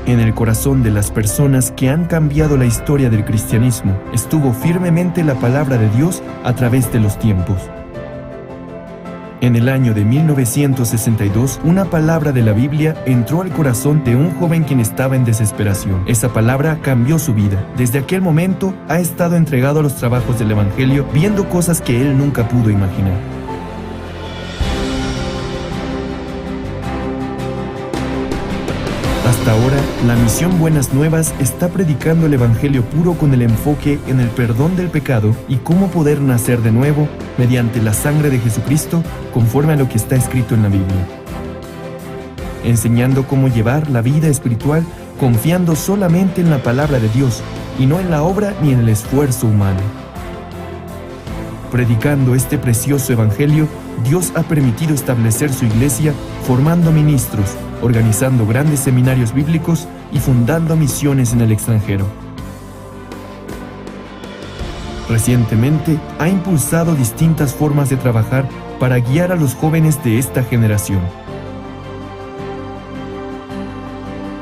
En el corazón de las personas que han cambiado la historia del cristianismo estuvo firmemente la palabra de Dios a través de los tiempos. En el año de 1962, una palabra de la Biblia entró al corazón de un joven quien estaba en desesperación. Esa palabra cambió su vida. Desde aquel momento ha estado entregado a los trabajos del Evangelio, viendo cosas que él nunca pudo imaginar. Hasta ahora, la Misión Buenas Nuevas está predicando el Evangelio puro con el enfoque en el perdón del pecado y cómo poder nacer de nuevo mediante la sangre de Jesucristo conforme a lo que está escrito en la Biblia. Enseñando cómo llevar la vida espiritual confiando solamente en la palabra de Dios y no en la obra ni en el esfuerzo humano. Predicando este precioso Evangelio, Dios ha permitido establecer su iglesia formando ministros, organizando grandes seminarios bíblicos y fundando misiones en el extranjero. Recientemente ha impulsado distintas formas de trabajar para guiar a los jóvenes de esta generación.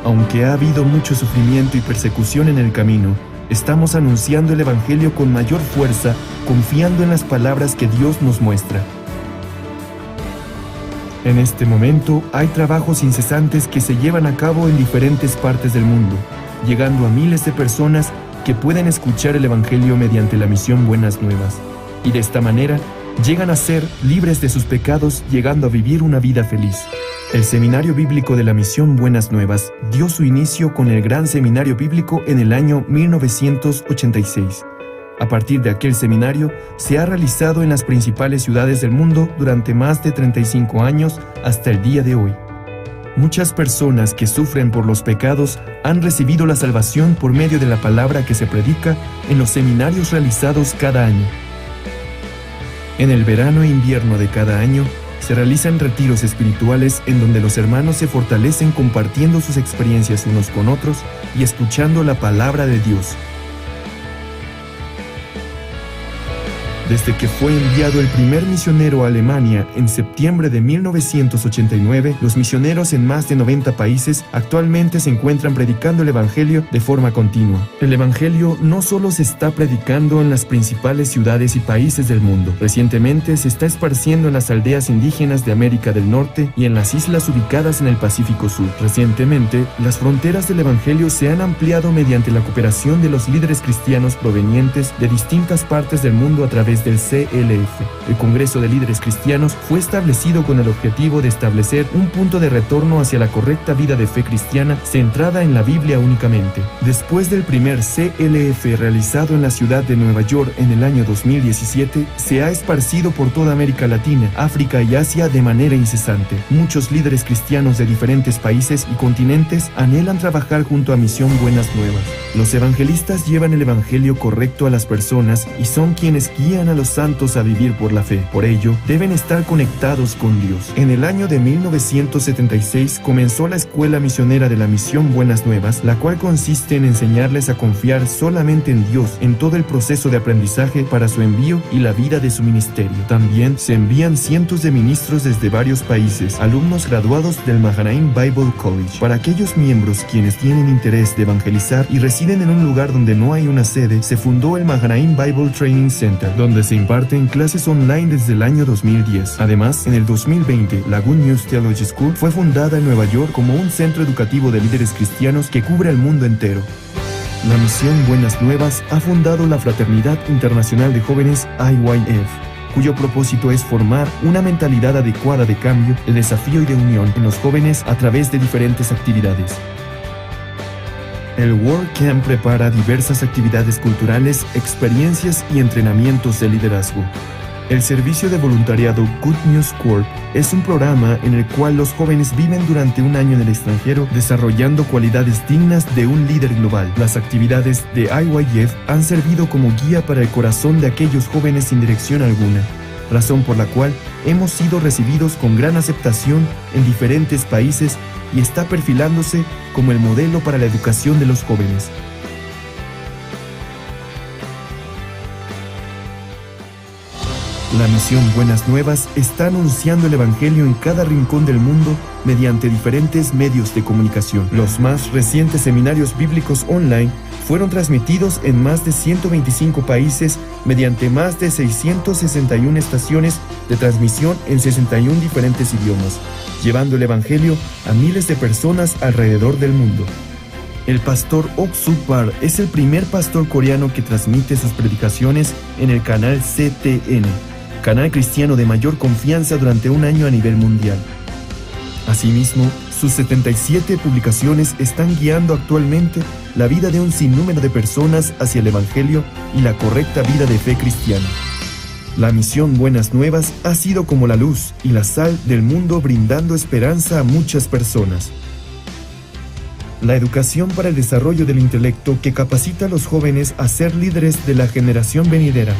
Aunque ha habido mucho sufrimiento y persecución en el camino, estamos anunciando el Evangelio con mayor fuerza, confiando en las palabras que Dios nos muestra. En este momento hay trabajos incesantes que se llevan a cabo en diferentes partes del mundo, llegando a miles de personas que pueden escuchar el Evangelio mediante la Misión Buenas Nuevas, y de esta manera llegan a ser libres de sus pecados, llegando a vivir una vida feliz. El Seminario Bíblico de la Misión Buenas Nuevas dio su inicio con el Gran Seminario Bíblico en el año 1986. A partir de aquel seminario, se ha realizado en las principales ciudades del mundo durante más de 35 años hasta el día de hoy. Muchas personas que sufren por los pecados han recibido la salvación por medio de la palabra que se predica en los seminarios realizados cada año. En el verano e invierno de cada año, se realizan retiros espirituales en donde los hermanos se fortalecen compartiendo sus experiencias unos con otros y escuchando la palabra de Dios. Desde que fue enviado el primer misionero a Alemania en septiembre de 1989, los misioneros en más de 90 países actualmente se encuentran predicando el Evangelio de forma continua. El Evangelio no solo se está predicando en las principales ciudades y países del mundo. Recientemente se está esparciendo en las aldeas indígenas de América del Norte y en las islas ubicadas en el Pacífico Sur. Recientemente, las fronteras del Evangelio se han ampliado mediante la cooperación de los líderes cristianos provenientes de distintas partes del mundo a través del CLF. El Congreso de Líderes Cristianos fue establecido con el objetivo de establecer un punto de retorno hacia la correcta vida de fe cristiana centrada en la Biblia únicamente. Después del primer CLF realizado en la ciudad de Nueva York en el año 2017, se ha esparcido por toda América Latina, África y Asia de manera incesante. Muchos líderes cristianos de diferentes países y continentes anhelan trabajar junto a Misión Buenas Nuevas. Los evangelistas llevan el Evangelio correcto a las personas y son quienes guían a los santos a vivir por la fe. Por ello, deben estar conectados con Dios. En el año de 1976 comenzó la Escuela Misionera de la Misión Buenas Nuevas, la cual consiste en enseñarles a confiar solamente en Dios en todo el proceso de aprendizaje para su envío y la vida de su ministerio. También se envían cientos de ministros desde varios países, alumnos graduados del Mahanaim Bible College. Para aquellos miembros quienes tienen interés de evangelizar y residen en un lugar donde no hay una sede, se fundó el Mahanaim Bible Training Center, donde se imparten clases online desde el año 2010. Además, en el 2020, la Good News Theology School fue fundada en Nueva York como un centro educativo de líderes cristianos que cubre el mundo entero. La Misión Buenas Nuevas ha fundado la Fraternidad Internacional de Jóvenes IYF, cuyo propósito es formar una mentalidad adecuada de cambio, de desafío y de unión en los jóvenes a través de diferentes actividades. El World Camp prepara diversas actividades culturales, experiencias y entrenamientos de liderazgo. El servicio de voluntariado Good News Corps es un programa en el cual los jóvenes viven durante un año en el extranjero desarrollando cualidades dignas de un líder global. Las actividades de IYF han servido como guía para el corazón de aquellos jóvenes sin dirección alguna, razón por la cual hemos sido recibidos con gran aceptación en diferentes países y está perfilándose como el modelo para la educación de los jóvenes. La misión Buenas Nuevas está anunciando el Evangelio en cada rincón del mundo mediante diferentes medios de comunicación. Los más recientes seminarios bíblicos online fueron transmitidos en más de 125 países mediante más de 661 estaciones de transmisión en 61 diferentes idiomas, llevando el Evangelio a miles de personas alrededor del mundo. El pastor Ok Suk-par es el primer pastor coreano que transmite sus predicaciones en el canal CTN, canal cristiano de mayor confianza durante un año a nivel mundial. Asimismo, sus 77 publicaciones están guiando actualmente la vida de un sinnúmero de personas hacia el Evangelio y la correcta vida de fe cristiana. La misión Buenas Nuevas ha sido como la luz y la sal del mundo, brindando esperanza a muchas personas. La educación para el desarrollo del intelecto, que capacita a los jóvenes a ser líderes de la generación venidera,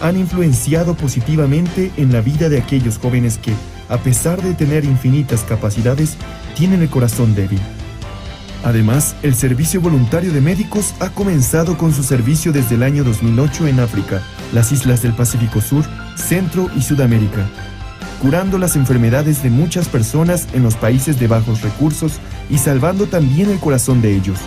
han influenciado positivamente en la vida de aquellos jóvenes que, a pesar de tener infinitas capacidades, tienen el corazón débil. Además, el Servicio Voluntario de Médicos ha comenzado con su servicio desde el año 2008 en África, las islas del Pacífico Sur, Centro y Sudamérica, curando las enfermedades de muchas personas en los países de bajos recursos y salvando también el corazón de ellos.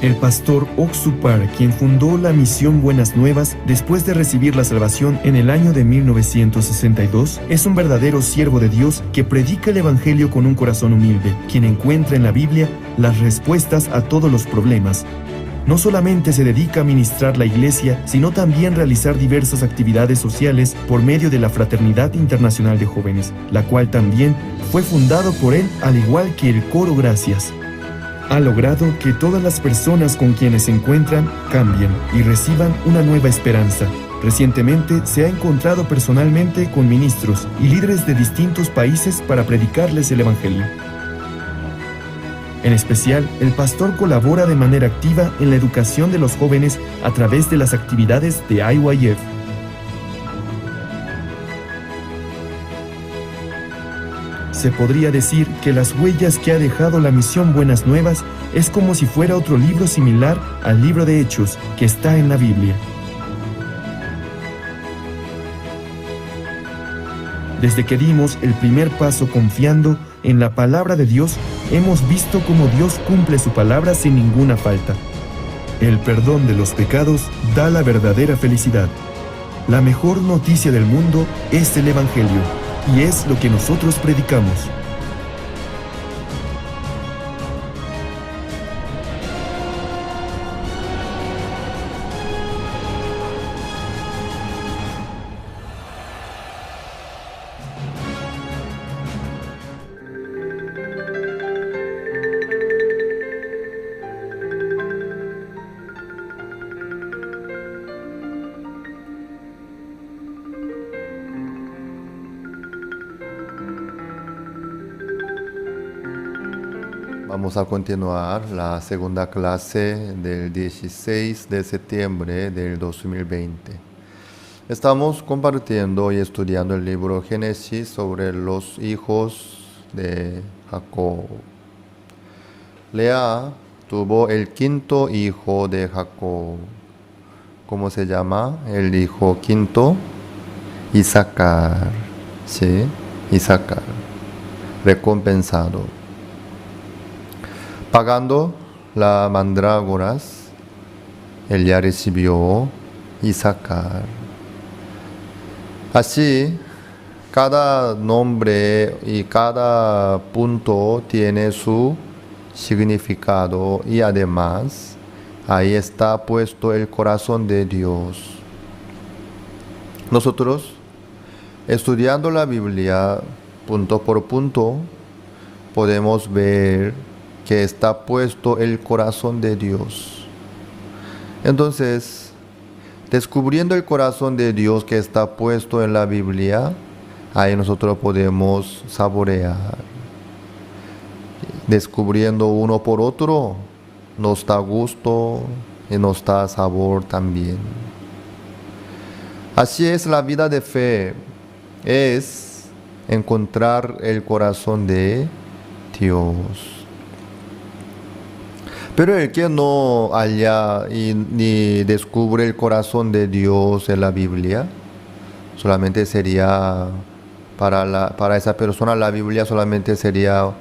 El pastor Ok Suk-par, quien fundó la misión Buenas Nuevas después de recibir la salvación en el año de 1962, es un verdadero siervo de Dios que predica el Evangelio con un corazón humilde, quien encuentra en la Biblia las respuestas a todos los problemas. No solamente se dedica a ministrar la iglesia, sino también realizar diversas actividades sociales por medio de la Fraternidad Internacional de Jóvenes, la cual también fue fundado por él, al igual que el Coro Gracias. Ha logrado que todas las personas con quienes se encuentran cambien y reciban una nueva esperanza. Recientemente se ha encontrado personalmente con ministros y líderes de distintos países para predicarles el Evangelio. En especial, el pastor colabora de manera activa en la educación de los jóvenes a través de las actividades de IYF. Se podría decir que las huellas que ha dejado la misión Buenas Nuevas es como si fuera otro libro similar al libro de Hechos que está en la Biblia. Desde que dimos el primer paso confiando en la palabra de Dios, hemos visto cómo Dios cumple su palabra sin ninguna falta. El perdón de los pecados da la verdadera felicidad. La mejor noticia del mundo es el Evangelio. Y es lo que nosotros predicamos. Vamos a continuar la segunda clase del 16 de septiembre del 2020. Estamos compartiendo y estudiando el libro Génesis sobre los hijos de Jacob. Lea tuvo el quinto hijo de Jacob. ¿Cómo se llama el hijo quinto? Isaacar. Sí, Isaacar. Recompensado. Pagando las mandrágoras, él ya recibió Isaacar. Así, cada nombre y cada punto tiene su significado y además ahí está puesto el corazón de Dios. Nosotros, estudiando la Biblia punto por punto, podemos ver que está puesto el corazón de Dios. Entonces, descubriendo el corazón de Dios que está puesto en la Biblia, ahí nosotros podemos saborear. Descubriendo uno por otro, nos da gusto y nos da sabor también. Así es la vida de fe, es encontrar el corazón de Dios. Pero el que no halla ni descubre el corazón de Dios en la Biblia, solamente sería, para esa persona la Biblia solamente sería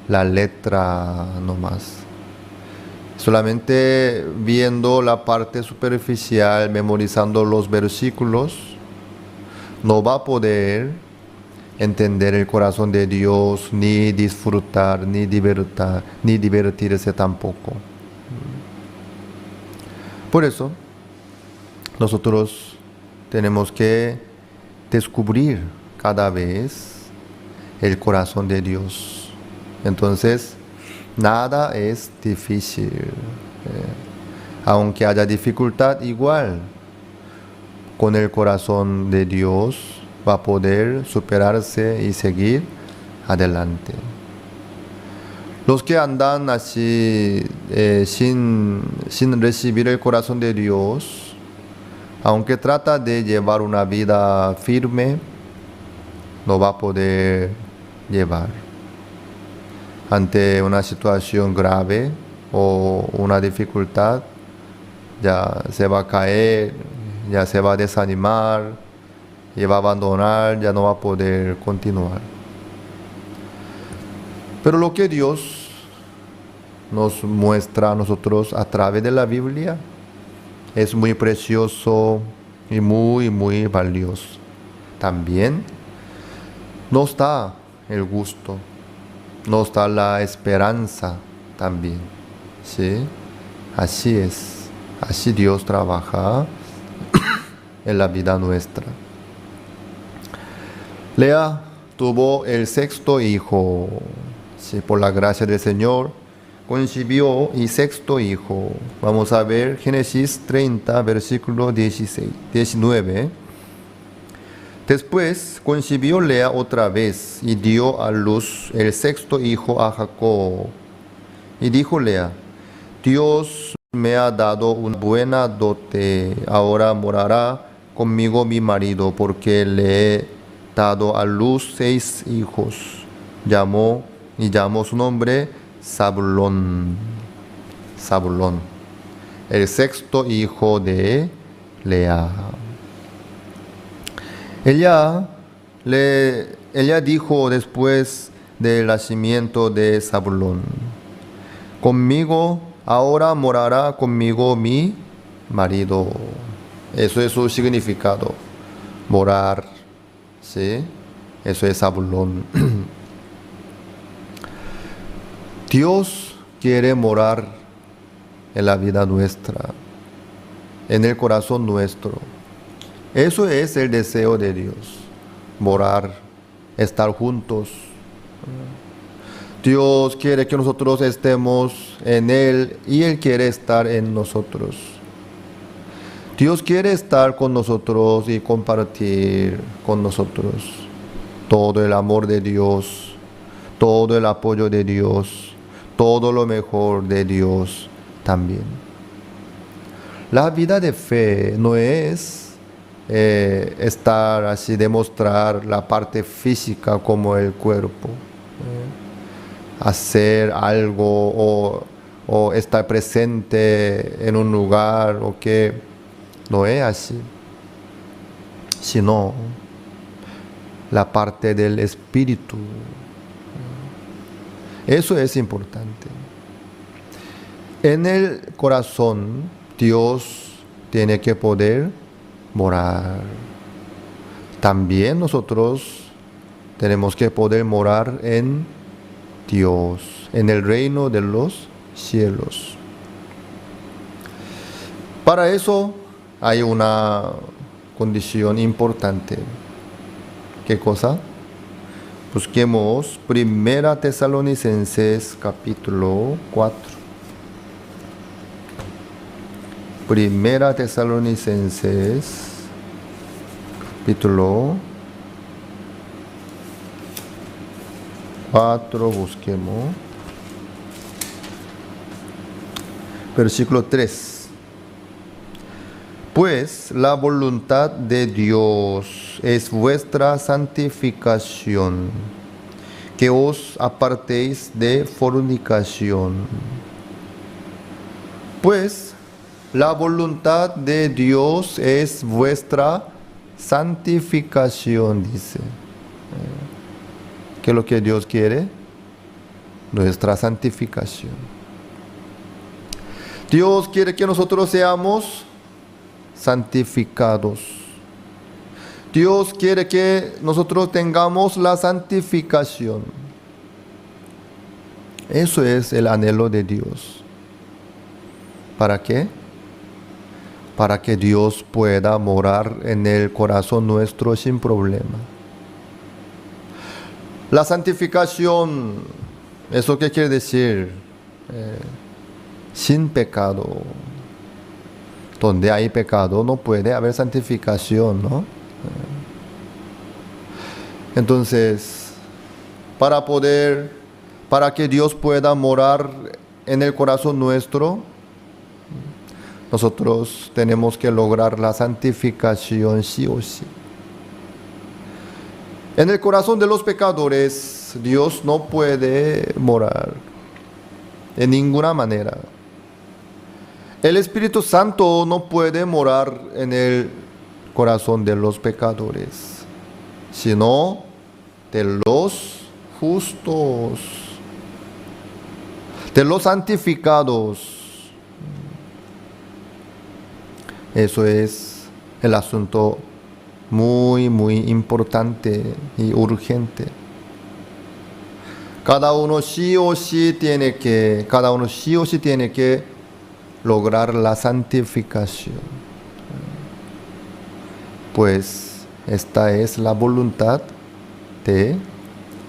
la letra nomás. Solamente viendo la parte superficial, memorizando los versículos, no va a poder entender el corazón de Dios, ni disfrutar, ni divertirse tampoco. Por eso, nosotros tenemos que descubrir cada vez el corazón de Dios. Entonces, nada es difícil. Aunque haya dificultad, igual, con el corazón de Dios va a poder superarse y seguir adelante. Los que andan así sin recibir el corazón de Dios, aunque trata de llevar una vida firme, no va a poder llevar. Ante una situación grave o una dificultad, ya se va a caer, ya se va a desanimar, y va a abandonar, ya no va a poder continuar. Pero lo que Dios nos muestra a nosotros a través de la Biblia es muy precioso y muy, muy valioso. También nos da el gusto, nos da la esperanza también. ¿Sí? Así es, así Dios trabaja en la vida nuestra. Lea tuvo el sexto hijo. Sí, por la gracia del Señor, concibió y sexto hijo. Vamos a ver Génesis 30, versículo 19. Después concibió Lea otra vez y dio a luz el sexto hijo a Jacob. Y dijo Lea: Dios me ha dado una buena dote, ahora morará conmigo mi marido, porque le he dado a luz 6 hijos. Llamó su nombre Zabulón. Zabulón, el sexto hijo de Lea. Ella dijo después del nacimiento de Zabulón: conmigo ahora morará conmigo mi marido. Eso es su significado, morar, ¿sí? Eso es Zabulón. Dios quiere morar en la vida nuestra, en el corazón nuestro. Eso es el deseo de Dios, morar, estar juntos. Dios quiere que nosotros estemos en Él y Él quiere estar en nosotros. Dios quiere estar con nosotros y compartir con nosotros todo el amor de Dios, todo el apoyo de Dios, todo lo mejor de Dios también. La vida de fe no es estar así, demostrar la parte física como el cuerpo, hacer algo o estar presente en un lugar, o que no es así, sino la parte del espíritu. Eso es importante. En el corazón, Dios tiene que poder morar. También nosotros tenemos que poder morar en Dios, en el reino de los cielos. Para eso hay una condición importante. ¿Qué cosa? Busquemos 1 Tesalonicenses capítulo 4. 1 Tesalonicenses capítulo 4, busquemos. Versículo 3. Pues la voluntad de Dios es vuestra santificación, que os apartéis de fornicación. Pues la voluntad de Dios es vuestra santificación, dice. ¿Qué es lo que Dios quiere? Nuestra santificación. Dios quiere que nosotros seamos santificados. Dios quiere que nosotros tengamos la santificación. Eso es el anhelo de Dios. ¿Para qué? Para que Dios pueda morar en el corazón nuestro sin problema. La santificación, ¿eso qué quiere decir? Sin pecado. Donde hay pecado no puede haber santificación, ¿no? Entonces, para que Dios pueda morar en el corazón nuestro, nosotros tenemos que lograr la santificación sí o sí. En el corazón de los pecadores, Dios no puede morar de ninguna manera. El Espíritu Santo no puede morar en el corazón de los pecadores, sino de los justos, de los santificados. Eso es el asunto muy, muy importante y urgente. Cada uno sí o sí tiene que lograr la santificación. Pues esta es la voluntad de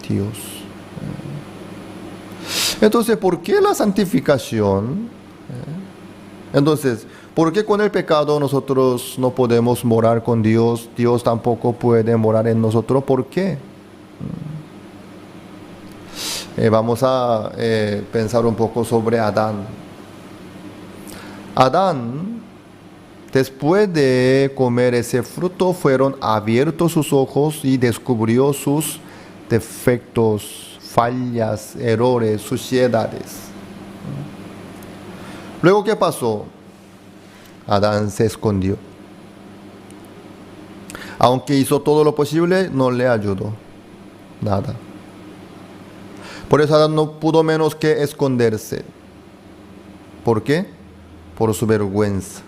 Dios. Entonces, ¿por qué la santificación? Entonces, ¿por qué con el pecado nosotros no podemos morar con Dios? Dios tampoco puede morar en nosotros. ¿Por qué? Vamos a pensar un poco sobre Adán. Adán, después de comer ese fruto, fueron abiertos sus ojos y descubrió sus defectos, fallas, errores, suciedades. Luego, ¿qué pasó? Adán se escondió. Aunque hizo todo lo posible, no le ayudó nada. Por eso Adán no pudo menos que esconderse. ¿Por qué? Por su vergüenza,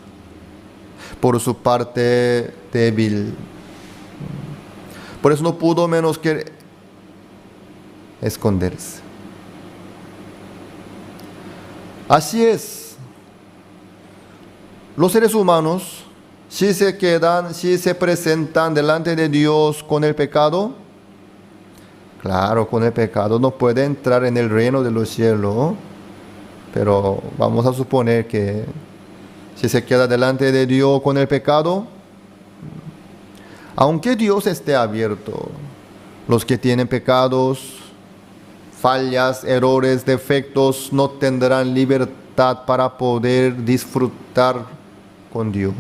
por su parte débil. Por eso no pudo menos que esconderse. Así es. Los seres humanos, si se presentan delante de Dios con el pecado, claro, con el pecado no puede entrar en el reino de los cielos, pero vamos a suponer que si se queda delante de Dios con el pecado, aunque Dios esté abierto, los que tienen pecados, fallas, errores, defectos, no tendrán libertad para poder disfrutar con Dios.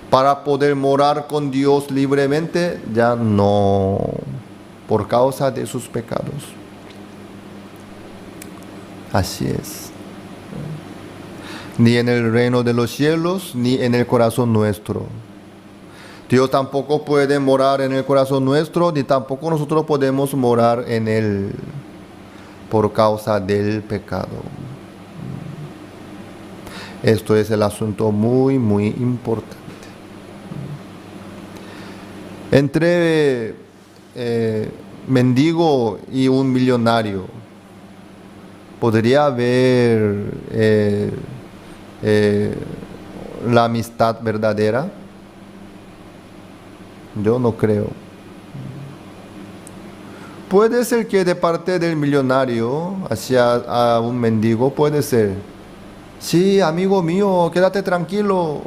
Para poder morar con Dios libremente, ya no, por causa de sus pecados. Así es. Ni en el reino de los cielos, ni en el corazón nuestro. Dios tampoco puede morar en el corazón nuestro, ni tampoco nosotros podemos morar en él por causa del pecado. Esto es el asunto muy, muy importante. Entre mendigo y un millonario, ¿podría haber la amistad verdadera? Yo no creo. Puede ser que de parte del millonario hacia a un mendigo, puede ser. Sí, amigo mío, quédate tranquilo.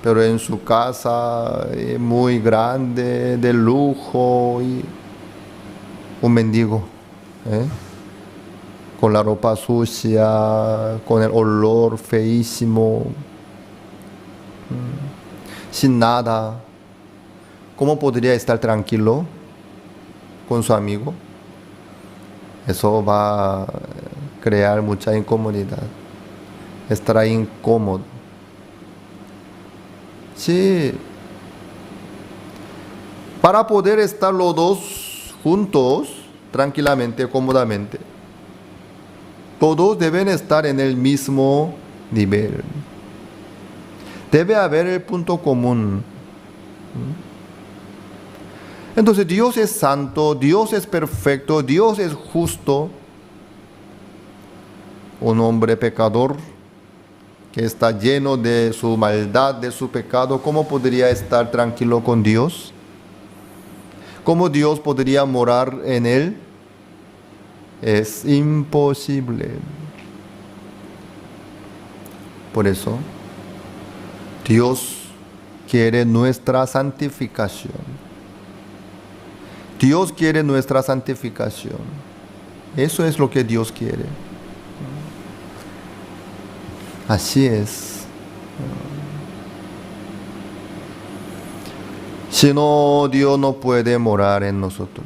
Pero en su casa muy grande, de lujo, y un mendigo, con la ropa sucia, con el olor feísimo, sin nada. ¿Cómo podría estar tranquilo con su amigo? Eso va a crear mucha incomodidad. Estará incómodo. Sí. Para poder estar los dos juntos, tranquilamente, cómodamente, todos deben estar en el mismo nivel. Debe haber el punto común. Entonces Dios es santo, Dios es perfecto, Dios es justo. Un hombre pecador que está lleno de su maldad, de su pecado, ¿cómo podría estar tranquilo con Dios? ¿Cómo Dios podría morar en él? Es imposible. Por eso, Dios quiere nuestra santificación. Dios quiere nuestra santificación. Eso es lo que Dios quiere. Así es. Si no, Dios no puede morar en nosotros.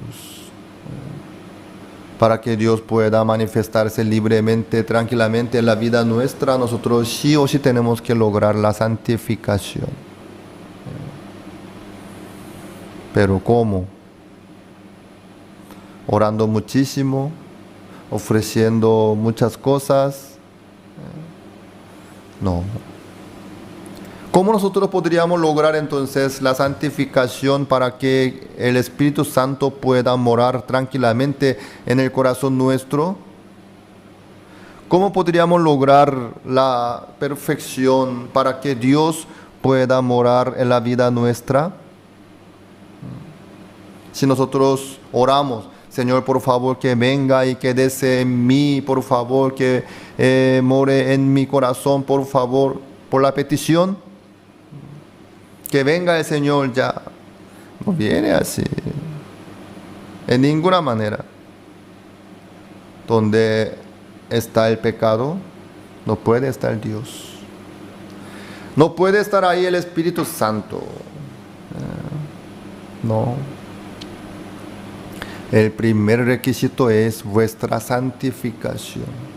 Para que Dios pueda manifestarse libremente, tranquilamente en la vida nuestra, nosotros sí o sí tenemos que lograr la santificación. Pero ¿cómo? Orando muchísimo, ofreciendo muchas cosas. No. ¿Cómo nosotros podríamos lograr entonces la santificación para que el Espíritu Santo pueda morar tranquilamente en el corazón nuestro? ¿Cómo podríamos lograr la perfección para que Dios pueda morar en la vida nuestra? Si nosotros oramos, Señor, por favor, que venga y quédese en mí, por favor, que more en mi corazón, por favor, por la petición, que venga el Señor ya. No viene así, en ninguna manera. Donde está el pecado, no puede estar Dios. No puede estar ahí el Espíritu Santo. No. El primer requisito es vuestra santificación.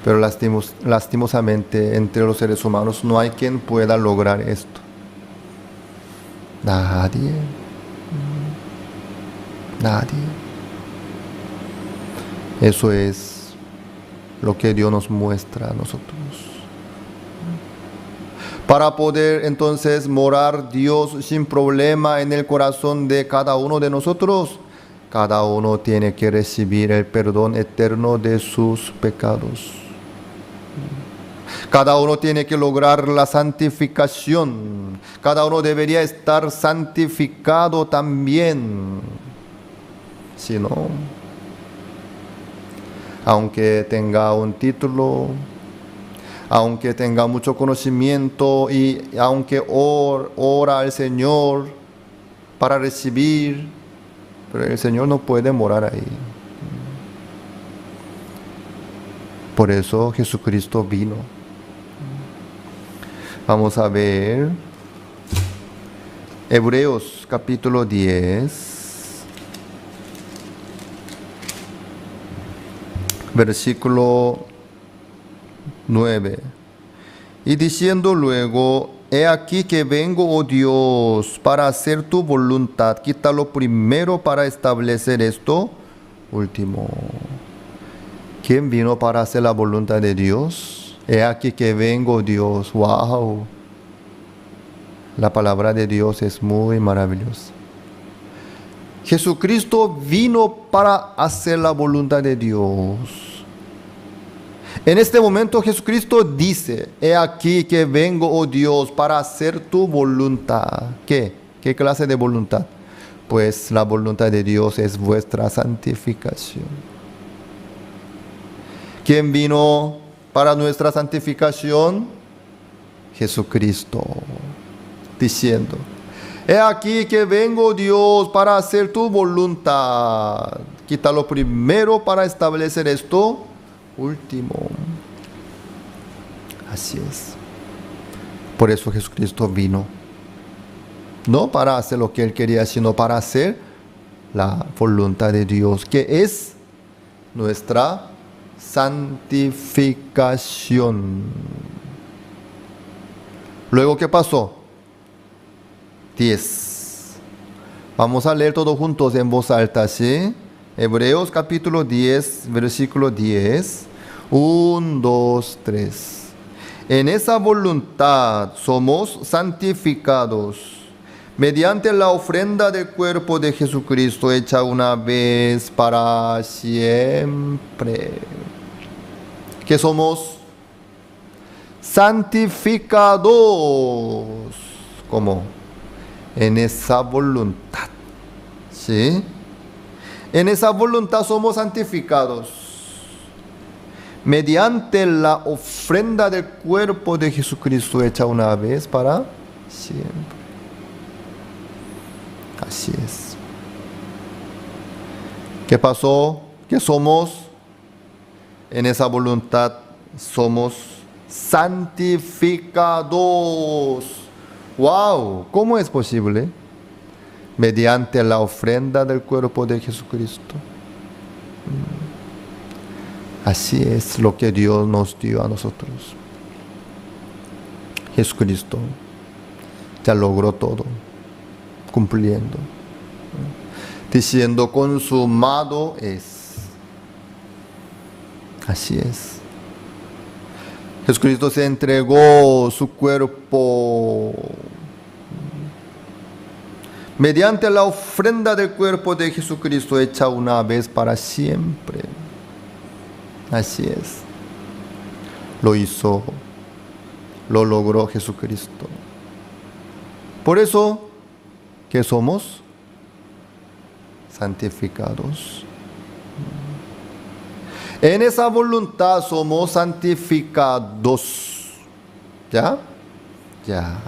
Pero lastimosamente entre los seres humanos no hay quien pueda lograr esto. Nadie. Nadie. Eso es lo que Dios nos muestra a nosotros. Para poder entonces morar Dios sin problema en el corazón de cada uno de nosotros, cada uno tiene que recibir el perdón eterno de sus pecados. Cada uno tiene que lograr la santificación. Cada uno debería estar santificado también. Si no, aunque tenga un título, aunque tenga mucho conocimiento y aunque ora al Señor para recibir, pero el Señor no puede morar ahí. Por eso Jesucristo vino. Vamos a ver Hebreos capítulo 10, versículo 9. Y diciendo luego, he aquí que vengo, oh Dios, para hacer tu voluntad. Quita lo primero para establecer esto último. ¿Quién vino para hacer la voluntad de Dios? He aquí que vengo, Dios. ¡Wow! La palabra de Dios es muy maravillosa. Jesucristo vino para hacer la voluntad de Dios. En este momento Jesucristo dice, he aquí que vengo, oh Dios, para hacer tu voluntad. ¿Qué? ¿Qué clase de voluntad? Pues la voluntad de Dios es vuestra santificación. ¿Quién vino para nuestra santificación? Jesucristo, diciendo, he aquí que vengo, Dios, para hacer tu voluntad. Quita lo primero para establecer esto último. Así es. Por eso Jesucristo vino. No para hacer lo que Él quería, sino para hacer la voluntad de Dios, que es nuestra santificación. Luego, ¿qué pasó? 10. Vamos a leer todos juntos en voz alta, ¿sí? Hebreos capítulo 10, versículo 10. 1, 2, 3. En esa voluntad somos santificados mediante la ofrenda del cuerpo de Jesucristo hecha una vez para siempre. ¿Qué somos? Santificados. ¿Cómo? En esa voluntad. ¿Sí? En esa voluntad somos santificados mediante la ofrenda del cuerpo de Jesucristo hecha una vez para siempre. Así es. ¿Qué pasó? ¿Qué somos? En esa voluntad somos santificados. ¡Wow! ¿Cómo es posible? Mediante la ofrenda del cuerpo de Jesucristo. Así es lo que Dios nos dio a nosotros. Jesucristo ya logró todo, cumpliendo, diciendo consumado es. Así es. Jesucristo se entregó su cuerpo mediante la ofrenda del cuerpo de Jesucristo hecha una vez para siempre. Así es. Lo hizo, lo logró Jesucristo. Por eso, ¿qué somos? Santificados. En esa voluntad somos santificados. ¿Ya? Ya.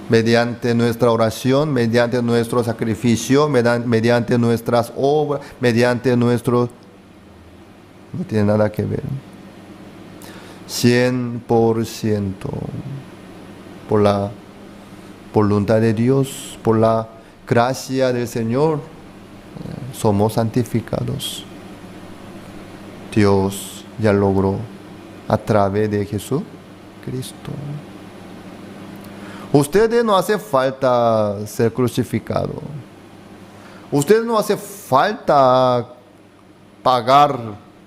Mediante nuestra oración, mediante nuestro sacrificio, mediante nuestras obras, mediante nuestro... No tiene nada que ver. 100% por la voluntad de Dios, por la gracia del Señor, somos santificados. Dios ya logró a través de Jesucristo. Ustedes no hace falta ser crucificado. Ustedes no hace falta pagar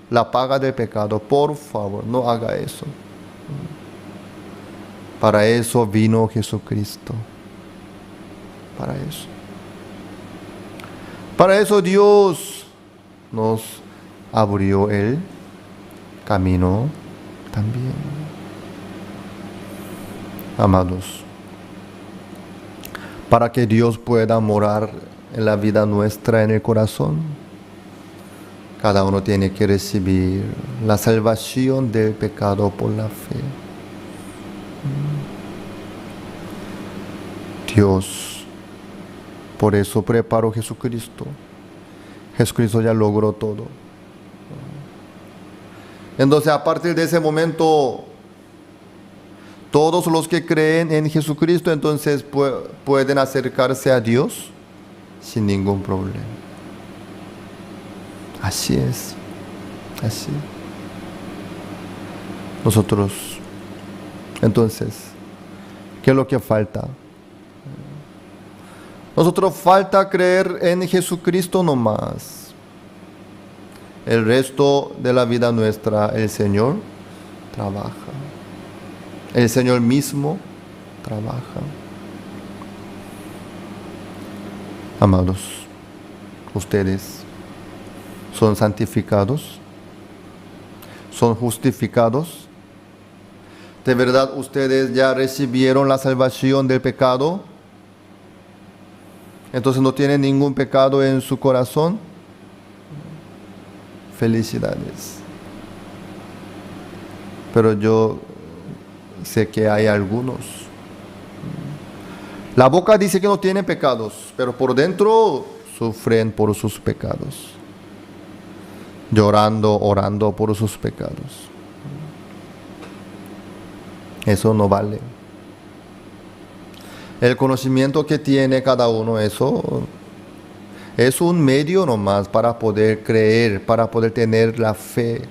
la paga del pecado. Por favor, no haga eso. Para eso vino Jesucristo. Para eso. Para eso Dios nos abrió el camino también. Amados, para que Dios pueda morar en la vida nuestra, en el corazón, cada uno tiene que recibir la salvación del pecado por la fe. Dios, por eso preparó Jesucristo. Jesucristo ya logró todo. Entonces, a partir de ese momento, todos los que creen en Jesucristo, entonces pueden acercarse a Dios sin ningún problema. Así es. Así. Nosotros, entonces, ¿qué es lo que falta? Nosotros falta creer en Jesucristo nomás. El resto de la vida nuestra, el Señor trabaja. El Señor mismo trabaja. Amados, ustedes son santificados, son justificados. ¿De verdad ustedes ya recibieron la salvación del pecado? Entonces no tienen ningún pecado en su corazón. Felicidades. Pero yo sé que hay algunos. La boca dice que no tienen pecados, pero por dentro sufren por sus pecados. Llorando, orando por sus pecados. Eso no vale. El conocimiento que tiene cada uno, eso Es un medio nomás para poder creer, para poder tener la fe.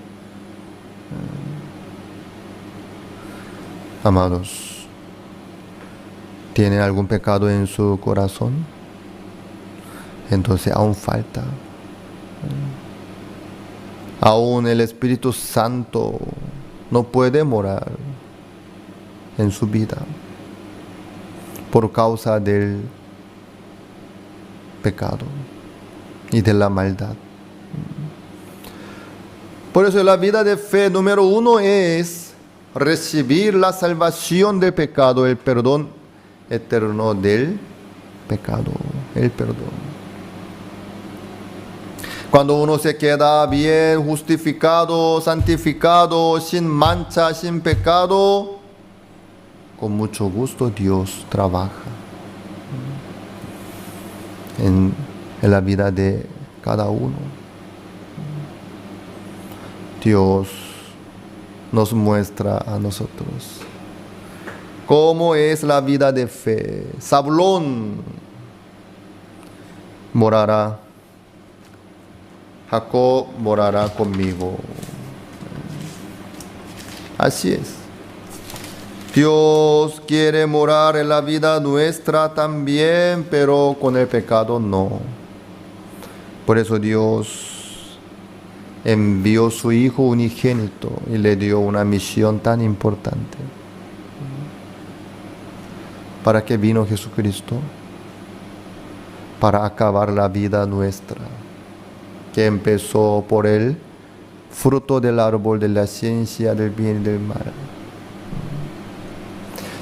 Amados, ¿tiene algún pecado en su corazón? Entonces aún falta. Aún el Espíritu Santo no puede morar en su vida por causa del pecado y de la maldad. Por eso la vida de fe número 1 es recibir la salvación del pecado, el perdón eterno del pecado, el perdón. Cuando uno se queda bien justificado, santificado, sin mancha, sin pecado, con mucho gusto Dios trabaja en la vida de cada uno. Dios nos muestra a nosotros cómo es la vida de fe. Zabulón morará, Jacob morará conmigo. Así es. Dios quiere morar en la vida nuestra también, pero con el pecado no. Por eso Dios envió su Hijo unigénito y le dio una misión tan importante. ¿Para qué vino Jesucristo? Para acabar la vida nuestra, que empezó por el fruto del árbol de la ciencia del bien y del mal.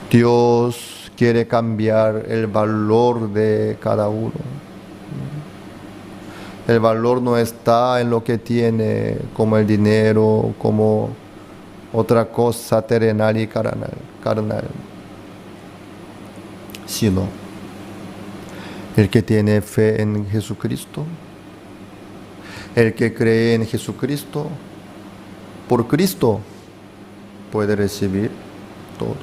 Dios quiere cambiar el valor de cada uno. El valor no está en lo que tiene, como el dinero, como otra cosa terrenal y carnal, sino el que tiene fe en Jesucristo, el que cree en Jesucristo, por Cristo puede recibir todo.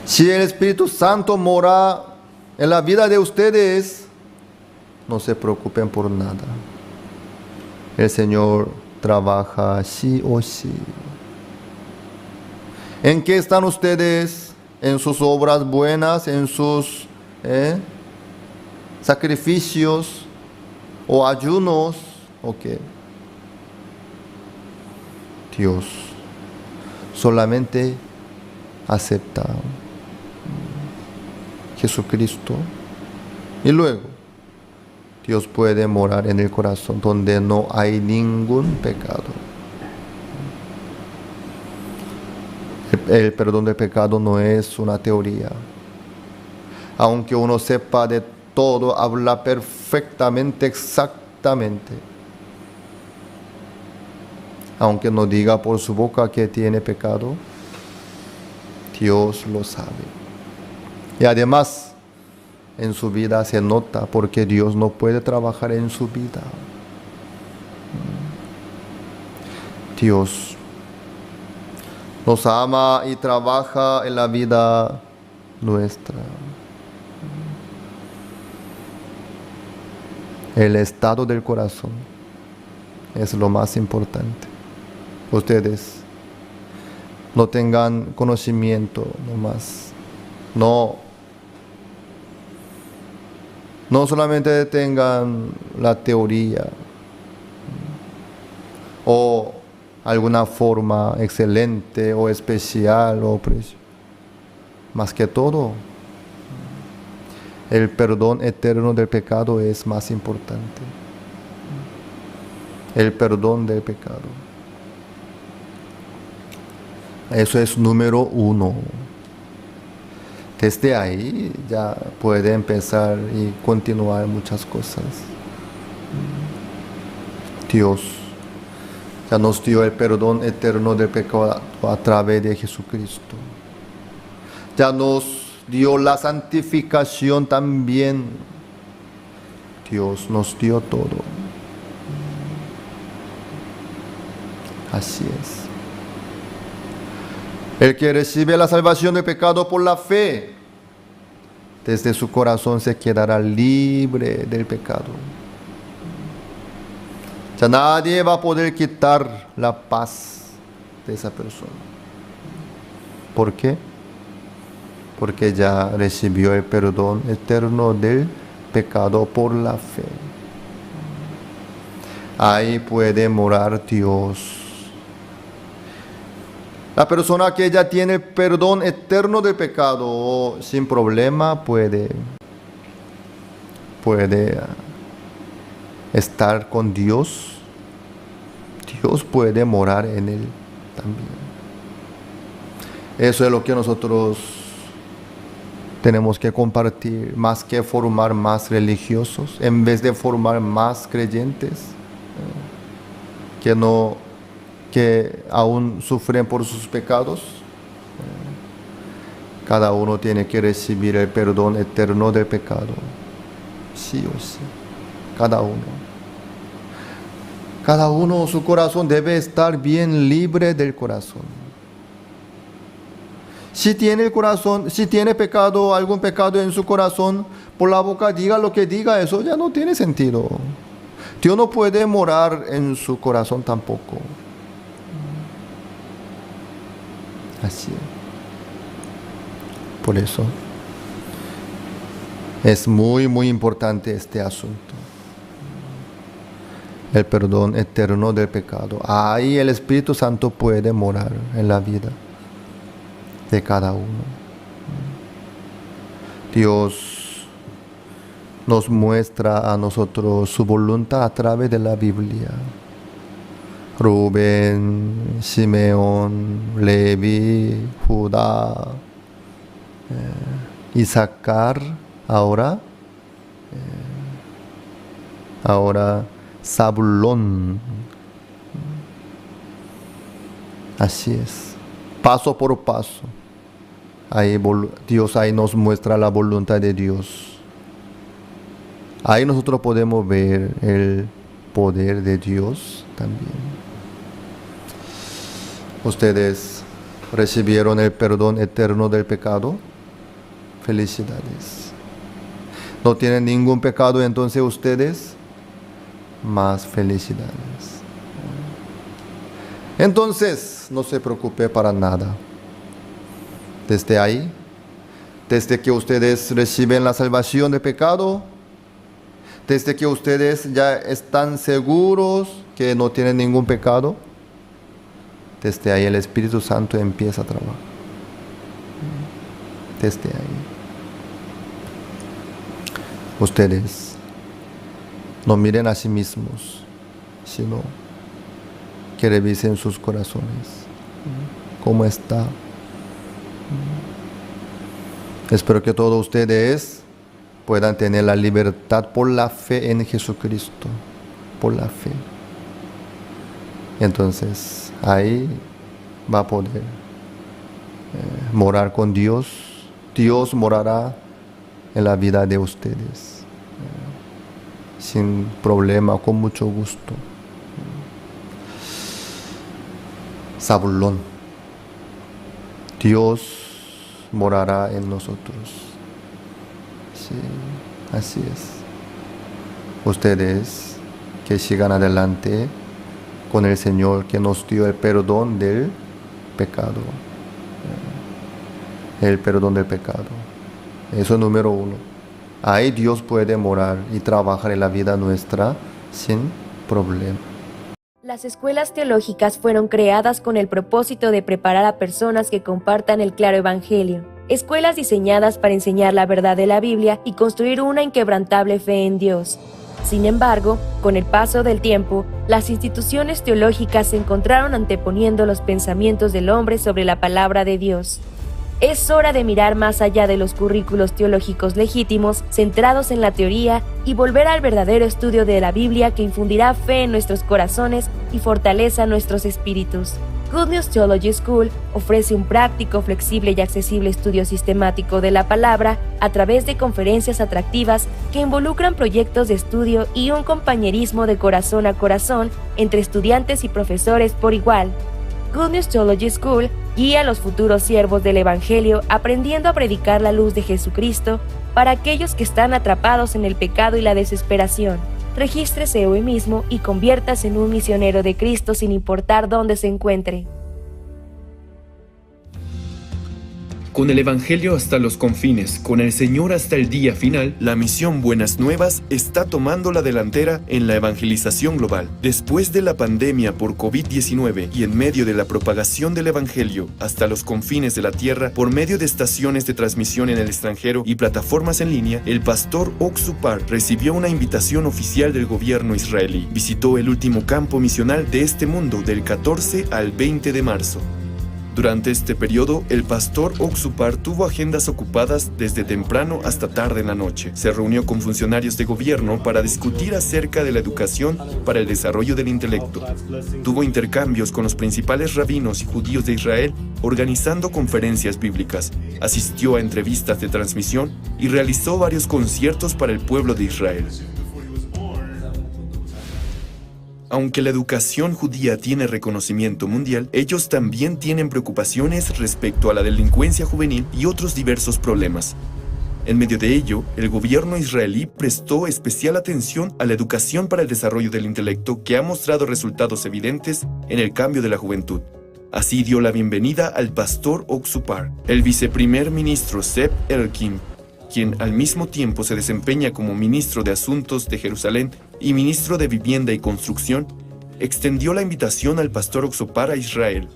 Si el Espíritu Santo mora en la vida de ustedes, no se preocupen por nada. El Señor trabaja sí o sí. ¿En qué están ustedes? ¿En sus obras buenas? ¿En sus sacrificios o ayunos? ¿O qué? Dios solamente acepta Jesucristo y luego Dios puede morar en el corazón donde no hay ningún pecado. El perdón del pecado no es una teoría. Aunque uno sepa de todo, habla perfectamente, exactamente. Aunque no diga por su boca que tiene pecado, Dios lo sabe. Y además, en su vida se nota porque Dios no puede trabajar en su vida. Dios nos ama y trabaja en la vida nuestra. El estado del corazón es lo más importante. Ustedes no tengan conocimiento nomás. No solamente tengan la teoría o alguna forma excelente o especial o precio. Más que todo, el perdón eterno del pecado es más importante. El perdón del pecado. Eso es número 1. Desde ahí ya puede empezar y continuar muchas cosas. Dios ya nos dio el perdón eterno del pecado a través de Jesucristo. Ya nos dio la santificación también. Dios nos dio todo. Así es. El que recibe la salvación del pecado por la fe desde su corazón se quedará libre del pecado. Ya nadie va a poder quitar la paz de esa persona. ¿Por qué? Porque ya recibió el perdón eterno del pecado por la fe. Ahí puede morar Dios. La persona que ya tiene el perdón eterno del pecado, sin problema puede estar con Dios. Dios puede morar en él también. Eso es lo que nosotros tenemos que compartir, más que formar más religiosos, en vez de formar más creyentes que aún sufren por sus pecados. Cada uno tiene que recibir el perdón eterno del pecado, sí o sí, cada uno. Cada uno, su corazón debe estar bien libre del corazón. Si tiene pecado, algún pecado en su corazón, por la boca diga lo que diga, eso ya no tiene sentido. Dios no puede morar en su corazón tampoco. Así es. Por eso es muy, muy importante este asunto. El perdón eterno del pecado. Ahí el Espíritu Santo puede morar en la vida de cada uno. Dios nos muestra a nosotros su voluntad a través de la Biblia. Rubén, Simeón, Levi, Judá, Isaacar, ahora Zabulón. Así es, paso por paso. Dios ahí nos muestra la voluntad de Dios. Ahí nosotros podemos ver el poder de Dios también. ¿Ustedes recibieron el perdón eterno del pecado? Felicidades. ¿No tienen ningún pecado entonces ustedes? Más felicidades. Entonces, no se preocupe para nada. Desde ahí, desde que ustedes reciben la salvación del pecado, desde que ustedes ya están seguros que no tienen ningún pecado, desde ahí el Espíritu Santo empieza a trabajar. Desde ahí. Ustedes no miren a sí mismos, sino que revisen sus corazones. ¿Cómo está? Espero que todos ustedes puedan tener la libertad por la fe en Jesucristo. Por la fe. Entonces, ahí va a poder morar con Dios. Dios morará en la vida de ustedes. Sin problema, con mucho gusto. Zabulón. Dios morará en nosotros. Sí, así es. Ustedes que sigan adelante con el Señor que nos dio el perdón del pecado. El perdón del pecado. Eso es número 1. Ahí Dios puede morar y trabajar en la vida nuestra sin problema. Las escuelas teológicas fueron creadas con el propósito de preparar a personas que compartan el claro evangelio. Escuelas diseñadas para enseñar la verdad de la Biblia y construir una inquebrantable fe en Dios. Sin embargo, con el paso del tiempo, las instituciones teológicas se encontraron anteponiendo los pensamientos del hombre sobre la palabra de Dios. Es hora de mirar más allá de los currículos teológicos legítimos, centrados en la teoría, y volver al verdadero estudio de la Biblia que infundirá fe en nuestros corazones y fortaleza nuestros espíritus. Good News Theology School ofrece un práctico, flexible y accesible estudio sistemático de la palabra a través de conferencias atractivas que involucran proyectos de estudio y un compañerismo de corazón a corazón entre estudiantes y profesores por igual. Good News Theology School guía a los futuros siervos del Evangelio aprendiendo a predicar la luz de Jesucristo para aquellos que están atrapados en el pecado y la desesperación. Regístrese hoy mismo y conviértase en un misionero de Cristo sin importar dónde se encuentre. Con el Evangelio hasta los confines, con el Señor hasta el día final, la misión Buenas Nuevas está tomando la delantera en la evangelización global. Después de la pandemia por COVID-19 y en medio de la propagación del Evangelio hasta los confines de la tierra por medio de estaciones de transmisión en el extranjero y plataformas en línea, el pastor Oxupar recibió una invitación oficial del gobierno israelí. Visitó el último campo misional de este mundo del 14 al 20 de marzo. Durante este periodo, el pastor Oxupar tuvo agendas ocupadas desde temprano hasta tarde en la noche. Se reunió con funcionarios de gobierno para discutir acerca de la educación para el desarrollo del intelecto. Tuvo intercambios con los principales rabinos y judíos de Israel, organizando conferencias bíblicas. Asistió a entrevistas de transmisión y realizó varios conciertos para el pueblo de Israel. Aunque la educación judía tiene reconocimiento mundial, ellos también tienen preocupaciones respecto a la delincuencia juvenil y otros diversos problemas. En medio de ello, el gobierno israelí prestó especial atención a la educación para el desarrollo del intelecto que ha mostrado resultados evidentes en el cambio de la juventud. Así dio la bienvenida al pastor Oxupar. El viceprimer ministro Zeev Elkin, quien al mismo tiempo se desempeña como ministro de Asuntos de Jerusalén y ministro de Vivienda y Construcción, extendió la invitación al pastor Oxupar a Israel.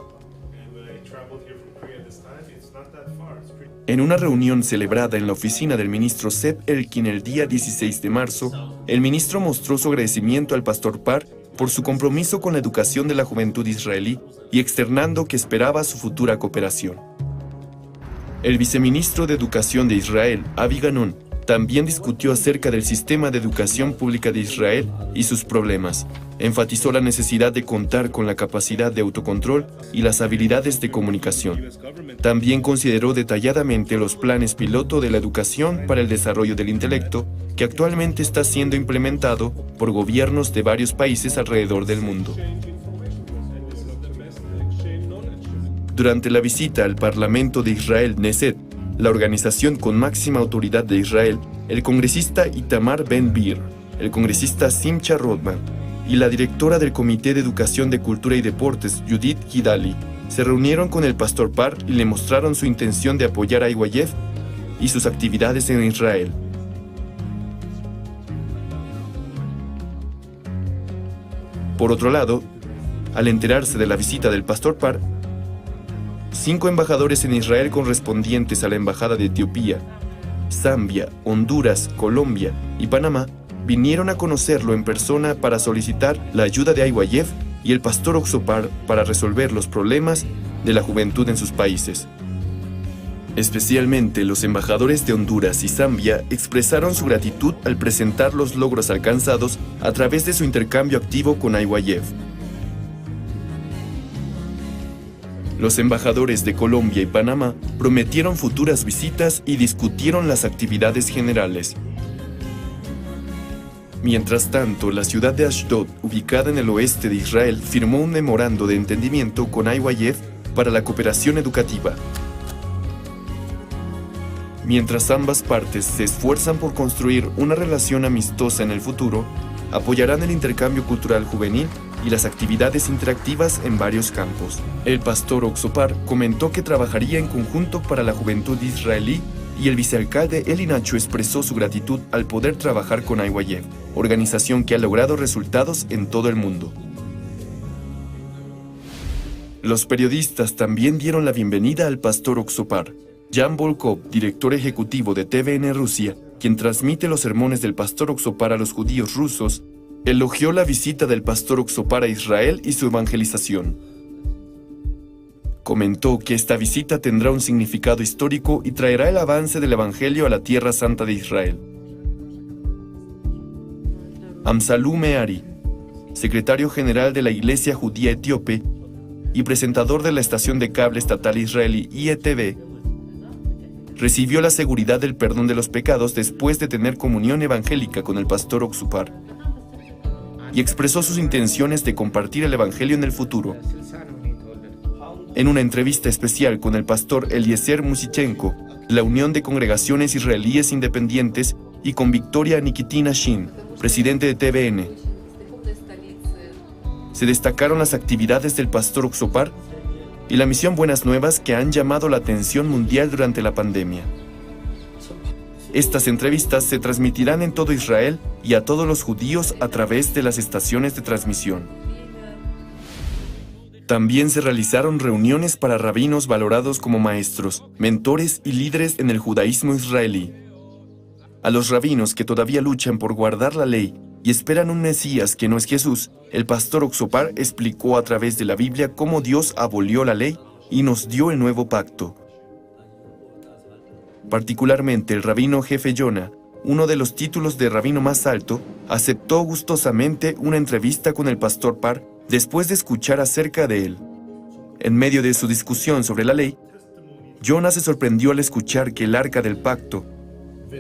En una reunión celebrada en la oficina del ministro Zeev Elkin el día 16 de marzo, el ministro mostró su agradecimiento al pastor Par por su compromiso con la educación de la juventud israelí y externando que esperaba su futura cooperación. El viceministro de Educación de Israel, Avi Ganon, también discutió acerca del sistema de educación pública de Israel y sus problemas. Enfatizó la necesidad de contar con la capacidad de autocontrol y las habilidades de comunicación. También consideró detalladamente los planes piloto de la educación para el desarrollo del intelecto, que actualmente está siendo implementado por gobiernos de varios países alrededor del mundo. Durante la visita al Parlamento de Israel, Knesset, la organización con máxima autoridad de Israel, el congresista Itamar Ben-Gvir, el congresista Simcha Rodman y la directora del Comité de Educación de Cultura y Deportes, Judith Gidali, se reunieron con el pastor Par y le mostraron su intención de apoyar a IYF y sus actividades en Israel. Por otro lado, al enterarse de la visita del pastor Par, 5 embajadores en Israel correspondientes a la Embajada de Etiopía, Zambia, Honduras, Colombia y Panamá vinieron a conocerlo en persona para solicitar la ayuda de IYF y el pastor Oxupar para resolver los problemas de la juventud en sus países. Especialmente los embajadores de Honduras y Zambia expresaron su gratitud al presentar los logros alcanzados a través de su intercambio activo con IYF. Los embajadores de Colombia y Panamá prometieron futuras visitas y discutieron las actividades generales. Mientras tanto, la ciudad de Ashdod, ubicada en el oeste de Israel, firmó un memorando de entendimiento con IYF para la cooperación educativa. Mientras ambas partes se esfuerzan por construir una relación amistosa en el futuro, apoyarán el intercambio cultural juvenil y las actividades interactivas en varios campos. El pastor Oxupar comentó que trabajaría en conjunto para la juventud israelí y el vicealcalde Eli Nacho expresó su gratitud al poder trabajar con IYF, organización que ha logrado resultados en todo el mundo. Los periodistas también dieron la bienvenida al pastor Oxupar. Jan Volkov, director ejecutivo de TVN Rusia, quien transmite los sermones del pastor Oxupar a los judíos rusos, elogió la visita del pastor Oxupar a Israel y su evangelización. Comentó que esta visita tendrá un significado histórico y traerá el avance del Evangelio a la Tierra Santa de Israel. Amsalú Meari, secretario general de la Iglesia Judía Etíope y presentador de la estación de cable estatal israelí IETV, recibió la seguridad del perdón de los pecados después de tener comunión evangélica con el pastor Oxupar y expresó sus intenciones de compartir el Evangelio en el futuro. En una entrevista especial con el pastor Eliezer Musichenko, de la Unión de Congregaciones Israelíes Independientes, y con Victoria Nikitina Shin, presidente de TVN, se destacaron las actividades del pastor Oxopar y la misión Buenas Nuevas que han llamado la atención mundial durante la pandemia. Estas entrevistas se transmitirán en todo Israel y a todos los judíos a través de las estaciones de transmisión. También se realizaron reuniones para rabinos valorados como maestros, mentores y líderes en el judaísmo israelí. A los rabinos que todavía luchan por guardar la ley y esperan un Mesías que no es Jesús, el pastor Oxopar explicó a través de la Biblia cómo Dios abolió la ley y nos dio el nuevo pacto. Particularmente el rabino jefe Yonah, uno de los títulos de rabino más alto, aceptó gustosamente una entrevista con el pastor Par después de escuchar acerca de él. En medio de su discusión sobre la ley, Yonah se sorprendió al escuchar que el arca del pacto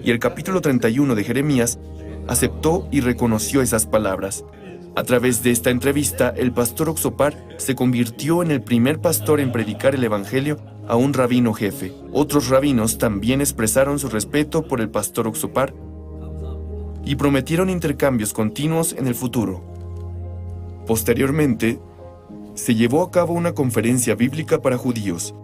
y el capítulo 31 de Jeremías aceptó y reconoció esas palabras. A través de esta entrevista, el pastor Oxopar se convirtió en el primer pastor en predicar el evangelio a un rabino jefe. Otros rabinos también expresaron su respeto por el pastor Oxopar y prometieron intercambios continuos en el futuro. Posteriormente, se llevó a cabo una conferencia bíblica para judíos.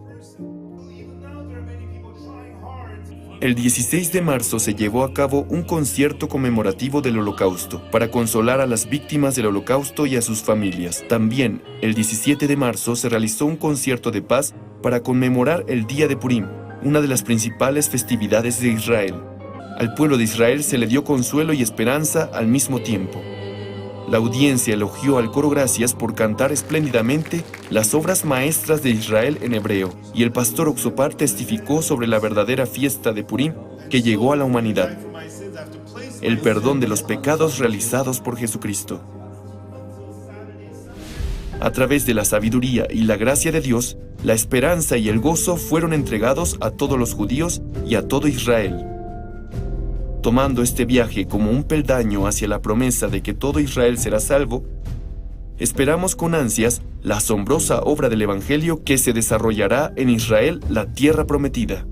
El 16 de marzo se llevó a cabo un concierto conmemorativo del Holocausto para consolar a las víctimas del Holocausto y a sus familias. También, el 17 de marzo se realizó un concierto de paz para conmemorar el Día de Purim, una de las principales festividades de Israel. Al pueblo de Israel se le dio consuelo y esperanza al mismo tiempo. La audiencia elogió al coro Gracias por cantar espléndidamente las obras maestras de Israel en hebreo, y el pastor Oxopar testificó sobre la verdadera fiesta de Purim que llegó a la humanidad, el perdón de los pecados realizados por Jesucristo. A través de la sabiduría y la gracia de Dios, la esperanza y el gozo fueron entregados a todos los judíos y a todo Israel. Tomando este viaje como un peldaño hacia la promesa de que todo Israel será salvo, esperamos con ansias la asombrosa obra del Evangelio que se desarrollará en Israel, la tierra prometida.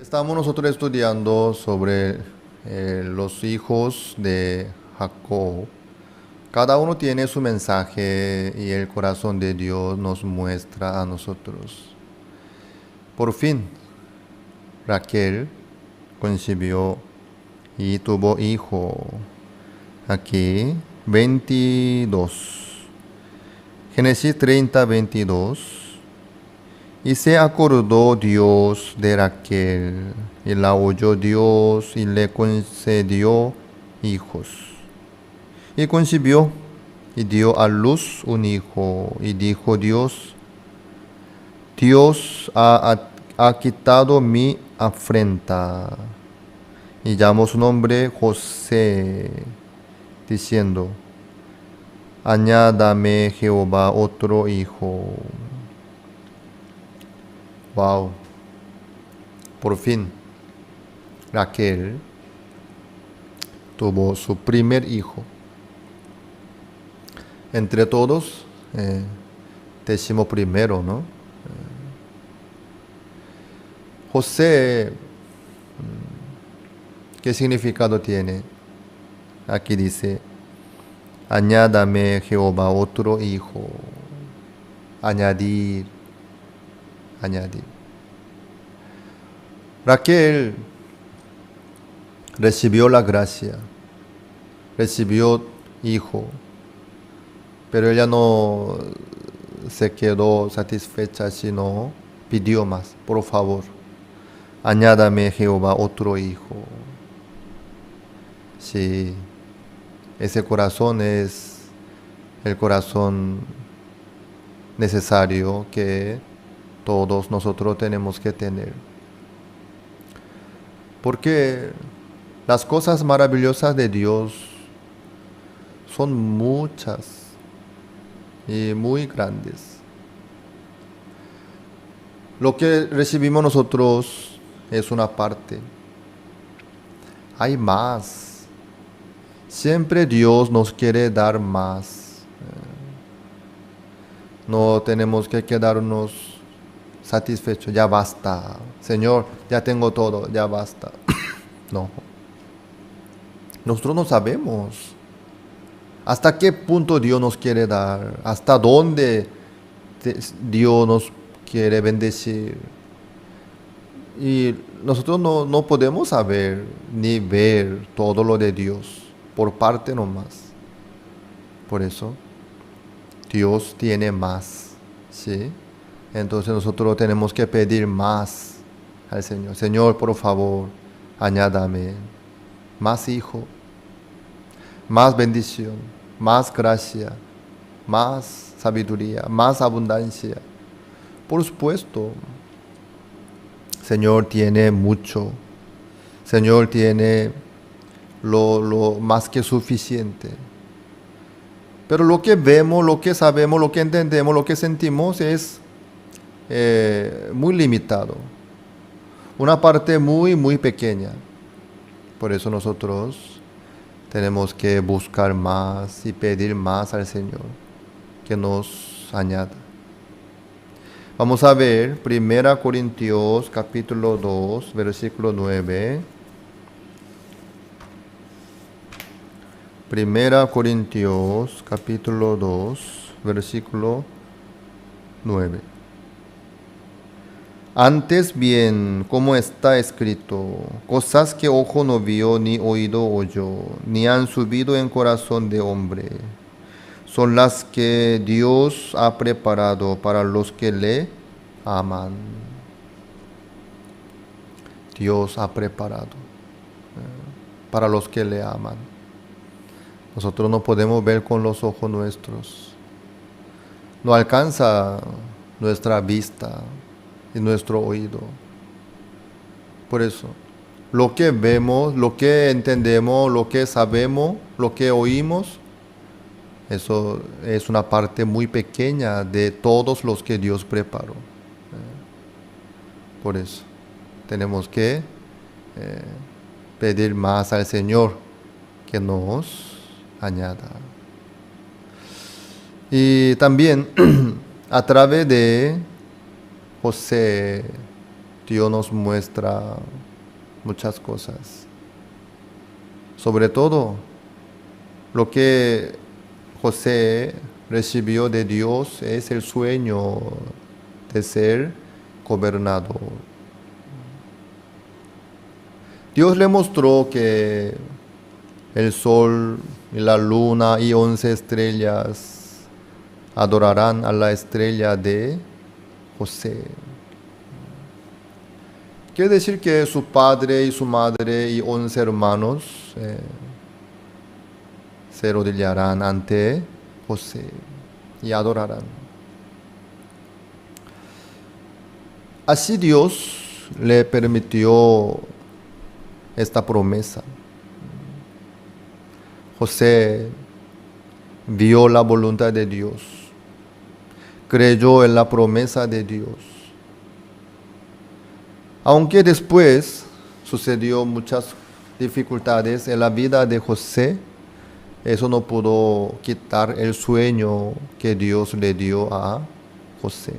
Estamos nosotros estudiando sobre los hijos de Jacob. Cada uno tiene su mensaje y el corazón de Dios nos muestra a nosotros. Por fin, Raquel concibió y tuvo hijo. Aquí, 22. Génesis 30, 22. Y se acordó Dios de Raquel, y la oyó Dios, y le concedió hijos. Y concibió, y dio a luz un hijo, y dijo Dios, Dios ha quitado mi afrenta. Y llamó su nombre José, diciendo, añádame Jehová otro hijo. Wow. Por fin, Raquel tuvo su primer hijo. Entre todos, 11º, ¿no? José, ¿qué significado tiene? Aquí dice, añádame Jehová otro hijo. Añadir. Raquel recibió la gracia, recibió hijo, pero ella no se quedó satisfecha, sino pidió más. Por favor, añádame Jehová otro hijo. Sí, ese corazón es el corazón necesario que todos nosotros tenemos que tener. Porque las cosas maravillosas de Dios son muchas y muy grandes. Lo que recibimos nosotros es una parte. Hay más. Siempre Dios nos quiere dar más. No tenemos que quedarnos satisfechos. Ya basta. Señor, ya tengo todo, ya basta. No. Nosotros no sabemos hasta qué punto Dios nos quiere dar, hasta dónde Dios nos quiere bendecir. Y nosotros no podemos saber ni ver todo lo de Dios, por parte nomás. Por eso, Dios tiene más, ¿sí? Entonces nosotros tenemos que pedir más al Señor. Señor, por favor, añádame más hijo, más bendición, más gracia, más sabiduría, más abundancia. Por supuesto, Señor tiene mucho. Señor tiene lo más que suficiente. Pero lo que vemos, lo que sabemos, lo que entendemos, lo que sentimos es muy limitado. Una parte muy, muy pequeña. Por eso nosotros tenemos que buscar más y pedir más al Señor que nos añada. Vamos a ver 1 Corintios capítulo 2, versículo 9. 1 Corintios capítulo 2, versículo 9. Antes bien, como está escrito, cosas que ojo no vio, ni oído oyó, ni han subido en corazón de hombre, son las que Dios ha preparado para los que le aman. Dios ha preparado para los que le aman. Nosotros no podemos ver con los ojos nuestros. No alcanza nuestra vista y nuestro oído. Por eso, lo que vemos, lo que entendemos, lo que sabemos, lo que oímos, eso es una parte muy pequeña de todos los que Dios preparó. Por eso, tenemos que pedir más al Señor que nos añada. Y también a través de José, Dios nos muestra muchas cosas. Sobre todo, lo que José recibió de Dios es el sueño de ser gobernador. Dios le mostró que el sol y la luna y 11 estrellas adorarán a la estrella de José. Quiere decir que su padre y su madre y 11 hermanos se arrodillarán ante José y adorarán. Así Dios le permitió esta promesa. José vio la voluntad de Dios, creyó en la promesa de Dios. Aunque después sucedió muchas dificultades en la vida de José, eso no pudo quitar el sueño que Dios le dio a José.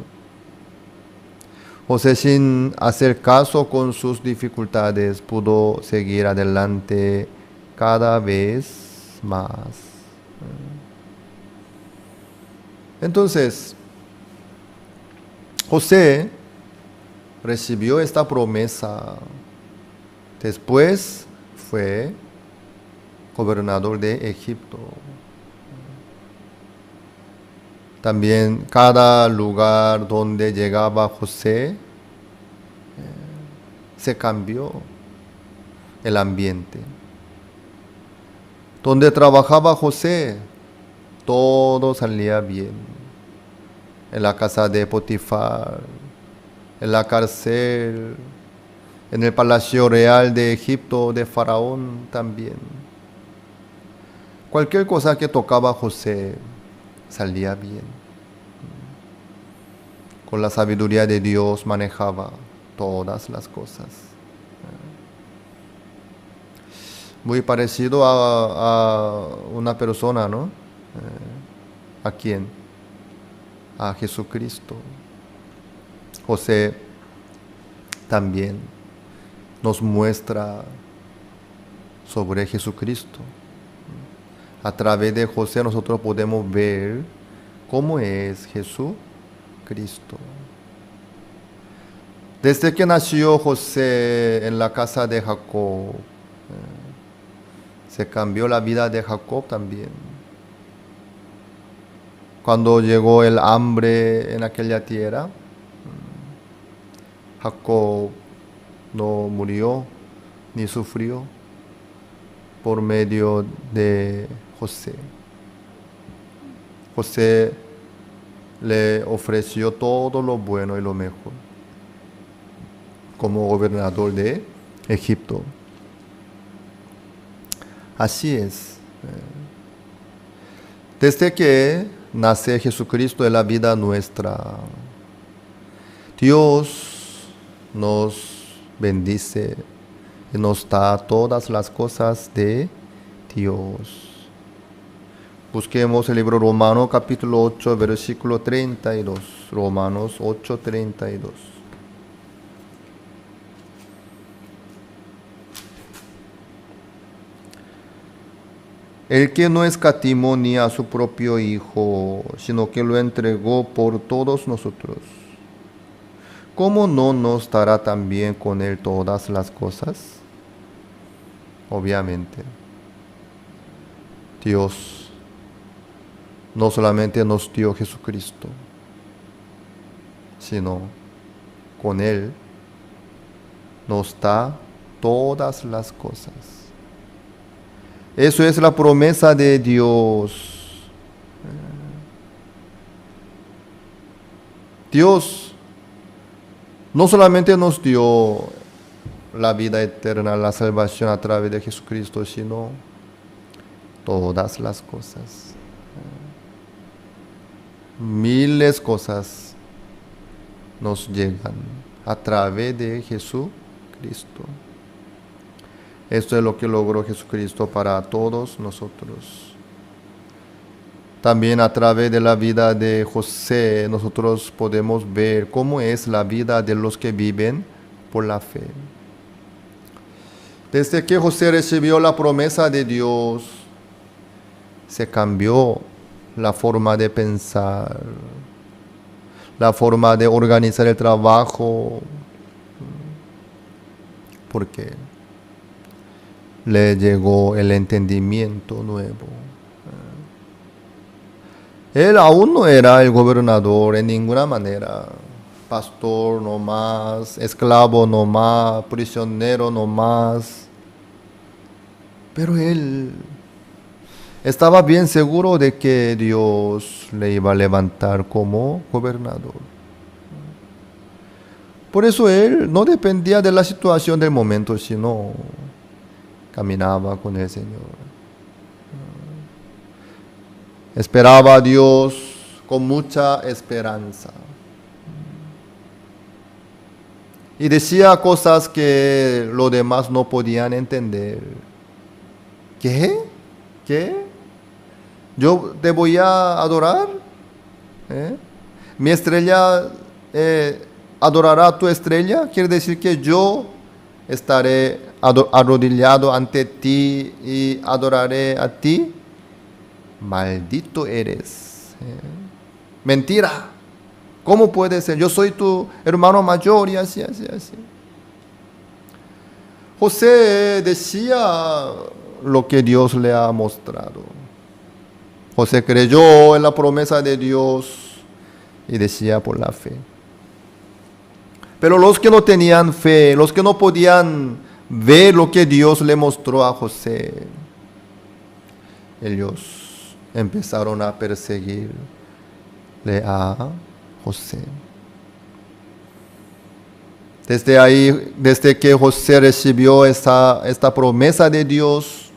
José, sin hacer caso con sus dificultades, pudo seguir adelante cada vez más. Entonces, José recibió esta promesa. Después fue gobernador de Egipto. También cada lugar donde llegaba José se cambió el ambiente. Donde trabajaba José, todo salía bien. En la casa de Potifar, en la cárcel, en el palacio real de Egipto, de Faraón también. Cualquier cosa que tocaba José salía bien. Con la sabiduría de Dios manejaba todas las cosas. Muy parecido a una persona, ¿no? ¿A quién? A Jesucristo. José también nos muestra sobre Jesucristo. A través de José nosotros podemos ver cómo es Jesucristo. Desde que nació José en la casa de Jacob, se cambió la vida de Jacob también. Cuando llegó el hambre en aquella tierra, Jacob no murió ni sufrió por medio de José. José le ofreció todo lo bueno y lo mejor como gobernador de Egipto. Así es. Desde que nace Jesucristo en la vida nuestra, Dios nos bendice y nos da todas las cosas de Dios. Busquemos el libro Romanos capítulo 8, versículo 32. Romanos 8, 32. El que no escatimó ni a su propio Hijo, sino que lo entregó por todos nosotros, ¿cómo no nos dará también con Él todas las cosas? Obviamente, Dios no solamente nos dio Jesucristo, sino con Él nos da todas las cosas. Eso es la promesa de Dios. Dios no solamente nos dio la vida eterna, la salvación a través de Jesucristo, sino todas las cosas. Miles de cosas nos llegan a través de Jesucristo. Esto es lo que logró Jesucristo para todos nosotros. También a través de la vida de José nosotros podemos ver cómo es la vida de los que viven por la fe. Desde que José recibió la promesa de Dios, se cambió la forma de pensar, la forma de organizar el trabajo, porque le llegó el entendimiento nuevo. Él aún no era el gobernador en ninguna manera, pastor no más, esclavo no más, prisionero no más, pero él estaba bien seguro de que Dios le iba a levantar como gobernador. Por eso él no dependía de la situación del momento, sino caminaba con el Señor. Esperaba a Dios con mucha esperanza. Y decía cosas que los demás no podían entender. ¿Qué? ¿Yo te voy a adorar? ¿Mi estrella adorará a tu estrella? Quiere decir que yo estaré arrodillado ante ti y adoraré a ti. Maldito eres. Mentira. ¿Cómo puede ser? Yo soy tu hermano mayor y así. José decía lo que Dios le ha mostrado. José creyó en la promesa de Dios y decía por la fe. Pero los que no tenían fe, los que no podían ver lo que Dios le mostró a José, ellos empezaron a perseguirle a José. Desde que José recibió esta promesa de Dios,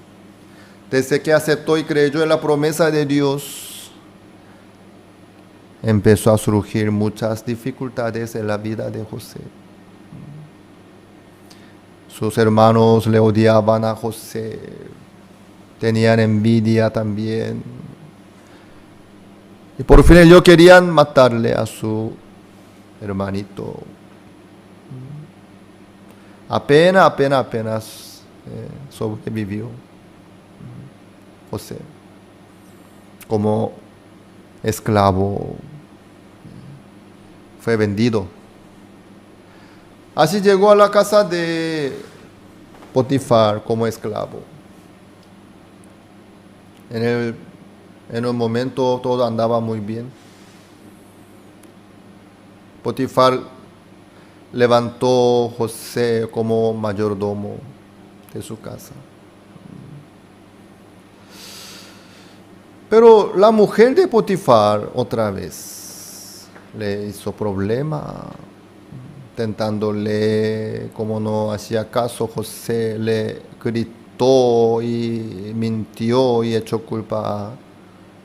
desde que aceptó y creyó en la promesa de Dios, empezó a surgir muchas dificultades en la vida de José. Sus hermanos le odiaban a José, tenían envidia también. Y por fin ellos querían matarle a su hermanito. Apenas sobrevivió José como esclavo. Fue vendido. Así llegó a la casa de Potifar como esclavo. En un momento todo andaba muy bien. Potifar levantó a José como mayordomo de su casa. Pero la mujer de Potifar otra vez le hizo problema, tentándole, como no hacía caso, José le gritó y mintió y echó culpa a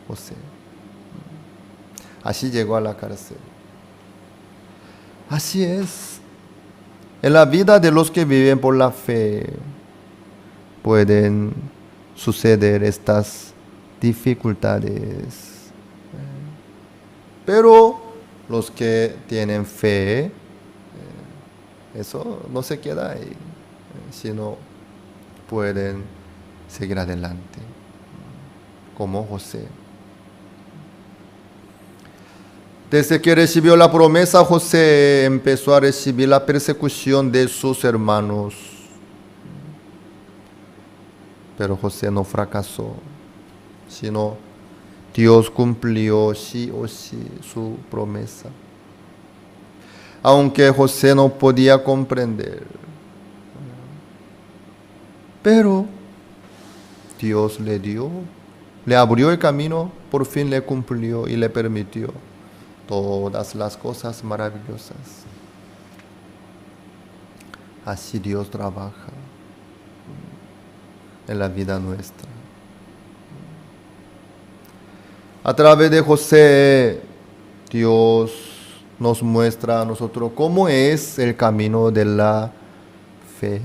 José. Así llegó a la cárcel. Así es. En la vida de los que viven por la fe pueden suceder estas dificultades. Pero los que tienen fe, eso no se queda ahí, sino pueden seguir adelante, como José. Desde que recibió la promesa, José empezó a recibir la persecución de sus hermanos. Pero José no fracasó, sino Dios cumplió sí o sí su promesa. Aunque José no podía comprender, pero Dios le abrió el camino, por fin le cumplió y le permitió todas las cosas maravillosas. Así Dios trabaja en la vida nuestra. A través de José, Dios nos muestra a nosotros cómo es el camino de la fe.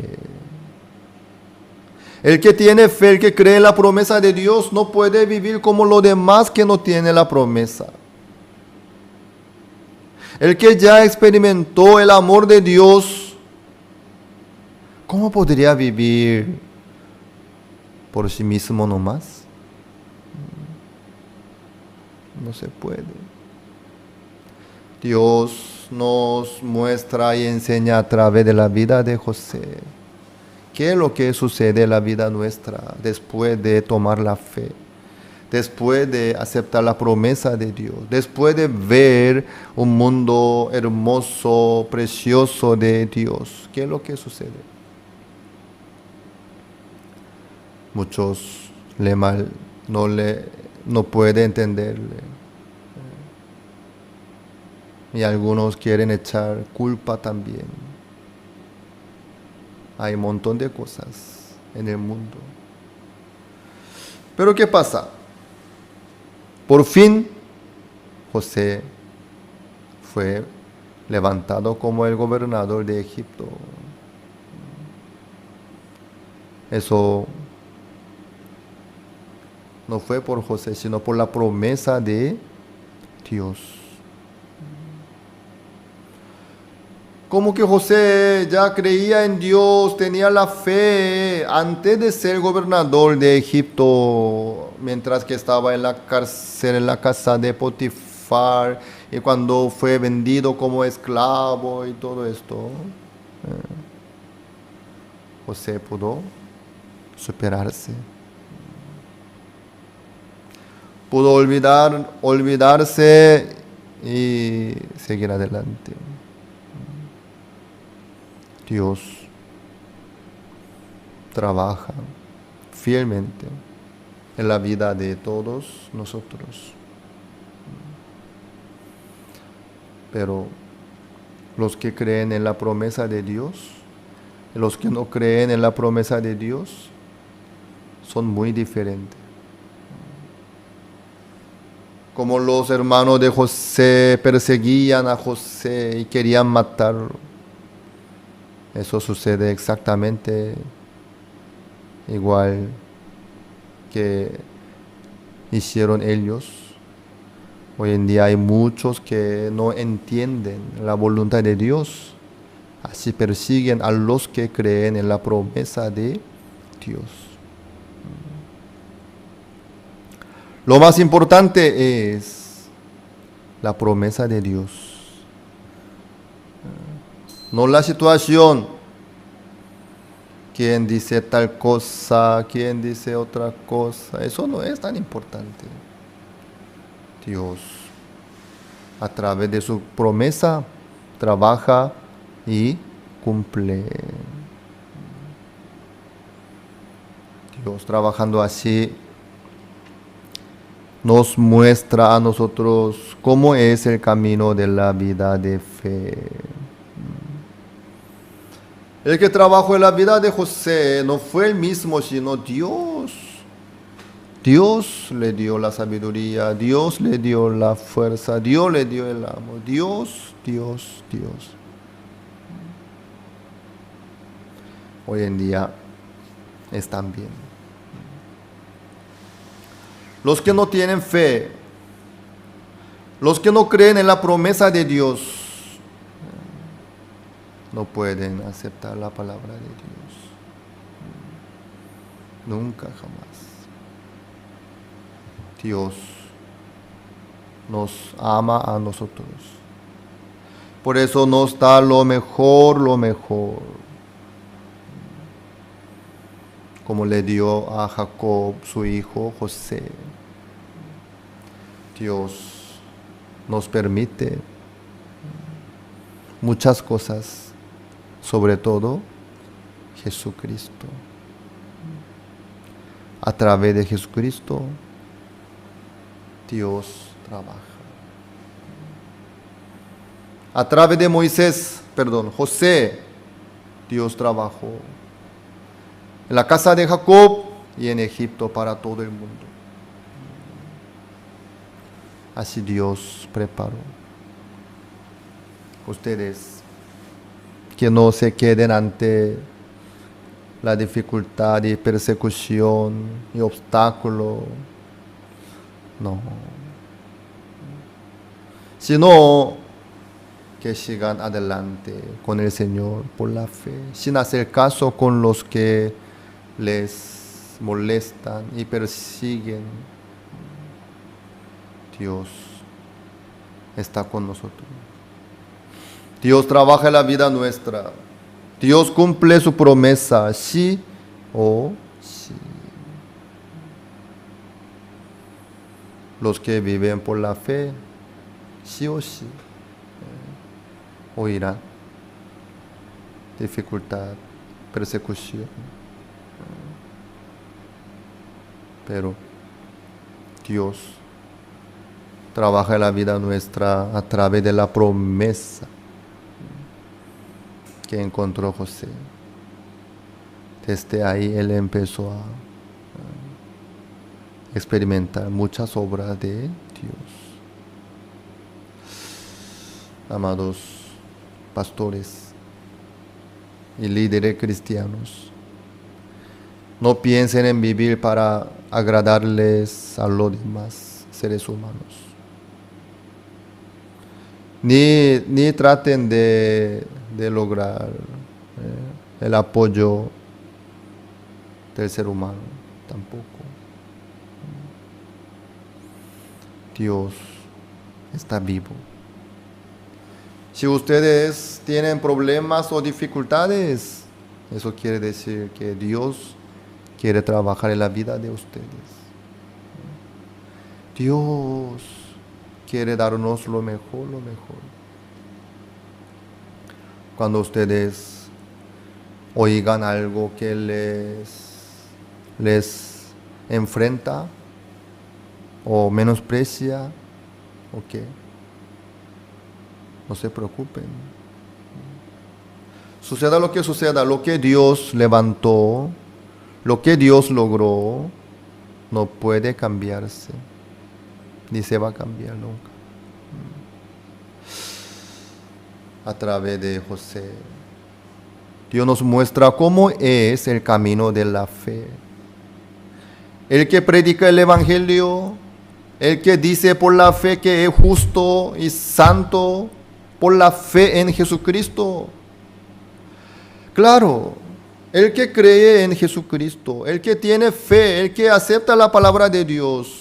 El que tiene fe, el que cree en la promesa de Dios, no puede vivir como los demás que no tienen la promesa. El que ya experimentó el amor de Dios ¿Cómo podría vivir por sí mismo nomás? No se puede. Dios nos muestra y enseña a través de la vida de José qué es lo que sucede en la vida nuestra después de tomar la fe, después de aceptar la promesa de Dios, después de ver un mundo hermoso, precioso de Dios. ¿Qué es lo que sucede? Muchos no pueden entenderle. Y algunos quieren echar culpa también. Hay un montón de cosas en el mundo. Pero ¿qué pasa? Por fin, José fue levantado como el gobernador de Egipto. Eso no fue por José, sino por la promesa de Dios. Como que José ya creía en Dios, tenía la fe antes de ser gobernador de Egipto, mientras que estaba en la cárcel, en la casa de Potifar, y cuando fue vendido como esclavo y todo esto, José pudo superarse. Pudo olvidarse y seguir adelante. Dios trabaja fielmente en la vida de todos nosotros. Pero los que creen en la promesa de Dios y los que no creen en la promesa de Dios son muy diferentes. Como los hermanos de José perseguían a José y querían matarlo. Eso sucede exactamente igual que hicieron ellos. Hoy en día hay muchos que no entienden la voluntad de Dios. Así persiguen a los que creen en la promesa de Dios. Lo más importante es la promesa de Dios. No la situación. ¿Quién dice tal cosa? ¿Quién dice otra cosa? Eso no es tan importante. Dios, a través de su promesa, trabaja y cumple. Dios, trabajando así, nos muestra a nosotros cómo es el camino de la vida de fe. El que trabajó en la vida de José no fue él mismo, sino Dios. Dios le dio la sabiduría, Dios le dio la fuerza, Dios le dio el amor. Dios. Hoy en día están bien. Los que no tienen fe, los que no creen en la promesa de Dios, no pueden aceptar la palabra de Dios. Nunca, jamás. Dios nos ama a nosotros. Por eso nos da lo mejor. Como le dio a Jacob, su hijo José. Dios nos permite muchas cosas. Sobre todo, Jesucristo. A través de Jesucristo, Dios trabaja. A través de José, Dios trabajó. En la casa de Jacob y en Egipto para todo el mundo. Así Dios preparó. Ustedes que no se queden ante la dificultad y persecución y obstáculo. No. Sino que sigan adelante con el Señor por la fe, sin hacer caso con los que les molestan y persiguen. Dios está con nosotros. Dios trabaja en la vida nuestra. Dios cumple su promesa, sí o sí. Los que viven por la fe, sí o sí, oirán dificultad, persecución. Pero Dios trabaja en la vida nuestra a través de la promesa que encontró José. Desde ahí él empezó a experimentar muchas obras de Dios. Amados pastores y líderes cristianos, no piensen en vivir para agradarles a los demás seres humanos. Ni traten de lograr el apoyo del ser humano, tampoco. Dios está vivo. Si ustedes tienen problemas o dificultades, eso quiere decir que Dios quiere trabajar en la vida de ustedes. Dios quiere darnos lo mejor, lo mejor. Cuando ustedes oigan algo que les enfrenta o menosprecia, ¿ok? No se preocupen. Suceda lo que suceda, lo que Dios levantó, lo que Dios logró, no puede cambiarse, ni se va a cambiar nunca. A través de José, Dios nos muestra cómo es el camino de la fe. El que predica el Evangelio, el que dice por la fe que es justo y santo, por la fe en Jesucristo. Claro, el que cree en Jesucristo, el que tiene fe, el que acepta la palabra de Dios,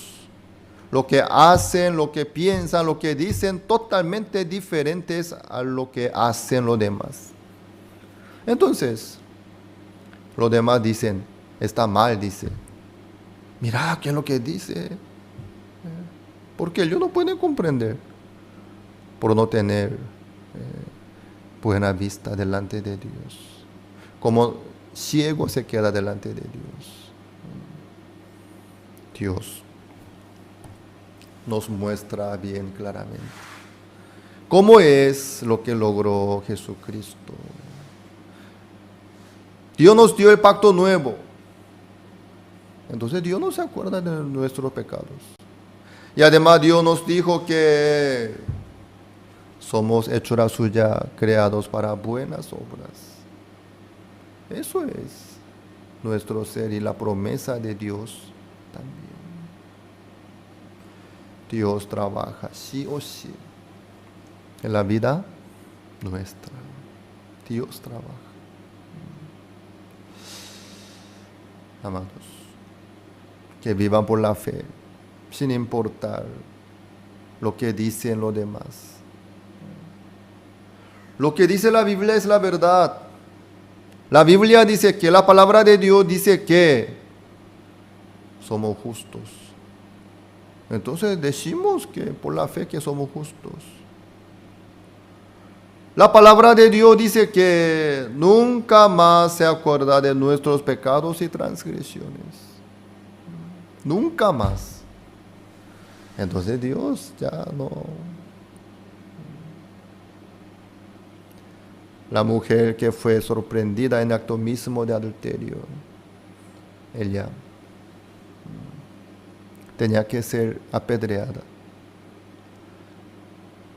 lo que hacen, lo que piensan, lo que dicen, totalmente diferentes a lo que hacen los demás. Entonces, los demás dicen, está mal, dice. Mira, ¿qué es lo que dice? Porque ellos no pueden comprender por no tener buena vista delante de Dios. Como ciego se queda delante de Dios. Dios nos muestra bien claramente cómo es lo que logró Jesucristo. Dios nos dio el pacto nuevo. Entonces Dios no se acuerda de nuestros pecados. Y además Dios nos dijo que somos hechura suya, creados para buenas obras. Eso es nuestro ser y la promesa de Dios también. Dios trabaja sí o sí en la vida nuestra. Dios trabaja. Amados, que vivan por la fe, sin importar lo que dicen los demás. Lo que dice la Biblia es la verdad. La Biblia dice que la palabra de Dios dice que somos justos. Entonces decimos que por la fe que somos justos. La palabra de Dios dice que nunca más se acuerda de nuestros pecados y transgresiones. Nunca más. Entonces Dios ya no. La mujer que fue sorprendida en acto mismo de adulterio, ella tenía que ser apedreada.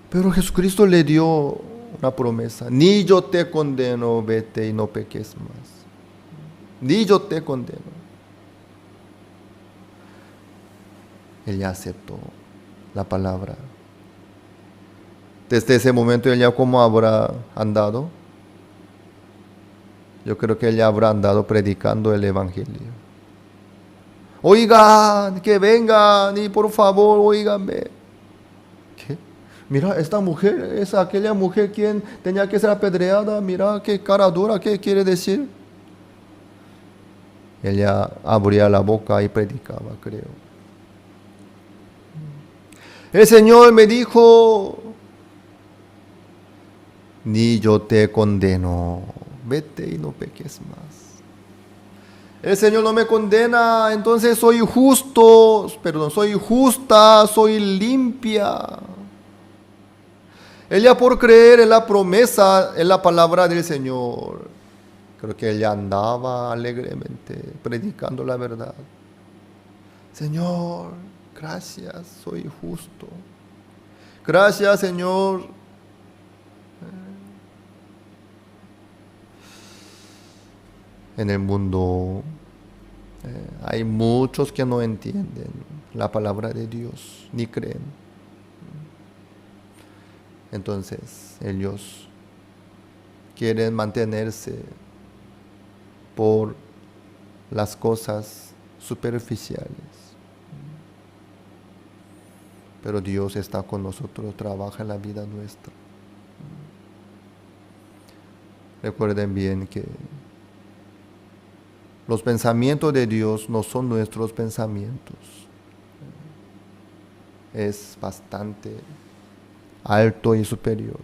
Pero Jesucristo le dio una promesa: ni yo te condeno, vete y no peques más. Ni yo te condeno. Ella aceptó la palabra Desde ese momento ella cómo habrá andado. Yo creo que ella habrá andado predicando el evangelio. Oigan, que vengan y por favor, oíganme. ¿Qué? Mira, esta mujer es aquella mujer quien tenía que ser apedreada. Mira qué cara dura, ¿qué quiere decir? Ella abría la boca y predicaba, creo. El Señor me dijo, ni yo te condeno, vete y no peques más. El Señor no me condena, entonces soy justo, perdón, soy justa, soy limpia. Ella por creer en la promesa, en la palabra del Señor, creo que ella andaba alegremente predicando la verdad. Señor, gracias, soy justo. Gracias, Señor. En el mundo hay muchos que no entienden la palabra de Dios, ni creen. Entonces, ellos quieren mantenerse por las cosas superficiales. Pero Dios está con nosotros, trabaja en la vida nuestra. Recuerden bien que los pensamientos de Dios no son nuestros pensamientos. Es bastante alto y superior.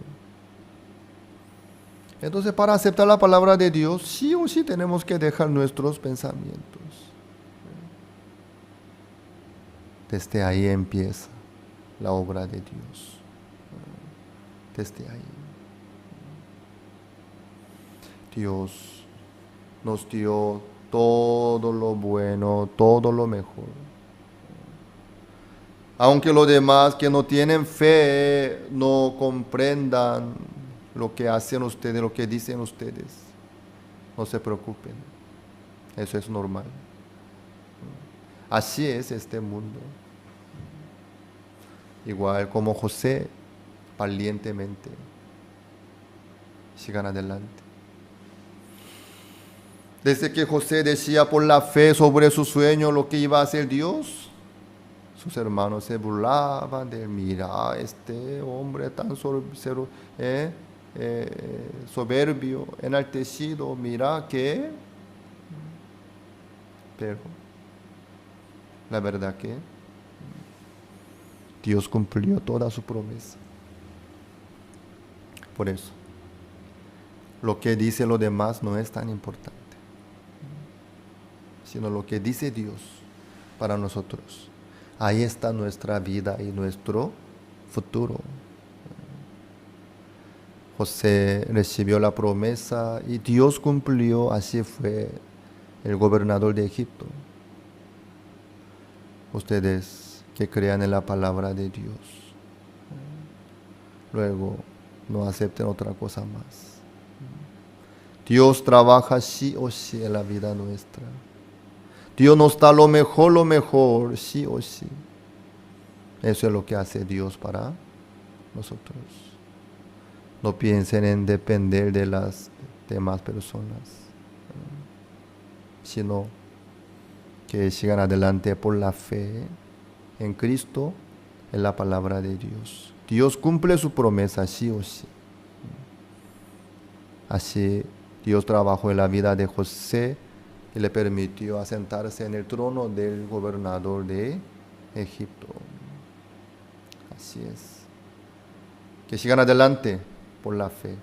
Entonces, para aceptar la palabra de Dios, sí o sí tenemos que dejar nuestros pensamientos. Desde ahí empieza la obra de Dios. Desde ahí. Dios nos dio todo lo bueno, todo lo mejor. Aunque los demás que no tienen fe no comprendan lo que hacen ustedes, lo que dicen ustedes, no se preocupen. Eso es normal. Así es este mundo. Igual como José, valientemente, sigan adelante. Desde que José decía por la fe sobre su sueño lo que iba a hacer Dios, sus hermanos se burlaban de él. Mira, este hombre tan soberbio, enaltecido, mira que... Pero la verdad que Dios cumplió toda su promesa. Por eso, lo que dice lo demás no es tan importante, sino lo que dice Dios para nosotros. Ahí está nuestra vida y nuestro futuro. José recibió la promesa y Dios cumplió, así fue el gobernador de Egipto. Ustedes que crean en la palabra de Dios, luego no acepten otra cosa más. Dios trabaja sí o sí en la vida nuestra. Dios nos da lo mejor, sí o sí. Eso es lo que hace Dios para nosotros. No piensen en depender de las demás personas, sino que sigan adelante por la fe en Cristo, en la palabra de Dios. Dios cumple su promesa, sí o sí. Así Dios trabajó en la vida de José y le permitió asentarse en el trono del gobernador de Egipto. Así es. Que sigan adelante por la fe.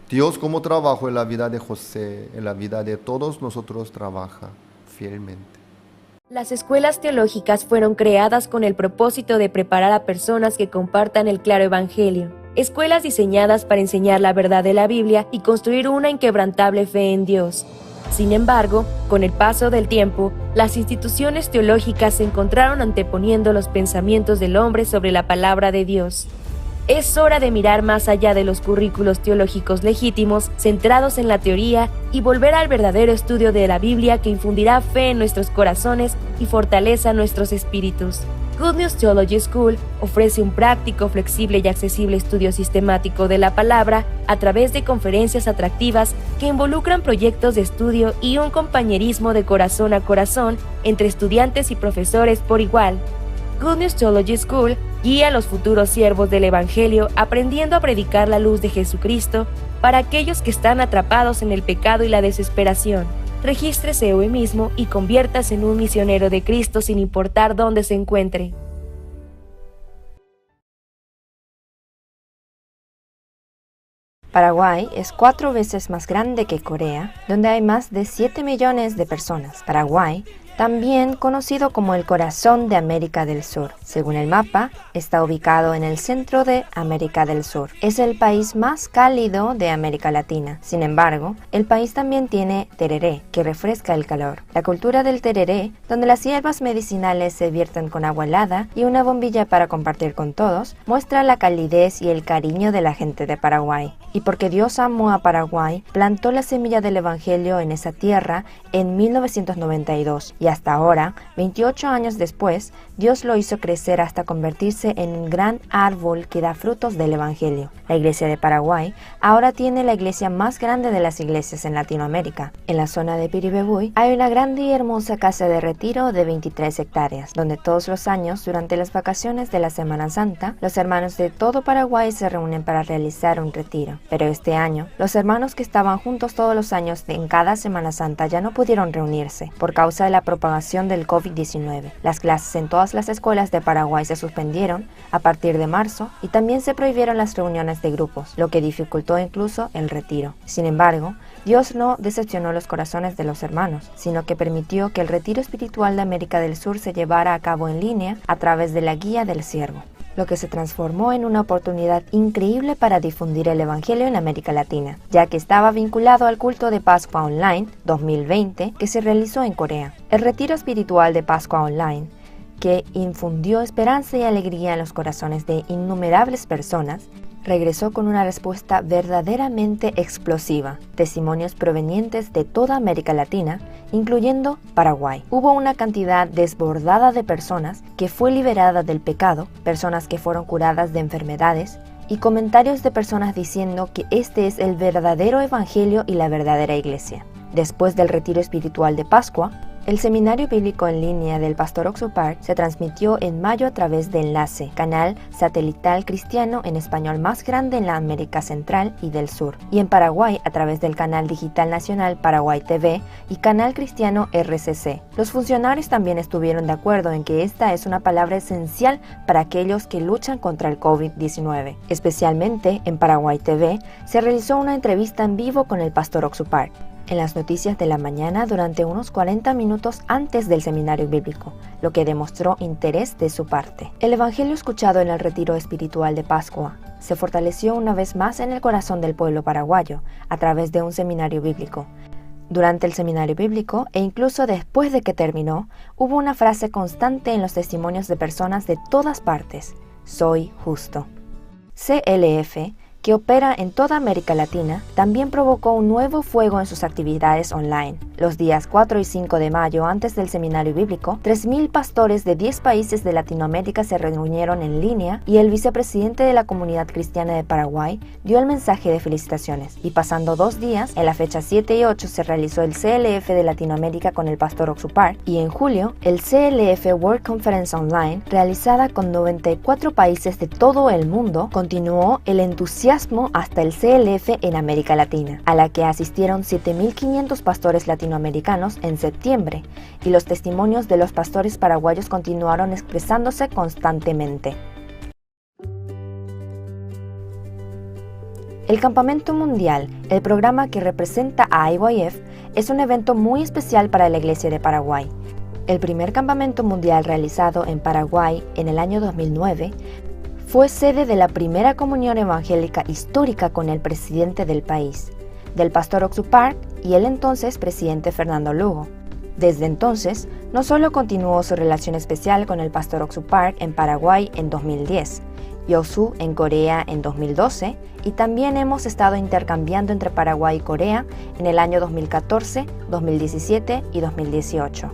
Dios, como trabajó en la vida de José, en la vida de todos nosotros, trabaja fielmente. Las escuelas teológicas fueron creadas con el propósito de preparar a personas que compartan el claro evangelio. Escuelas diseñadas para enseñar la verdad de la Biblia y construir una inquebrantable fe en Dios. Sin embargo, con el paso del tiempo, las instituciones teológicas se encontraron anteponiendo los pensamientos del hombre sobre la palabra de Dios. Es hora de mirar más allá de los currículos teológicos legítimos, centrados en la teoría, y volver al verdadero estudio de la Biblia que infundirá fe en nuestros corazones y fortaleza nuestros espíritus. Good News Theology School ofrece un práctico, flexible y accesible estudio sistemático de la palabra a través de conferencias atractivas que involucran proyectos de estudio y un compañerismo de corazón a corazón entre estudiantes y profesores por igual. Good News Theology School guía a los futuros siervos del Evangelio aprendiendo a predicar la luz de Jesucristo para aquellos que están atrapados en el pecado y la desesperación. Regístrese hoy mismo y conviértase en un misionero de Cristo sin importar dónde se encuentre. Paraguay es 4 veces más grande que Corea, donde hay más de 7 millones de personas. Paraguay, también conocido como el corazón de América del Sur. Según el mapa, está ubicado en el centro de América del Sur. Es el país más cálido de América Latina. Sin embargo, el país también tiene tereré, que refresca el calor. La cultura del tereré, donde las hierbas medicinales se vierten con agua helada y una bombilla para compartir con todos, muestra la calidez y el cariño de la gente de Paraguay. Y porque Dios amó a Paraguay, plantó la semilla del Evangelio en esa tierra en 1992 y hasta ahora, 28 años después, Dios lo hizo crecer hasta convertirse en un gran árbol que da frutos del Evangelio. La Iglesia de Paraguay ahora tiene la iglesia más grande de las iglesias en Latinoamérica. En la zona de Piribebuy hay una grande y hermosa casa de retiro de 23 hectáreas, donde todos los años, durante las vacaciones de la Semana Santa, los hermanos de todo Paraguay se reúnen para realizar un retiro. Pero este año, los hermanos que estaban juntos todos los años en cada Semana Santa ya no pudieron reunirse por causa de la propagación del COVID-19. Las clases en todas las escuelas de Paraguay se suspendieron a partir de marzo y también se prohibieron las reuniones de grupos, lo que dificultó incluso el retiro. Sin embargo, Dios no decepcionó los corazones de los hermanos, sino que permitió que el retiro espiritual de América del Sur se llevara a cabo en línea a través de la guía del siervo, lo que se transformó en una oportunidad increíble para difundir el Evangelio en América Latina, ya que estaba vinculado al culto de Pascua Online 2020 que se realizó en Corea. El retiro espiritual de Pascua Online, que infundió esperanza y alegría en los corazones de innumerables personas, regresó con una respuesta verdaderamente explosiva. Testimonios provenientes de toda América Latina, incluyendo Paraguay. Hubo una cantidad desbordada de personas que fue liberada del pecado, personas que fueron curadas de enfermedades, y comentarios de personas diciendo que este es el verdadero evangelio y la verdadera iglesia. Después del retiro espiritual de Pascua, el seminario bíblico en línea del pastor Oxupar se transmitió en mayo a través de Enlace, canal satelital cristiano en español más grande en la América Central y del Sur, y en Paraguay a través del canal digital nacional Paraguay TV y canal cristiano RCC. Los funcionarios también estuvieron de acuerdo en que esta es una palabra esencial para aquellos que luchan contra el COVID-19. Especialmente en Paraguay TV se realizó una entrevista en vivo con el pastor Oxupar en las noticias de la mañana durante unos 40 minutos antes del seminario bíblico, lo que demostró interés de su parte. El evangelio escuchado en el retiro espiritual de Pascua se fortaleció una vez más en el corazón del pueblo paraguayo a través de un seminario bíblico. Durante el seminario bíblico e incluso después de que terminó, hubo una frase constante en los testimonios de personas de todas partes: soy justo. CLF, que opera en toda América Latina, también provocó un nuevo fuego en sus actividades online. Los días 4 y 5 de mayo, antes del seminario bíblico, 3,000 pastores de 10 países de Latinoamérica se reunieron en línea y el vicepresidente de la Comunidad Cristiana de Paraguay dio el mensaje de felicitaciones. Y pasando 2 días, en la fecha 7 y 8 se realizó el CLF de Latinoamérica con el pastor Oxupar y en julio el CLF World Conference Online, realizada con 94 países de todo el mundo, continuó el entusiasmo hasta el CLF en América Latina, a la que asistieron 7,500 pastores latinoamericanos en septiembre, y los testimonios de los pastores paraguayos continuaron expresándose constantemente. El Campamento Mundial, el programa que representa a IYF, es un evento muy especial para la Iglesia de Paraguay. El primer campamento mundial realizado en Paraguay en el año 2009 fue sede de la primera comunión evangélica histórica con el presidente del país, del pastor Oxupar y el entonces presidente Fernando Lugo. Desde entonces, no solo continuó su relación especial con el pastor Oxupar en Paraguay en 2010, Yosu en Corea en 2012, y también hemos estado intercambiando entre Paraguay y Corea en el año 2014, 2017 y 2018.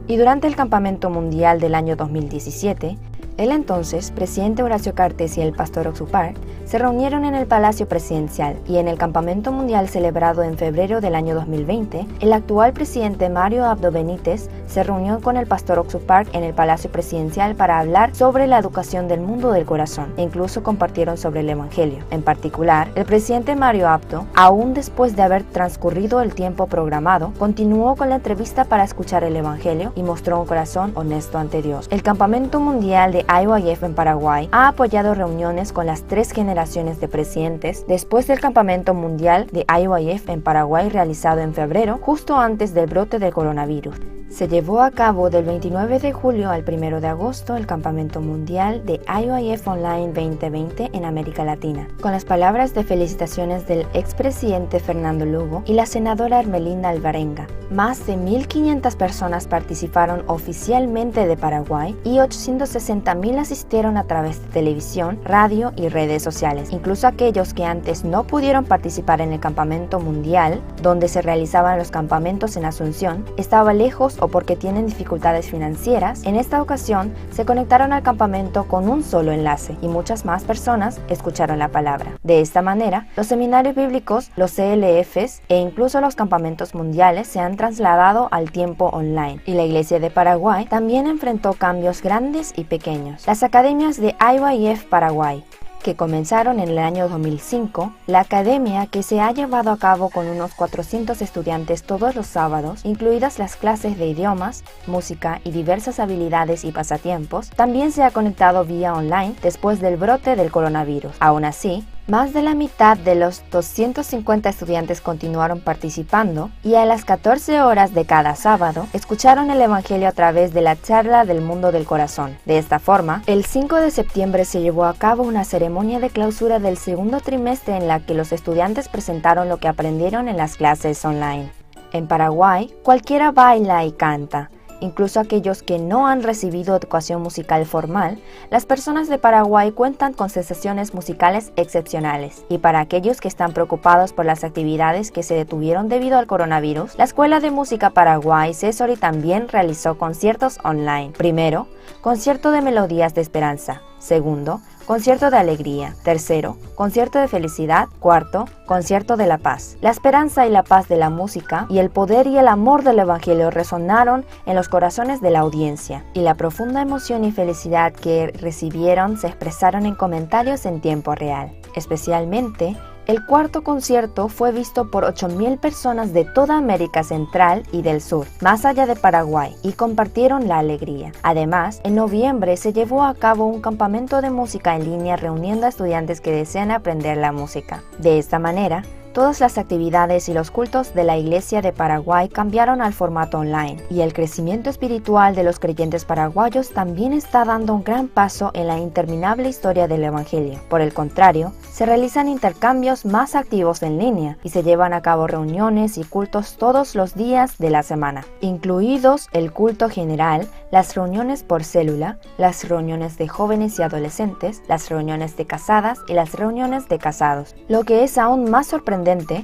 Y durante el Campamento Mundial del año 2017, el entonces presidente Horacio Cartes y el pastor Oxupar se reunieron en el Palacio Presidencial, y en el Campamento Mundial celebrado en febrero del año 2020, el actual presidente Mario Abdo Benítez se reunió con el pastor Oxupar en el Palacio Presidencial para hablar sobre la educación del mundo del corazón, e incluso compartieron sobre el Evangelio. En particular, el presidente Mario Abdo, aún después de haber transcurrido el tiempo programado, continuó con la entrevista para escuchar el Evangelio y mostró un corazón honesto ante Dios. El Campamento Mundial de IYF en Paraguay ha apoyado reuniones con las 3 generaciones de presidentes después del Campamento Mundial de IYF en Paraguay realizado en febrero, justo antes del brote del coronavirus. Se llevó a cabo del 29 de julio al 1 de agosto el Campamento Mundial de IYF Online 2020 en América Latina, con las palabras de felicitaciones del expresidente Fernando Lugo y la senadora Ermelinda Alvarenga. Más de 1.500 personas participaron oficialmente de Paraguay y 860.000 asistieron a través de televisión, radio y redes sociales. Incluso aquellos que antes no pudieron participar en el Campamento Mundial, donde se realizaban los campamentos en Asunción, estaba lejos o porque tienen dificultades financieras, en esta ocasión se conectaron al campamento con un solo enlace y muchas más personas escucharon la palabra. De esta manera, los seminarios bíblicos, los CLFs e incluso los campamentos mundiales se han trasladado al tiempo online, y la Iglesia de Paraguay también enfrentó cambios grandes y pequeños. Las academias de IYF Paraguay, que comenzaron en el año 2005, la academia, que se ha llevado a cabo con unos 400 estudiantes todos los sábados, incluidas las clases de idiomas, música y diversas habilidades y pasatiempos, también se ha conectado vía online después del brote del coronavirus. Aún así, más de la mitad de los 250 estudiantes continuaron participando, y a las 14 horas de cada sábado escucharon el Evangelio a través de la charla del mundo del corazón. De esta forma, el 5 de septiembre se llevó a cabo una ceremonia de clausura del segundo trimestre en la que los estudiantes presentaron lo que aprendieron en las clases online. En Paraguay, cualquiera baila y canta. Incluso aquellos que no han recibido educación musical formal, las personas de Paraguay cuentan con sensaciones musicales excepcionales. Y para aquellos que están preocupados por las actividades que se detuvieron debido al coronavirus, la Escuela de Música Paraguay CESORI también realizó conciertos online. Primero, concierto de melodías de esperanza. Segundo, concierto de alegría. Tercero, concierto de felicidad. Cuarto, concierto de la paz. La esperanza y la paz de la música y el poder y el amor del Evangelio resonaron en los corazones de la audiencia, y la profunda emoción y felicidad que recibieron se expresaron en comentarios en tiempo real. Especialmente, el cuarto concierto fue visto por 8.000 personas de toda América Central y del Sur, más allá de Paraguay, y compartieron la alegría. Además, en noviembre se llevó a cabo un campamento de música en línea reuniendo a estudiantes que desean aprender la música. De esta manera, todas las actividades y los cultos de la Iglesia de Paraguay cambiaron al formato online, y el crecimiento espiritual de los creyentes paraguayos también está dando un gran paso en la interminable historia del Evangelio. Por el contrario, se realizan intercambios más activos en línea y se llevan a cabo reuniones y cultos todos los días de la semana, incluidos el culto general, las reuniones por célula, las reuniones de jóvenes y adolescentes, las reuniones de casadas y las reuniones de casados. Lo que es aún más sorprendente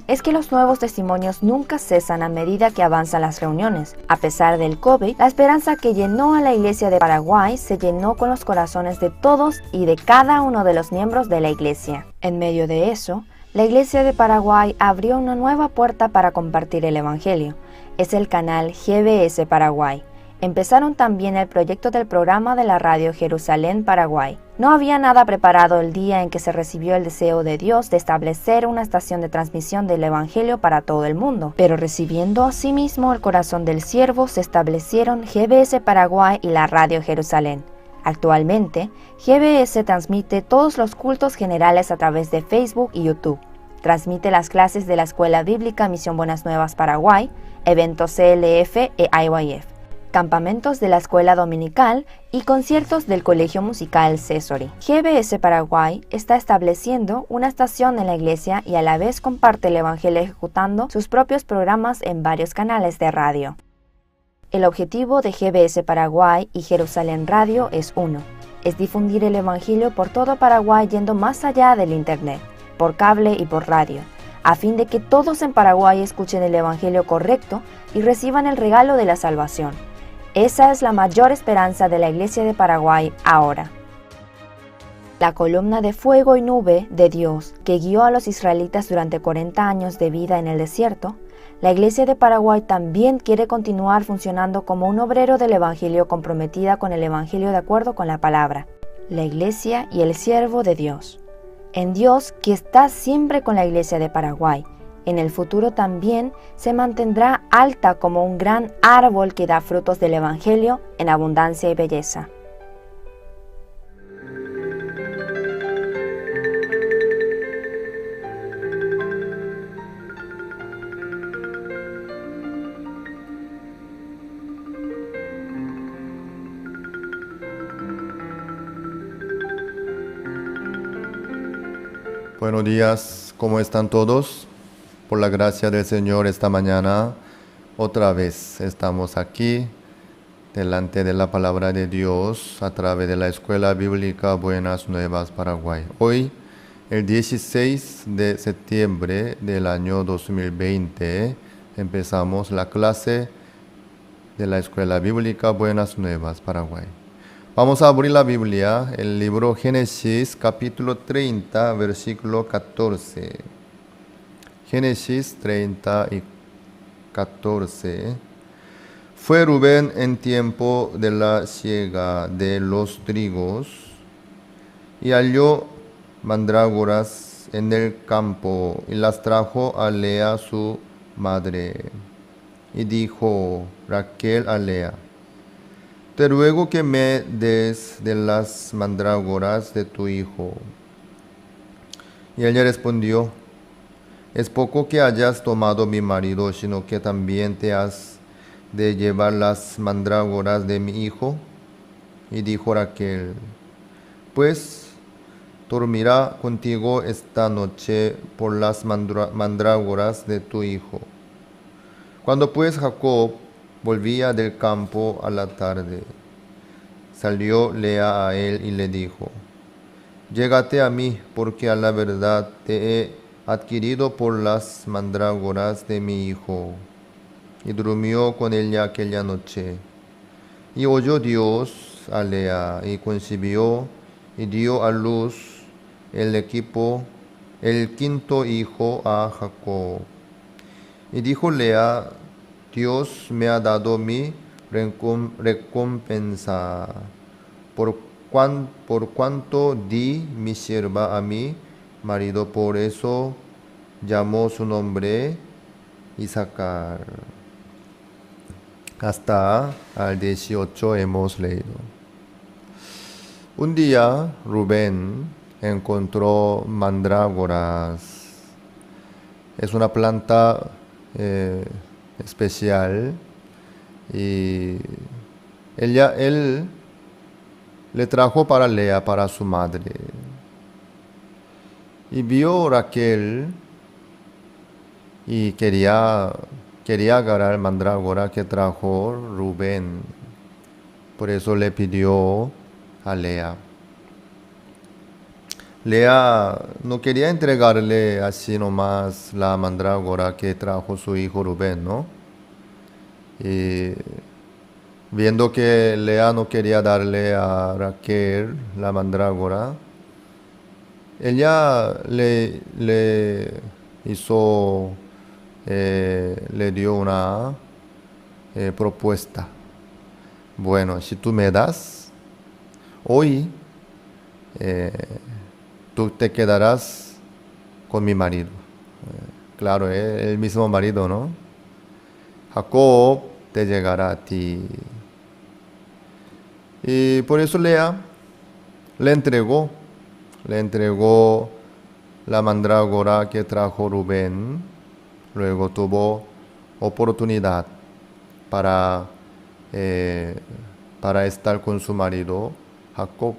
es que los nuevos testimonios nunca cesan a medida que avanzan las reuniones. A pesar del COVID, la esperanza que llenó a la Iglesia de Paraguay se llenó con los corazones de todos y de cada uno de los miembros de la Iglesia. En medio de eso, la Iglesia de Paraguay abrió una nueva puerta para compartir el Evangelio. Es el canal GBS Paraguay. Empezaron también el proyecto del programa de la radio Jerusalén Paraguay. No había nada preparado el día en que se recibió el deseo de Dios de establecer una estación de transmisión del Evangelio para todo el mundo, pero recibiendo asimismo el corazón del siervo se establecieron GBS Paraguay y la radio Jerusalén. Actualmente, GBS transmite todos los cultos generales a través de Facebook y YouTube. Transmite las clases de la Escuela Bíblica Misión Buenas Nuevas Paraguay, eventos CLF e IYF, campamentos de la Escuela Dominical y conciertos del Colegio Musical CESORI. GBS Paraguay está estableciendo una estación en la iglesia y a la vez comparte el Evangelio ejecutando sus propios programas en varios canales de radio. El objetivo de GBS Paraguay y Jerusalén Radio es uno: es difundir el Evangelio por todo Paraguay yendo más allá del Internet, por cable y por radio, a fin de que todos en Paraguay escuchen el Evangelio correcto y reciban el regalo de la salvación. Esa es la mayor esperanza de la Iglesia de Paraguay ahora. La columna de fuego y nube de Dios que guió a los israelitas durante 40 años de vida en el desierto, la Iglesia de Paraguay también quiere continuar funcionando como un obrero del Evangelio comprometida con el Evangelio de acuerdo con la palabra, la Iglesia y el siervo de Dios. En Dios, que está siempre con la Iglesia de Paraguay, en el futuro también se mantendrá alta como un gran árbol que da frutos del Evangelio en abundancia y belleza. Buenos días, ¿cómo están todos? Por la gracia del Señor, esta mañana otra vez estamos aquí delante de la palabra de Dios a través de la Escuela Bíblica Buenas Nuevas Paraguay. Hoy, el 16 de septiembre del año 2020, empezamos la clase de la Escuela Bíblica Buenas Nuevas Paraguay. Vamos a abrir la Biblia, el libro Génesis, capítulo 30, versículo 14. Génesis 30 y 14. Fue Rubén en tiempo de la siega de los trigos, y halló mandrágoras en el campo, y las trajo a Lea su madre. Y dijo Raquel a Lea: te ruego que me des de las mandrágoras de tu hijo. Y ella respondió: es poco que hayas tomado mi marido, sino que también te has de llevar las mandrágoras de mi hijo. Y dijo Raquel: pues dormirá contigo esta noche por las mandrágoras de tu hijo. Cuando pues Jacob volvía del campo a la tarde, salió Lea a él y le dijo: llégate a mí, porque a la verdad te he adquirido por las mandrágoras de mi hijo. Y durmió con ella aquella noche. Y oyó Dios a Lea, y concibió, y dio a luz el quinto hijo a Jacob. Y dijo Lea: Dios me ha dado mi recompensa, por cuanto di mi sierva a mi marido, por eso llamó su nombre Isaacar. Hasta al 18 hemos leído. Un día Rubén encontró mandrágoras. Es una planta especial, y él le trajo para Lea, para su madre. Y vio Raquel y quería agarrar mandrágora que trajo Rubén. Por eso le pidió a Lea. Lea no quería entregarle así nomás la mandrágora que trajo su hijo Rubén, ¿no? Y viendo que Lea no quería darle a Raquel la mandrágora, ella le dio una propuesta. Bueno, si tú me das, hoy tú te quedarás con mi marido. Claro, el mismo marido, ¿no? Jacob te llegará a ti. Y por eso Lea le entregó la mandrágora que trajo Rubén. Luego tuvo oportunidad para estar con su marido Jacob.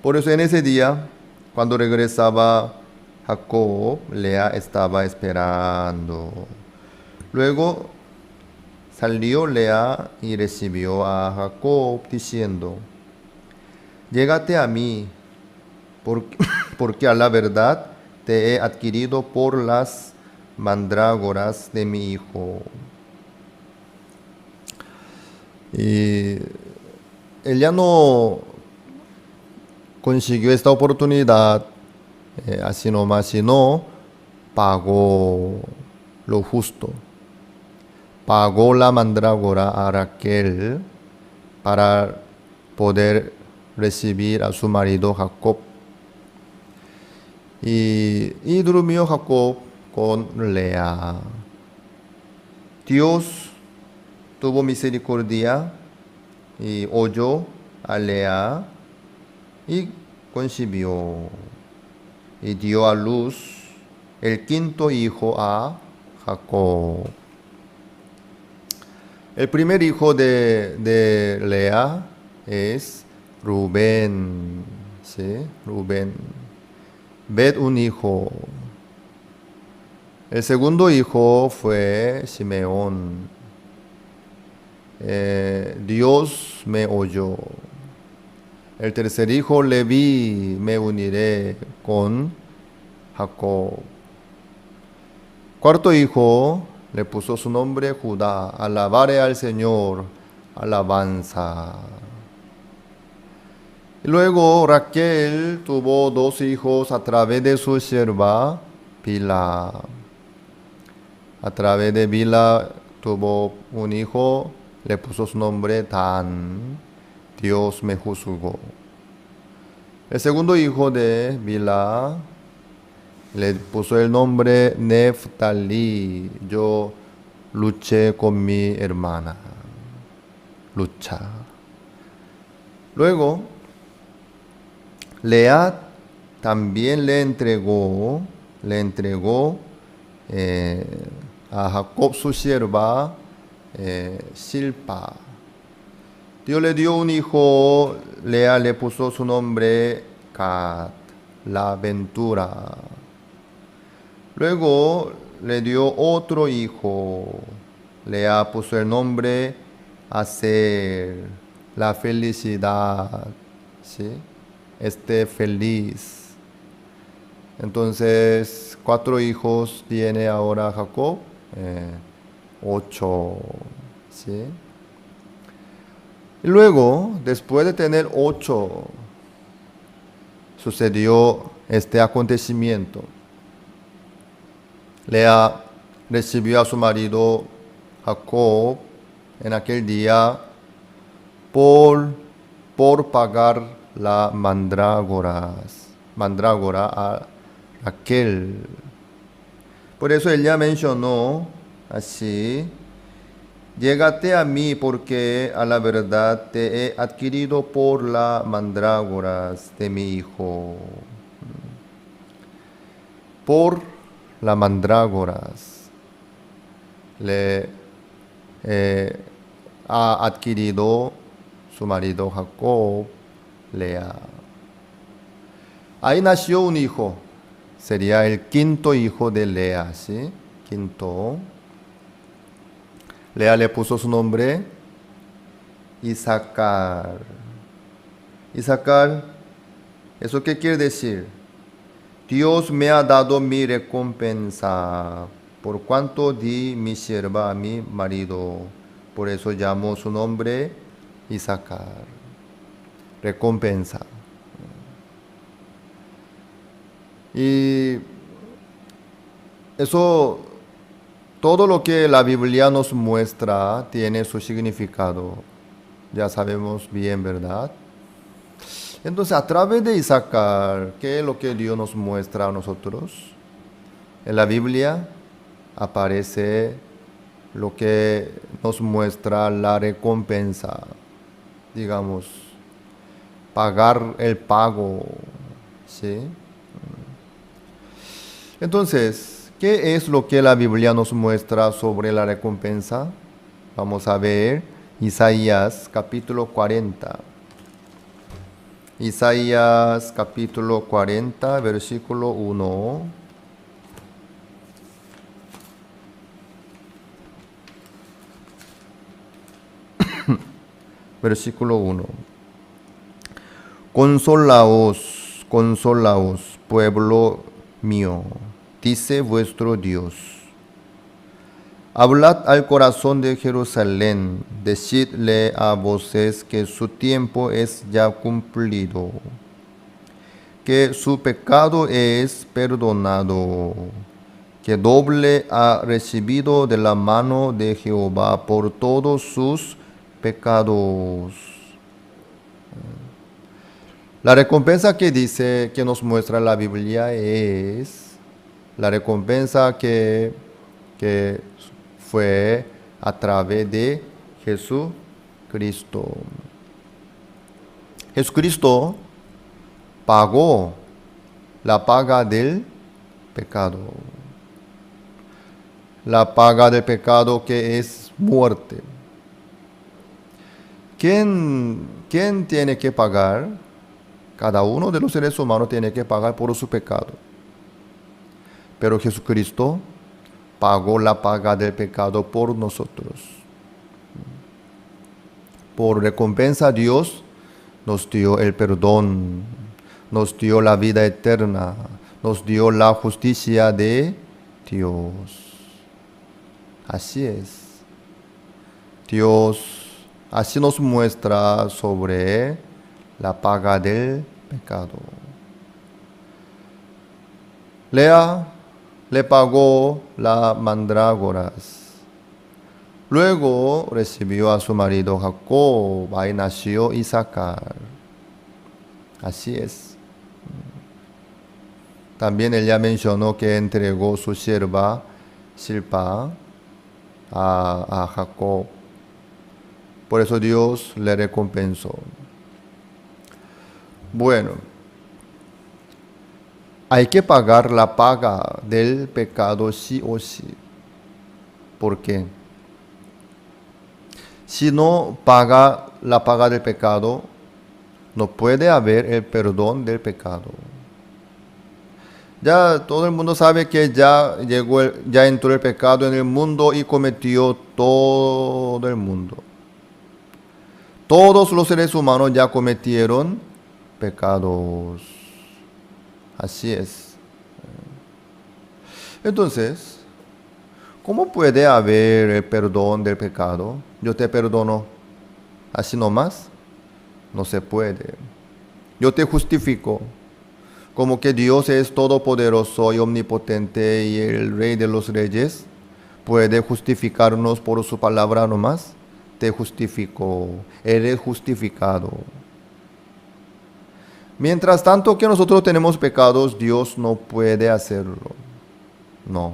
Por eso en ese día, cuando regresaba Jacob, Lea estaba esperando. Luego salió Lea y recibió a Jacob diciendo: llégate a mí, porque a la verdad te he adquirido por las mandrágoras de mi hijo. Y él ya no consiguió esta oportunidad así nomás, sino pagó lo justo. Pagó la mandrágora a Raquel para poder recibir a su marido Jacob. Y durmió Jacob con Lea. Dios tuvo misericordia y oyó a Lea y concibió y dio a luz el quinto hijo a Jacob. El primer hijo de Lea es Rubén, ¿sí? Rubén. Ved un hijo. El segundo hijo fue Simeón. Dios me oyó. El tercer hijo, Leví, me uniré con Jacob. Cuarto hijo, le puso su nombre Judá. Alabaré al Señor, alabanza. Y luego Raquel tuvo dos hijos a través de su sierva Bilha. A través de Bilha tuvo un hijo, le puso su nombre Dan. Dios me juzgó. El segundo hijo de Bilha le puso el nombre Neftalí. Yo luché con mi hermana. Lucha. Luego, Lea también le entregó a Jacob su sierva Silpa. Dios le dio un hijo, Lea le puso su nombre Gad, la aventura. Luego le dio otro hijo, Lea puso el nombre Aser, la felicidad, ¿sí? Feliz. Entonces, 4 hijos tiene ahora Jacob, 8, ¿sí? Y luego, después de tener 8, sucedió este acontecimiento. Lea recibió a su marido Jacob en aquel día por pagar la mandrágora a Raquel. Por eso ella mencionó así: llégate a mí, porque a la verdad te he adquirido por las mandrágoras de mi hijo. Por las mandrágoras le ha adquirido su marido Jacob, Lea. Ahí nació un hijo, sería el quinto hijo de Lea, ¿sí? Quinto. Lea le puso su nombre Isaacar. Isaacar, ¿eso qué quiere decir? Dios me ha dado mi recompensa, por cuanto di mi sierva a mi marido. Por eso llamó su nombre Isaacar. Recompensa. Y eso, todo lo que la Biblia nos muestra tiene su significado. Ya sabemos bien, ¿verdad? Entonces, a través de Isaacar, ¿qué es lo que Dios nos muestra a nosotros? En la Biblia aparece lo que nos muestra la recompensa, digamos, pagar el pago, ¿sí? Entonces, ¿qué es lo que la Biblia nos muestra sobre la recompensa? Vamos a ver Isaías capítulo 40. Isaías capítulo 40, versículo 1. Versículo 1. Consolaos, consolaos, pueblo mío, dice vuestro Dios. Hablad al corazón de Jerusalén, decidle a voces que su tiempo es ya cumplido, que su pecado es perdonado, que doble ha recibido de la mano de Jehová por todos sus pecados. La recompensa que dice, que nos muestra la Biblia es la recompensa que fue a través de Jesucristo. Jesucristo pagó la paga del pecado. La paga del pecado que es muerte. ¿Quién tiene que pagar? Cada uno de los seres humanos tiene que pagar por su pecado. Pero Jesucristo pagó la paga del pecado por nosotros. Por recompensa Dios nos dio el perdón, nos dio la vida eterna, nos dio la justicia de Dios. Así es. Dios así nos muestra sobre la paga del pecado. Lea le pagó las mandrágoras. Luego recibió a su marido Jacob, ahí nació Isaacar. Así es. También ella mencionó que entregó su sierva Silpa a Jacob. Por eso Dios le recompensó. Bueno, hay que pagar la paga del pecado sí o sí. ¿Por qué? Si no paga la paga del pecado, no puede haber el perdón del pecado. Ya todo el mundo sabe que ya entró el pecado en el mundo y cometió todo el mundo. Todos los seres humanos ya cometieron pecados. Así es. Entonces, ¿cómo puede haber el perdón del pecado? Yo te perdono así nomás. No se puede. Yo te justifico. Como que Dios es todopoderoso y omnipotente y el Rey de los Reyes puede justificarnos por su palabra nomás. Te justifico. Eres justificado. Mientras tanto que nosotros tenemos pecados, Dios no puede hacerlo. No.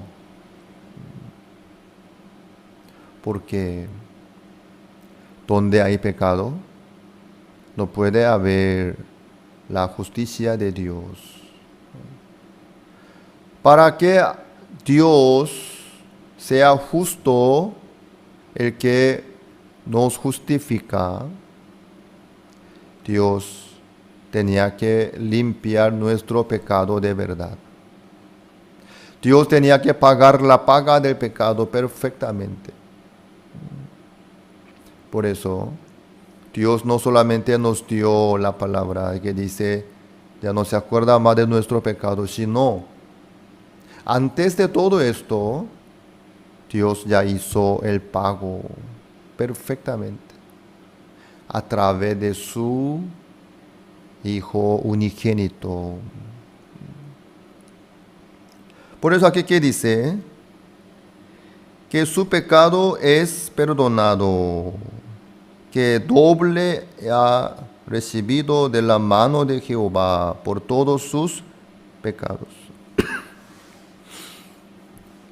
Porque donde hay pecado, no puede haber la justicia de Dios. Para que Dios sea justo, el que nos justifica, Dios tenía que limpiar nuestro pecado de verdad. Dios tenía que pagar la paga del pecado perfectamente. Por eso, Dios no solamente nos dio la palabra que dice, ya no se acuerda más de nuestro pecado, sino, antes de todo esto, Dios ya hizo el pago perfectamente a través de su Hijo unigénito. Por eso aquí que dice que su pecado es perdonado, que doble ha recibido de la mano de Jehová por todos sus pecados.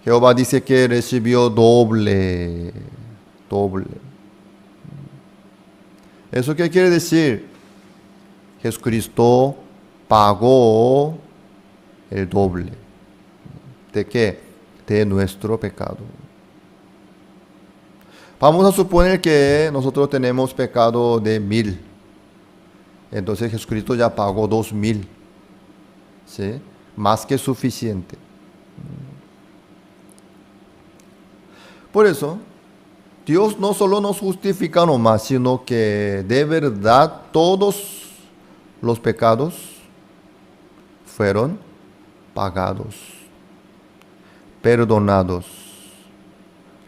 Jehová dice que recibió doble. ¿Eso qué quiere decir? Jesucristo pagó el doble. ¿De qué? De nuestro pecado. Vamos a suponer que nosotros tenemos pecado de 1000. Entonces Jesucristo ya pagó 2000. ¿Sí? Más que suficiente. Por eso, Dios no solo nos justifica nomás, sino que de verdad todos los pecados fueron pagados, perdonados.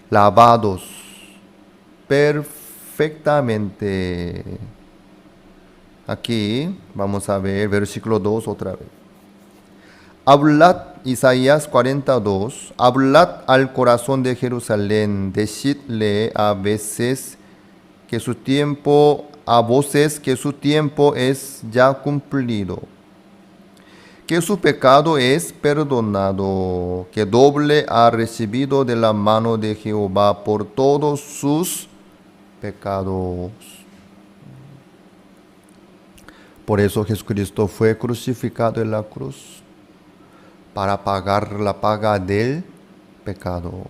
lavados perfectamente. Aquí vamos a ver versículo 2 otra vez. Hablad, Isaías 42, hablad al corazón de Jerusalén, decidle a voces que su tiempo es ya cumplido, que su pecado es perdonado, que doble ha recibido de la mano de Jehová por todos sus pecados. Por eso Jesucristo fue crucificado en la cruz, para pagar la paga del pecado.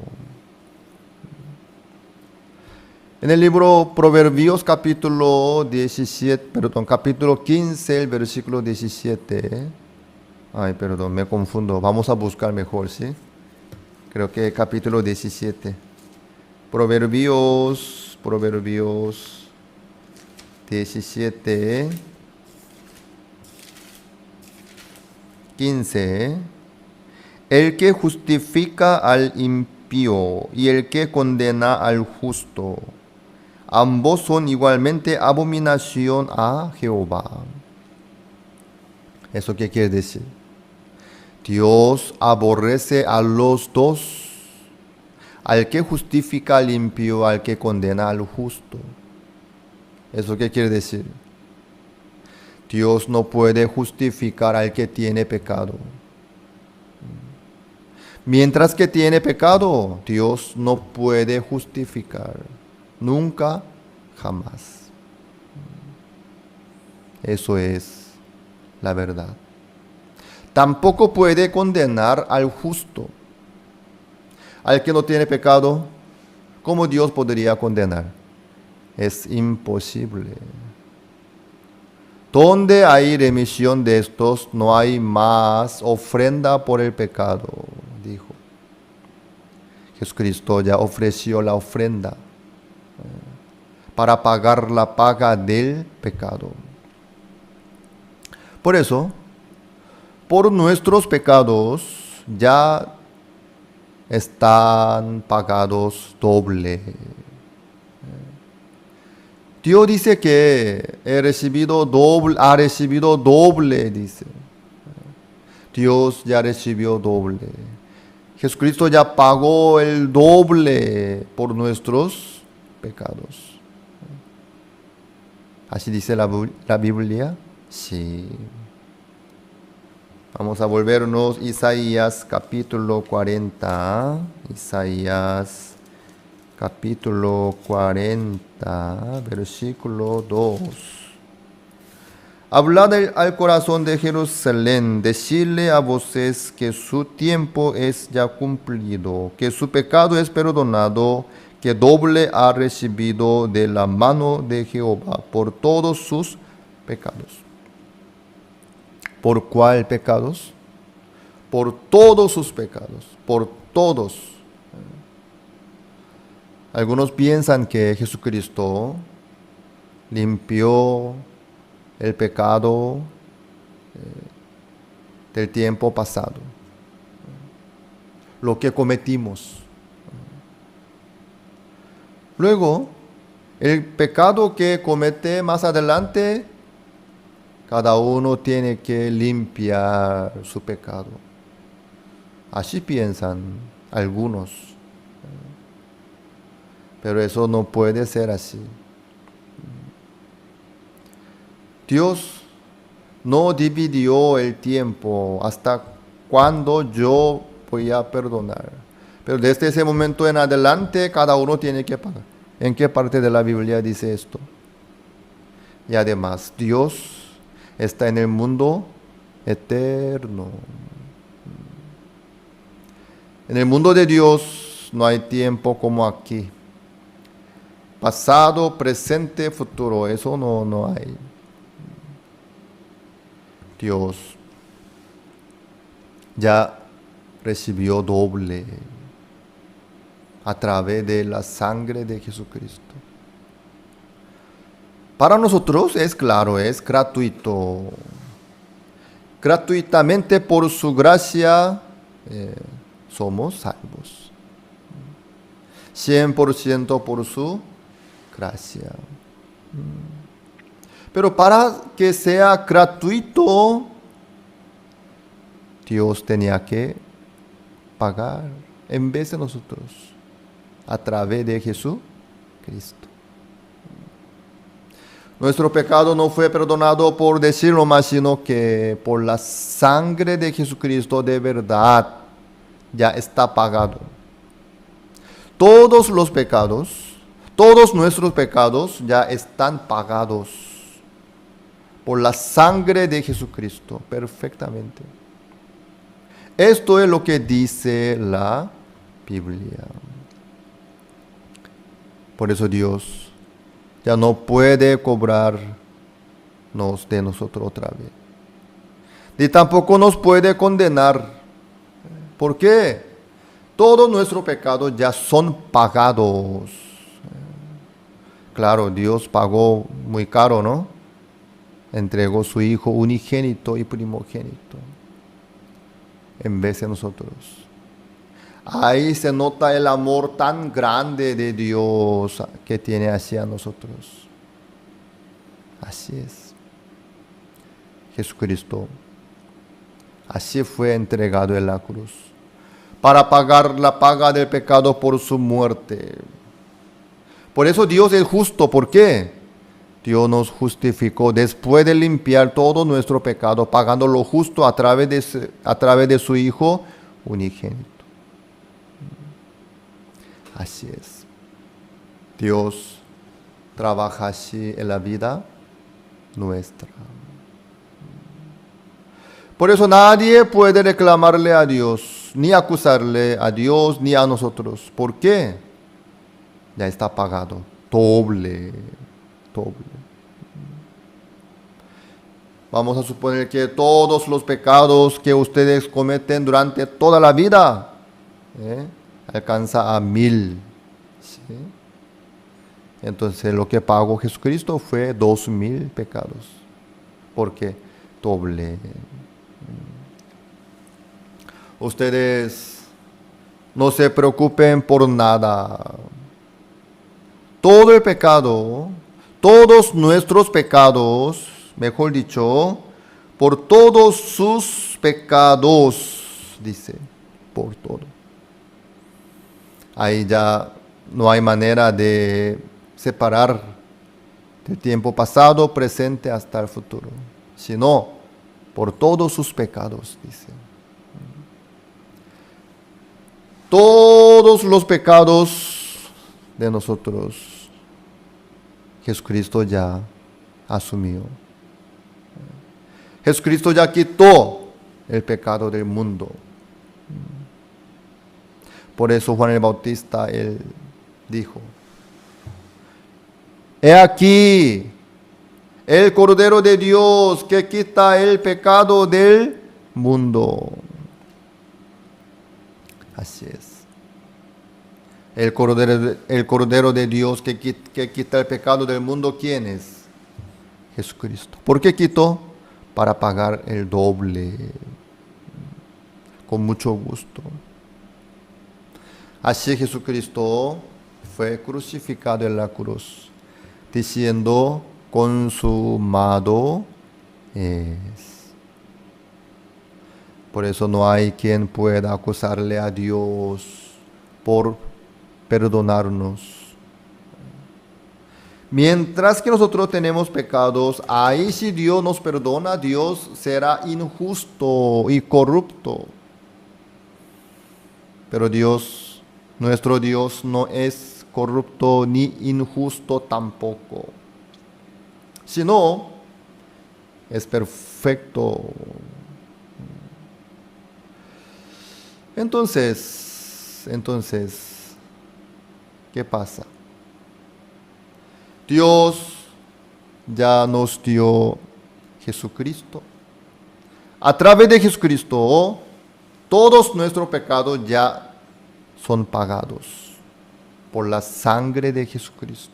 En el libro Proverbios capítulo 15, el versículo 17. Me confundo. Vamos a buscar mejor, ¿sí? Creo que capítulo 17. Proverbios 17, 15. El que justifica al impío y el que condena al justo, ambos son igualmente abominación a Jehová. ¿Eso qué quiere decir? Dios aborrece a los dos, al que justifica al impío, al que condena al justo. ¿Eso qué quiere decir? Dios no puede justificar al que tiene pecado. Mientras que tiene pecado, Dios no puede justificar. Nunca, jamás. Eso es la verdad. Tampoco puede condenar al justo. Al que no tiene pecado, ¿cómo Dios podría condenar? Es imposible. Donde hay remisión de estos, no hay más ofrenda por el pecado, dijo. Jesucristo ya ofreció la ofrenda para pagar la paga del pecado. Por eso, por nuestros pecados ya están pagados doble. Dios dice que ha recibido doble, dice. Dios ya recibió doble. Jesucristo ya pagó el doble por nuestros pecados. ¿Así dice la Biblia? Sí. Vamos a volvernos Isaías capítulo 40. Isaías capítulo 40, versículo 2. Hablad al corazón de Jerusalén, decirle a voces que su tiempo es ya cumplido, que su pecado es perdonado, que doble ha recibido de la mano de Jehová por todos sus pecados. ¿Por cuál pecados? Por todos sus pecados, por todos. Algunos piensan que Jesucristo limpió el pecado del tiempo pasado, lo que cometimos. Luego, el pecado que comete más adelante, cada uno tiene que limpiar su pecado. Así piensan algunos. Pero eso no puede ser así. Dios no dividió el tiempo hasta cuando yo voy a perdonar. Pero desde ese momento en adelante, cada uno tiene que pagar. ¿En qué parte de la Biblia dice esto? Y además, Dios está en el mundo eterno. En el mundo de Dios no hay tiempo como aquí. Pasado, presente, futuro, eso no hay. Dios ya recibió doble a través de la sangre de Jesucristo. Para nosotros es claro, es gratuito. Gratuitamente por su gracia somos salvos. 100% por su gracia. Pero para que sea gratuito, Dios tenía que pagar en vez de nosotros, a través de Jesucristo. Nuestro pecado no fue perdonado por decirlo más, sino que por la sangre de Jesucristo de verdad ya está pagado. Todos los pecados, todos nuestros pecados ya están pagados por la sangre de Jesucristo perfectamente. Esto es lo que dice la Biblia. Por eso Dios ya no puede cobrarnos de nosotros otra vez. Ni tampoco nos puede condenar. ¿Por qué? Todos nuestros pecados ya son pagados. Claro, Dios pagó muy caro, ¿no? Entregó su Hijo unigénito y primogénito en vez de nosotros. Ahí se nota el amor tan grande de Dios que tiene hacia nosotros. Así es. Jesucristo, así fue entregado en la cruz, para pagar la paga del pecado por su muerte. Por eso Dios es justo. ¿Por qué? Dios nos justificó después de limpiar todo nuestro pecado, pagando lo justo a través de su Hijo unigénito. Así es. Dios trabaja así en la vida nuestra. Por eso nadie puede reclamarle a Dios, ni acusarle a Dios, ni a nosotros. ¿Por qué? Ya está pagado. Doble. Vamos a suponer que todos los pecados que ustedes cometen durante toda la vida, alcanza a 1000. ¿Sí? Entonces lo que pagó Jesucristo fue 2000 pecados. ¿Por qué? Doble. Ustedes no se preocupen por nada. Todo el pecado, todos nuestros pecados, mejor dicho, por todos sus pecados, dice, por todo. Ahí ya no hay manera de separar del tiempo pasado, presente hasta el futuro, sino por todos sus pecados, dice. Todos los pecados de nosotros, Jesucristo ya asumió. Jesucristo ya quitó el pecado del mundo. Por eso Juan el Bautista, él dijo: he aquí el Cordero de Dios que quita el pecado del mundo. Así es. El Cordero de Dios que quita el pecado del mundo, ¿quién es? Jesucristo. ¿Por qué quitó? Para pagar el doble. Con mucho gusto. Así Jesucristo fue crucificado en la cruz, diciendo: consumado es. Por eso no hay quien pueda acusarle a Dios por perdonarnos. Mientras que nosotros tenemos pecados, ahí si Dios nos perdona, Dios será injusto y corrupto. Pero Dios, nuestro Dios, no es corrupto ni injusto tampoco, sino es perfecto. Entonces, ¿qué pasa? Dios ya nos dio Jesucristo. A través de Jesucristo, todos nuestros pecados ya son pagados por la sangre de Jesucristo.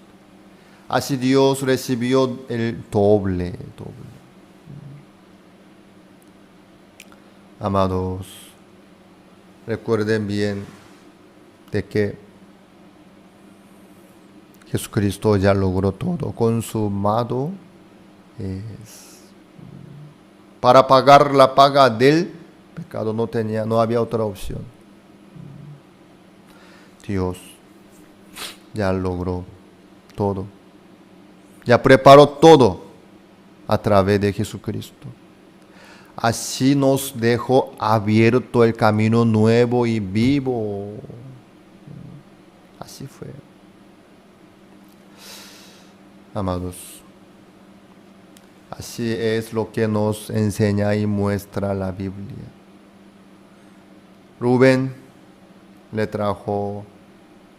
Así Dios recibió el doble. Amados, recuerden bien de que Jesucristo ya logró todo. Consumado es. Para pagar la paga del pecado no había otra opción. Dios ya logró todo. Ya preparó todo a través de Jesucristo. Así nos dejó abierto el camino nuevo y vivo. Así fue. Amados, así es lo que nos enseña y muestra la Biblia. Rubén le trajo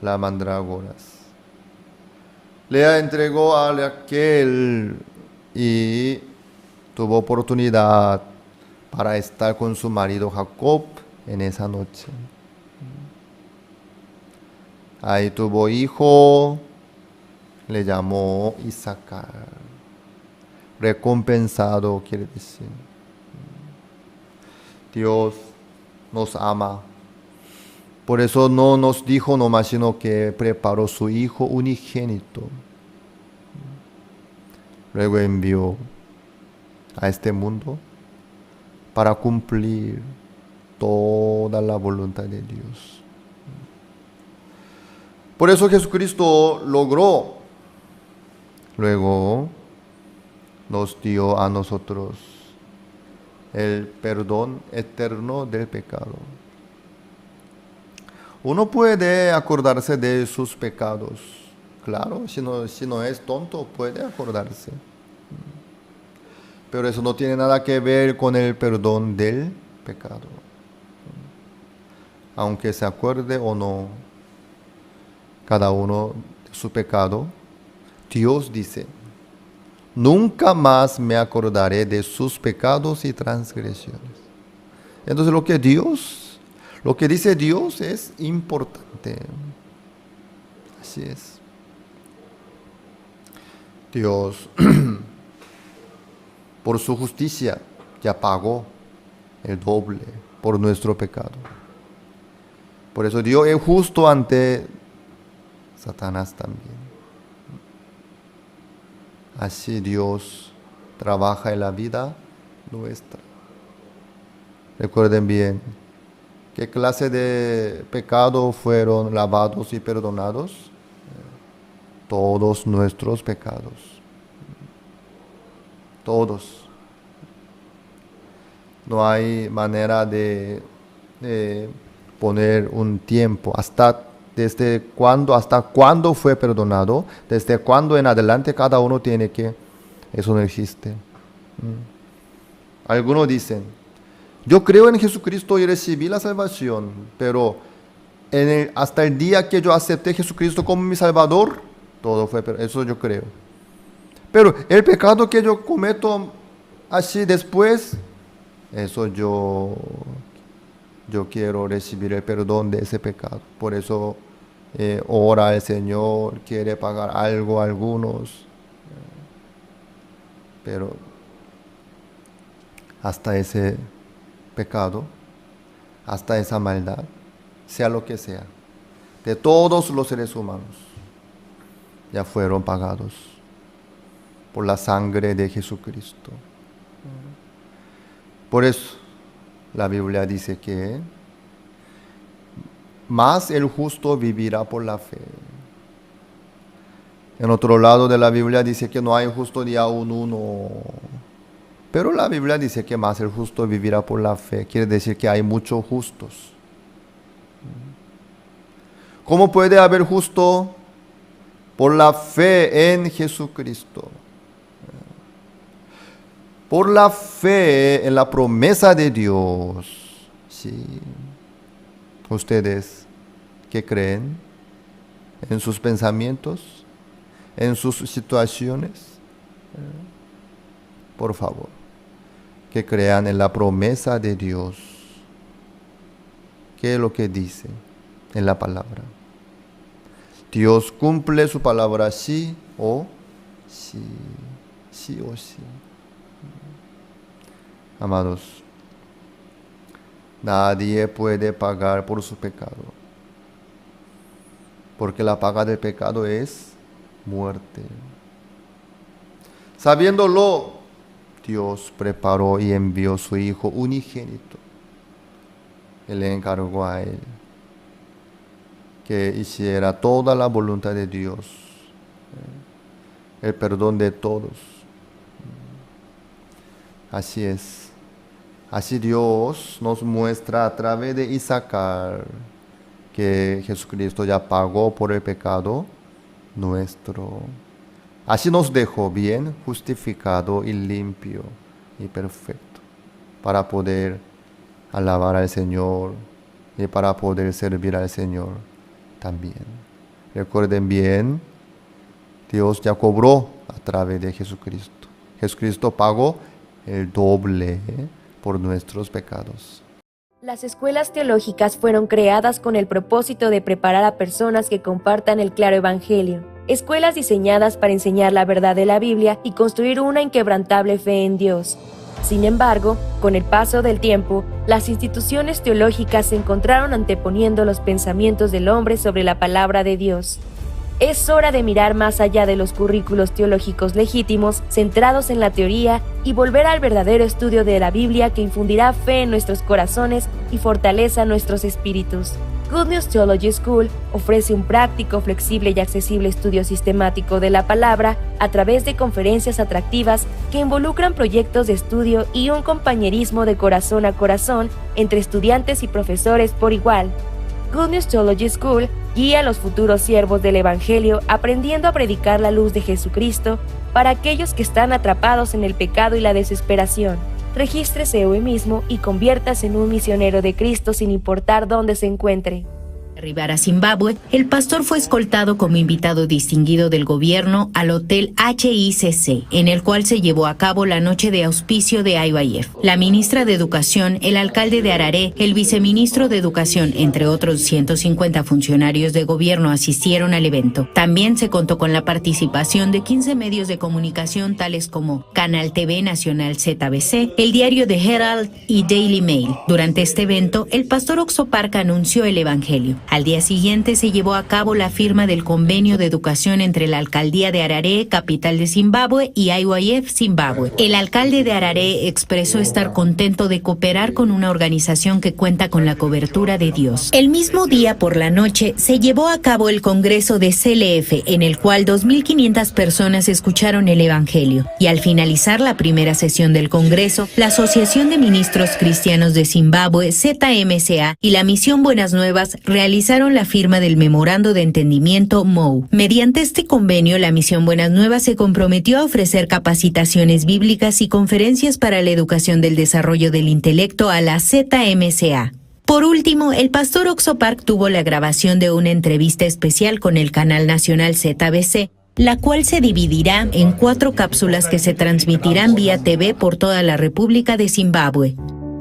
las mandrágoras. Lea entregó a aquel y tuvo oportunidad para estar con su marido Jacob en esa noche. Ahí tuvo hijo, le llamó Isaacar. Recompensado quiere decir. Dios nos ama. Por eso no nos dijo nomás, sino que preparó su Hijo unigénito. Luego envió a este mundo para cumplir toda la voluntad de Dios. Por eso Jesucristo logró. Luego nos dio a nosotros el perdón eterno del pecado. Uno puede acordarse de sus pecados. Claro, si no es tonto, puede acordarse. Pero eso no tiene nada que ver con el perdón del pecado. Aunque se acuerde o no, cada uno de su pecado, Dios dice, nunca más me acordaré de sus pecados y transgresiones. Entonces lo que dice Dios es importante. Así es. Dios, por su justicia, ya pagó el doble por nuestro pecado. Por eso Dios es justo ante Satanás también. Así Dios trabaja en la vida nuestra. Recuerden bien, ¿qué clase de pecado fueron lavados y perdonados? Todos nuestros pecados. Todos. No hay manera de poner un tiempo. Desde cuándo hasta cuándo fue perdonado. Desde cuándo en adelante cada uno tiene que. Eso no existe. Algunos dicen, yo creo en Jesucristo y recibí la salvación, pero hasta el día que yo acepté a Jesucristo como mi Salvador, todo fue, eso yo creo. Pero el pecado que yo cometo así después, eso yo quiero recibir el perdón de ese pecado. Por eso ora al Señor, quiere pagar algo a algunos. Pero hasta ese pecado, hasta esa maldad, sea lo que sea, de todos los seres humanos, ya fueron pagados por la sangre de Jesucristo. Por eso la Biblia dice que más el justo vivirá por la fe. En otro lado de la Biblia dice que no hay justo ni aun uno. Pero la Biblia dice que más el justo vivirá por la fe. Quiere decir que hay muchos justos. ¿Cómo puede haber justo? Por la fe en Jesucristo. Por la fe en la promesa de Dios. Sí. Ustedes que creen en sus pensamientos, en sus situaciones, por favor, que crean en la promesa de Dios. ¿Qué es lo que dice en la palabra? Dios cumple su palabra sí o sí, sí o sí. Amados, nadie puede pagar por su pecado, porque la paga del pecado es muerte. Sabiéndolo, Dios preparó y envió su Hijo unigénito. Él le encargó a Él que hiciera toda la voluntad de Dios, el perdón de todos. Así es. Así Dios nos muestra a través de Isaacar que Jesucristo ya pagó por el pecado nuestro. Así nos dejó bien justificado y limpio y perfecto para poder alabar al Señor y para poder servir al Señor también. Recuerden bien, Dios ya cobró a través de Jesucristo. Jesucristo pagó el doble por nuestros pecados. Las escuelas teológicas fueron creadas con el propósito de preparar a personas que compartan el claro evangelio. Escuelas diseñadas para enseñar la verdad de la Biblia y construir una inquebrantable fe en Dios. Sin embargo, con el paso del tiempo, las instituciones teológicas se encontraron anteponiendo los pensamientos del hombre sobre la palabra de Dios. Es hora de mirar más allá de los currículos teológicos legítimos, centrados en la teoría, y volver al verdadero estudio de la Biblia que infundirá fe en nuestros corazones y fortaleza nuestros espíritus. Good News Theology School ofrece un práctico, flexible y accesible estudio sistemático de la palabra a través de conferencias atractivas que involucran proyectos de estudio y un compañerismo de corazón a corazón entre estudiantes y profesores por igual. Good News Theology School guía a los futuros siervos del Evangelio aprendiendo a predicar la luz de Jesucristo para aquellos que están atrapados en el pecado y la desesperación. Regístrese hoy mismo y conviértase en un misionero de Cristo sin importar dónde se encuentre. Arribar a Zimbabue, el pastor fue escoltado como invitado distinguido del gobierno al Hotel HICC, en el cual se llevó a cabo la noche de auspicio de IYF. La ministra de Educación, el alcalde de Harare, el viceministro de Educación, entre otros 150 funcionarios de gobierno asistieron al evento. También se contó con la participación de 15 medios de comunicación tales como Canal TV Nacional ZBC, el diario The Herald y Daily Mail. Durante este evento, el pastor Oxo Park anunció el evangelio. Al día siguiente se llevó a cabo la firma del convenio de educación entre la alcaldía de Harare, capital de Zimbabue, y IYF Zimbabue. El alcalde de Harare expresó estar contento de cooperar con una organización que cuenta con la cobertura de Dios. El mismo día por la noche se llevó a cabo el congreso de CLF, en el cual 2.500 personas escucharon el evangelio. Y al finalizar la primera sesión del congreso, la Asociación de Ministros Cristianos de Zimbabue, ZMCA, y la Misión Buenas Nuevas realizaron la firma del Memorando de Entendimiento MOU. Mediante este convenio, la Misión Buenas Nuevas se comprometió a ofrecer capacitaciones bíblicas y conferencias para la educación del desarrollo del intelecto a la ZMCA. Por último, el pastor Oxo Park tuvo la grabación de una entrevista especial con el canal nacional ZBC, la cual se dividirá en 4 cápsulas que se transmitirán vía TV por toda la República de Zimbabue.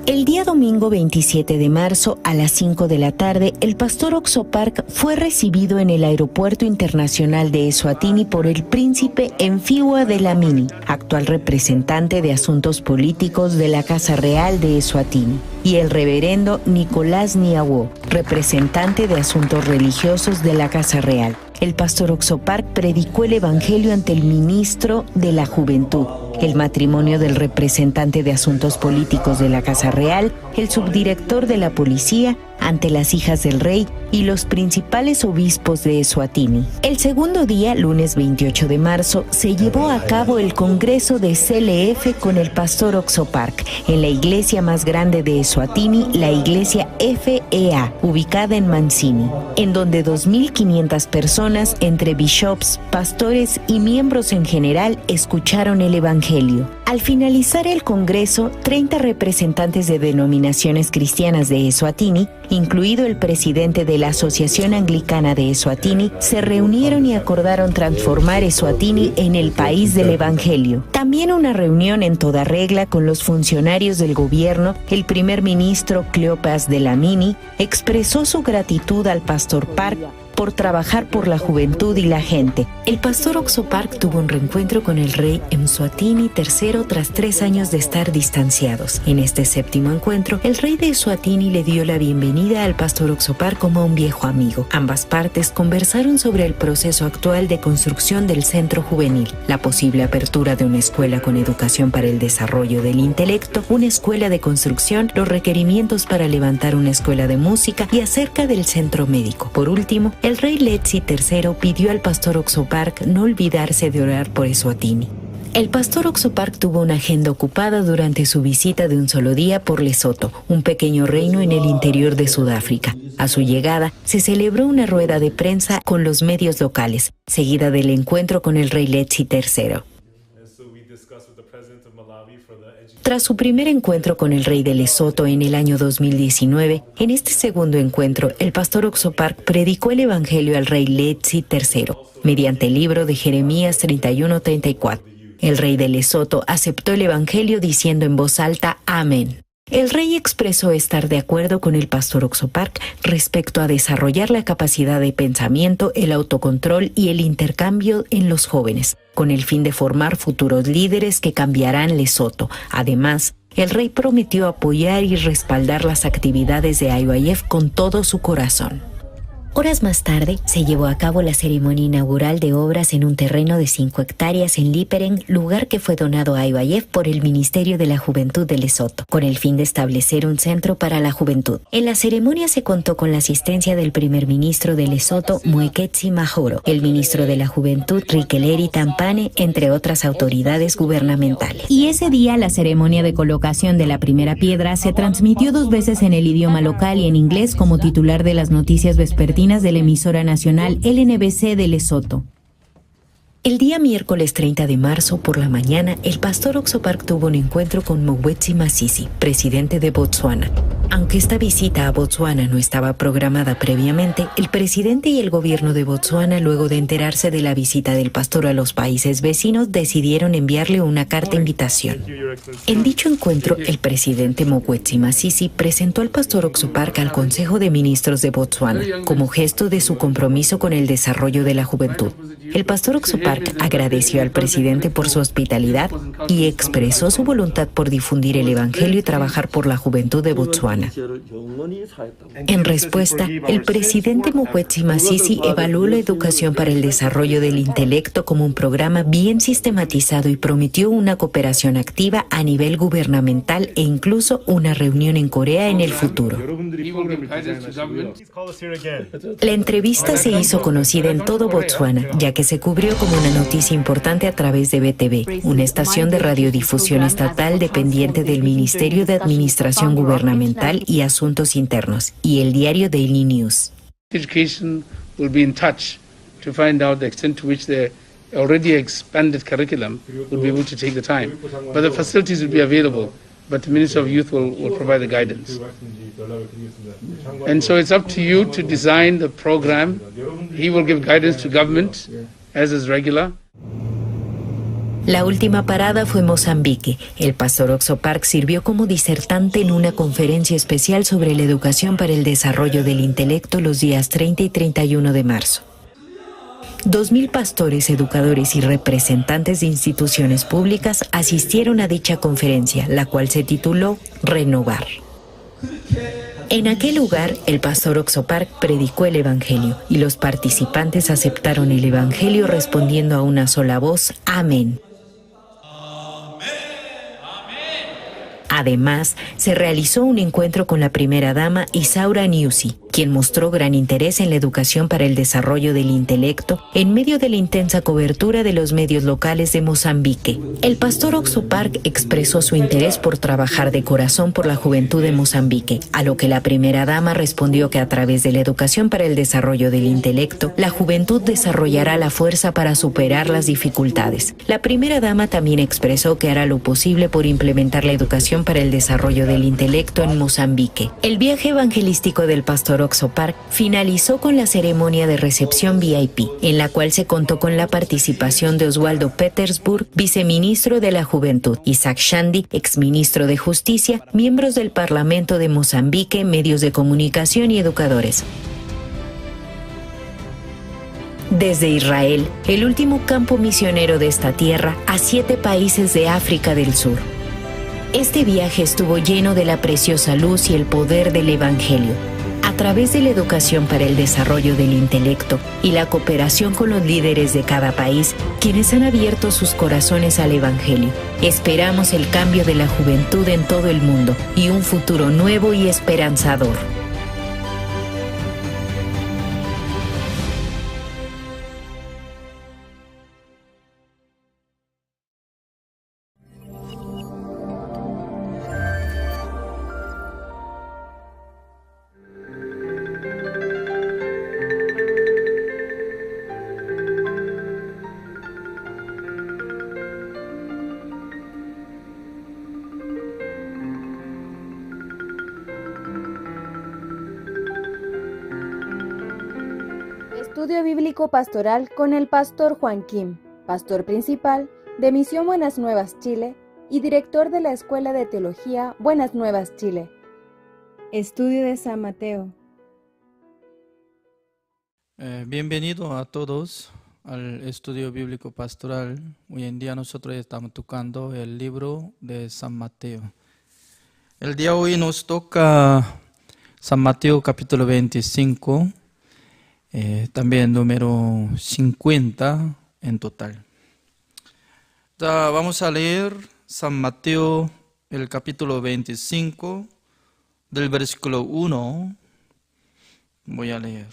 El día domingo 27 de marzo a las 5 de la tarde, el pastor Oxo Park fue recibido en el Aeropuerto Internacional de Eswatini por el príncipe Mfiwa Dlamini, actual representante de asuntos políticos de la Casa Real de Eswatini, y el reverendo Nicolás Niawo, representante de asuntos religiosos de la Casa Real. El pastor Oxo Park predicó el evangelio ante el ministro de la Juventud, el matrimonio del representante de asuntos políticos de la Casa Real, el subdirector de la policía, ante las hijas del rey y los principales obispos de Eswatini. El segundo día, lunes 28 de marzo, se llevó a cabo el congreso de CLF con el pastor Oxo Park en la iglesia más grande de Eswatini, la iglesia FEA, ubicada en Mansini, en donde 2.500 personas, entre bishops, pastores y miembros en general, escucharon el evangelio. Al finalizar el congreso, 30 representantes de denominaciones cristianas de Eswatini, incluido el presidente de la Asociación Anglicana de Eswatini, se reunieron y acordaron transformar Eswatini en el país del Evangelio. También una reunión en toda regla con los funcionarios del gobierno, el primer ministro Cleopas Dlamini expresó su gratitud al pastor Park por trabajar por la juventud y la gente. El pastor Oxopark tuvo un reencuentro con el rey Mswatini III tras 3 años de estar distanciados. En este 7º encuentro, el rey de Eswatini le dio la bienvenida al pastor Oxopark como a un viejo amigo. Ambas partes conversaron sobre el proceso actual de construcción del centro juvenil, la posible apertura de una escuela con educación para el desarrollo del intelecto, una escuela de construcción, los requerimientos para levantar una escuela de música y acerca del centro médico. Por último, el rey Letsi III pidió al pastor Oxopark no olvidarse de orar por Eswatini. El pastor Oxopark tuvo una agenda ocupada durante su visita de un solo día por Lesoto, un pequeño reino en el interior de Sudáfrica. A su llegada, se celebró una rueda de prensa con los medios locales, seguida del encuentro con el rey Letsi III. Tras su primer encuentro con el rey de Lesoto en el año 2019, en este segundo encuentro, el pastor Oxopark predicó el evangelio al rey Letsi III, mediante el libro de Jeremías 31:34. El rey de Lesoto aceptó el evangelio diciendo en voz alta, Amén. El rey expresó estar de acuerdo con el pastor Oxopark respecto a desarrollar la capacidad de pensamiento, el autocontrol y el intercambio en los jóvenes, con el fin de formar futuros líderes que cambiarán Lesoto. Además, el rey prometió apoyar y respaldar las actividades de IYF con todo su corazón. Horas más tarde, se llevó a cabo la ceremonia inaugural de obras en un terreno de 5 hectáreas en Liperen, lugar que fue donado a IYF por el Ministerio de la Juventud de Lesoto, con el fin de establecer un centro para la juventud. En la ceremonia se contó con la asistencia del primer ministro de Lesoto, Moeketsi Mahoro, el ministro de la Juventud, Rikeleri Tampane, entre otras autoridades gubernamentales. Y ese día, la ceremonia de colocación de la primera piedra se transmitió 2 veces en el idioma local y en inglés como titular de las noticias vespertinas de la emisora nacional LNBC de Lesoto. El día miércoles 30 de marzo, por la mañana, el pastor Oxopark tuvo un encuentro con Mokgweetsi Masisi, presidente de Botsuana. Aunque esta visita a Botsuana no estaba programada previamente, el presidente y el gobierno de Botsuana, luego de enterarse de la visita del pastor a los países vecinos, decidieron enviarle una carta invitación. En dicho encuentro, el presidente Mokgweetsi Masisi presentó al pastor Oxopark al Consejo de Ministros de Botsuana, como gesto de su compromiso con el desarrollo de la juventud. El pastor Oxopark agradeció al presidente por su hospitalidad y expresó su voluntad por difundir el evangelio y trabajar por la juventud de Botsuana. En respuesta, el presidente Mokgweetsi Masisi evaluó la educación para el desarrollo del intelecto como un programa bien sistematizado y prometió una cooperación activa a nivel gubernamental e incluso una reunión en Corea en el futuro. La entrevista se hizo conocida en todo Botsuana, ya que se cubrió como una noticia importante a través de BTV, una estación de radiodifusión estatal dependiente del Ministerio de Administración Gubernamental y Asuntos Internos, y el diario Daily News. Education will be in touch to find out the extent to which the already expanded curriculum will be able to take the time. But the facilities will be available, but the Minister of Youth will provide the guidance. And so it's up to you to design the program. He will give guidance to government, as is regular. La última parada fue Mozambique. El pastor Oxopark sirvió como disertante en una conferencia especial sobre la educación para el desarrollo del intelecto los días 30 y 31 de marzo. 2,000 pastores, educadores y representantes de instituciones públicas asistieron a dicha conferencia, la cual se tituló Renovar. En aquel lugar, el pastor Oxopark predicó el evangelio y los participantes aceptaron el evangelio respondiendo a una sola voz, Amén. Además, se realizó un encuentro con la primera dama Isaura Nyusi, quien mostró gran interés en la educación para el desarrollo del intelecto en medio de la intensa cobertura de los medios locales de Mozambique. El pastor Oxopark expresó su interés por trabajar de corazón por la juventud de Mozambique, a lo que la primera dama respondió que a través de la educación para el desarrollo del intelecto, la juventud desarrollará la fuerza para superar las dificultades. La primera dama también expresó que hará lo posible por implementar la educación para el desarrollo del intelecto en Mozambique. El viaje evangelístico del pastor Oxopark finalizó con la ceremonia de recepción VIP, en la cual se contó con la participación de Oswaldo Petersburg, viceministro de la Juventud, Isaac Shandi, exministro de Justicia, miembros del Parlamento de Mozambique, medios de comunicación y educadores. Desde Israel, el último campo misionero de esta tierra, a 7 países de África del Sur. Este viaje estuvo lleno de la preciosa luz y el poder del Evangelio. A través de la educación para el desarrollo del intelecto y la cooperación con los líderes de cada país, quienes han abierto sus corazones al Evangelio, esperamos el cambio de la juventud en todo el mundo y un futuro nuevo y esperanzador. Estudio Bíblico Pastoral con el Pastor Juan Kim, Pastor Principal de Misión Buenas Nuevas Chile y Director de la Escuela de Teología Buenas Nuevas Chile. Estudio de San Mateo. Bienvenido a todos al Estudio Bíblico Pastoral. Hoy en día nosotros estamos tocando el libro de San Mateo. El día de hoy nos toca San Mateo capítulo 25. También número 50 en total. Vamos a leer San Mateo, el capítulo 25, del versículo 1. Voy a leer.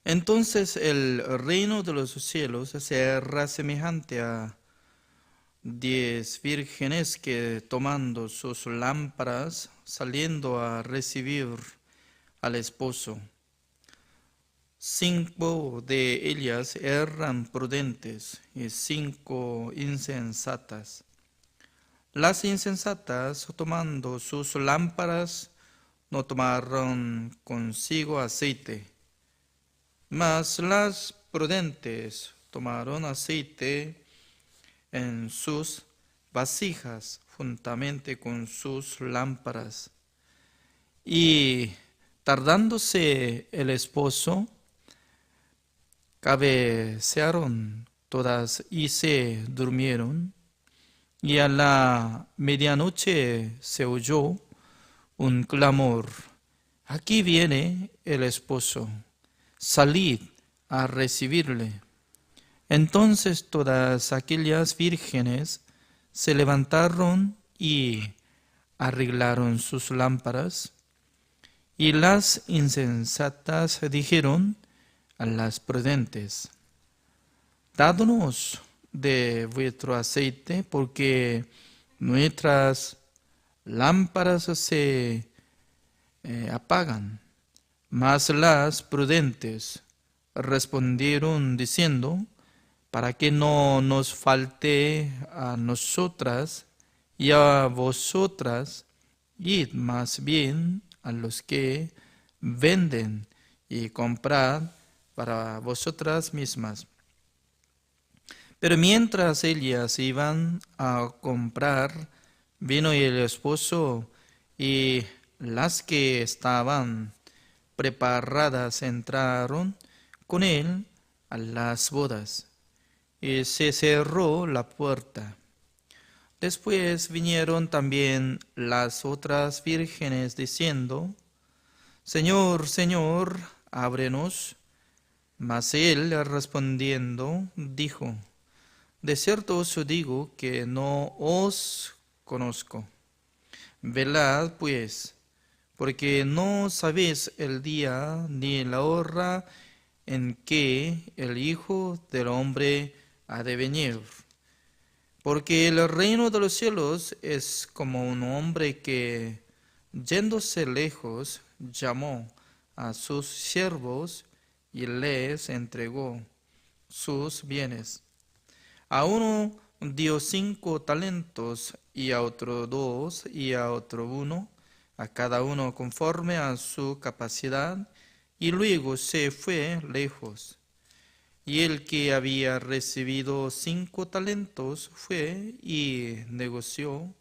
Entonces el reino de los cielos será semejante a 10 vírgenes que, tomando sus lámparas, saliendo a recibir al esposo. 5 de ellas eran prudentes y 5 insensatas. Las insensatas, tomando sus lámparas, no tomaron consigo aceite, mas las prudentes tomaron aceite en sus vasijas juntamente con sus lámparas. Y tardándose el esposo, cabecearon todas y se durmieron. Y a la medianoche se oyó un clamor: aquí viene el esposo, salid a recibirle. Entonces todas aquellas vírgenes se levantaron y arreglaron sus lámparas. Y las insensatas dijeron a las prudentes: dadnos de vuestro aceite, porque nuestras lámparas se apagan. Mas las prudentes respondieron diciendo: para que no nos falte a nosotras y a vosotras, id más bien a los que venden y comprad para vosotras mismas. Pero mientras ellas iban a comprar, vino el esposo, y las que estaban preparadas entraron con él a las bodas. Y se cerró la puerta. Después vinieron también las otras vírgenes diciendo: Señor, Señor, ábrenos. Mas él respondiendo dijo: de cierto os digo que no os conozco. Velad pues, porque no sabéis el día ni la hora en que el Hijo del Hombre ha de venir. Porque el reino de los cielos es como un hombre que, yéndose lejos, llamó a sus siervos y les entregó sus bienes. A uno dio 5 talentos, y a otro 2, y a otro 1, a cada uno conforme a su capacidad, y luego se fue lejos. Y el que había recibido 5 talentos fue y negoció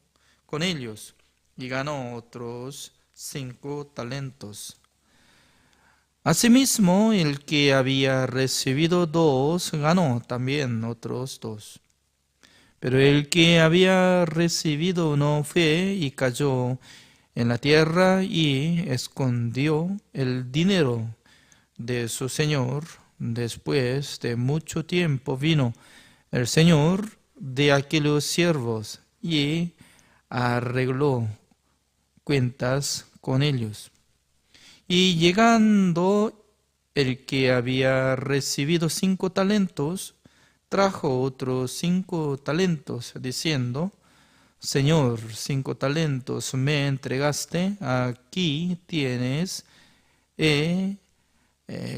con ellos, y ganó otros 5 talentos. Asimismo, el que había recibido 2 ganó también otros 2. Pero el que había recibido 1 fue y cayó en la tierra y escondió el dinero de su señor. Después de mucho tiempo vino el señor de aquellos siervos y arregló cuentas con ellos. Y llegando el que había recibido 5 talentos, trajo otros 5 talentos, diciendo: Señor, 5 talentos me entregaste, aquí tienes, he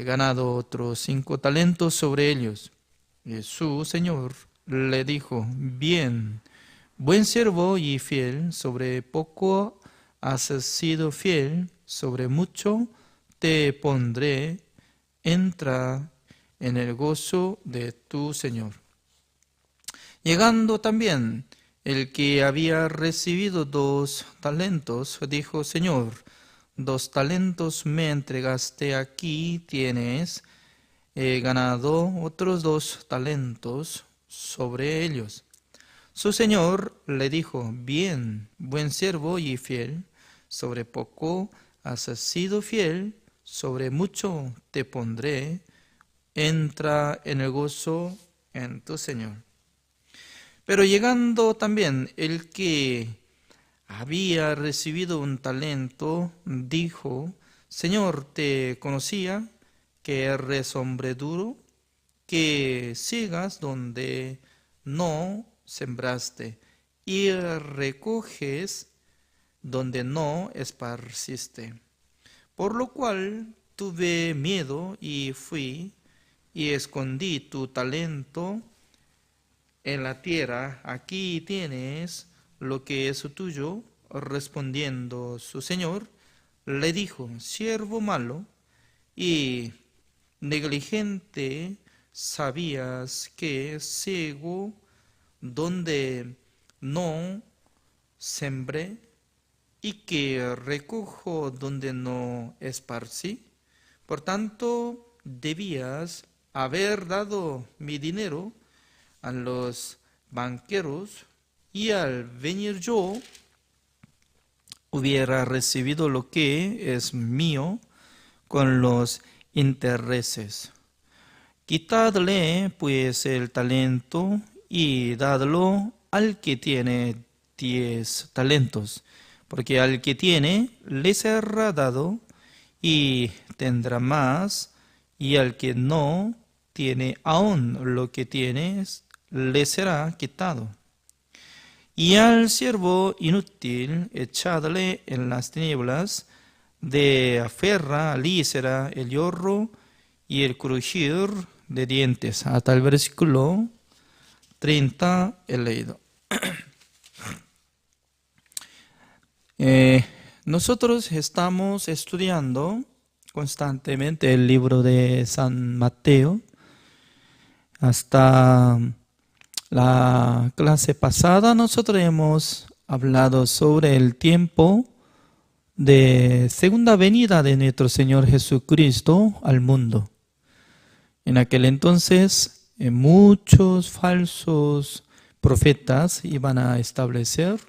ganado otros 5 talentos sobre ellos. Y su señor le dijo: Bien, buen siervo y fiel, sobre poco has sido fiel, sobre mucho te pondré, entra en el gozo de tu Señor. Llegando también el que había recibido 2 talentos, dijo: Señor, 2 talentos me entregaste, aquí tienes, he ganado otros 2 talentos sobre ellos. Su señor le dijo: Bien, buen siervo y fiel, sobre poco has sido fiel, sobre mucho te pondré, entra en el gozo en tu Señor. Pero llegando también el que había recibido 1 talento, dijo: Señor, te conocía que eres hombre duro, que siegas donde no sembraste y recoges donde no esparciste. Por lo cual tuve miedo y fui y escondí tu talento en la tierra. Aquí tienes lo que es tuyo. Respondiendo su señor, le dijo: Siervo malo y negligente, sabías que ciego donde no sembré y que recojo donde no esparcí. Por tanto, debías haber dado mi dinero a los banqueros, y al venir yo hubiera recibido lo que es mío con los intereses. Quitadle pues el talento y dadlo al que tiene 10 talentos, porque al que tiene le será dado y tendrá más, y al que no tiene aún lo que tienes le será quitado. Y al siervo inútil echadle en las tinieblas, de aferra alícera el lloro y el crujir de dientes. Hasta el versículo 30 he leído. Nosotros estamos estudiando constantemente el libro de San Mateo. Hasta la clase pasada nosotros hemos hablado sobre el tiempo de segunda venida de nuestro Señor Jesucristo al mundo. En aquel entonces muchos falsos profetas iban a establecer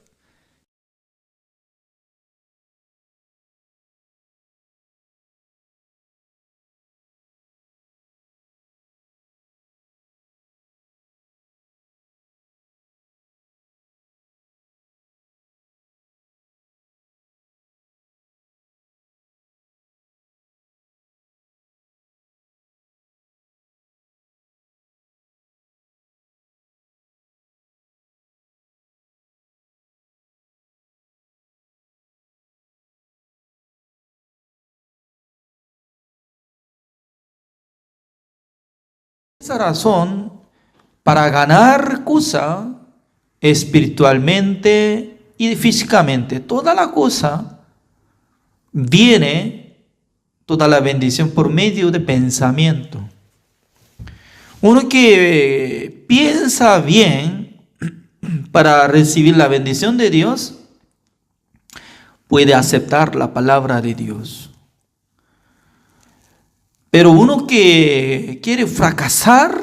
esa razón para ganar cosa espiritualmente y físicamente. Toda la cosa viene, toda la bendición por medio de pensamiento. Uno que piensa bien para recibir la bendición de Dios puede aceptar la palabra de Dios. Pero uno que quiere fracasar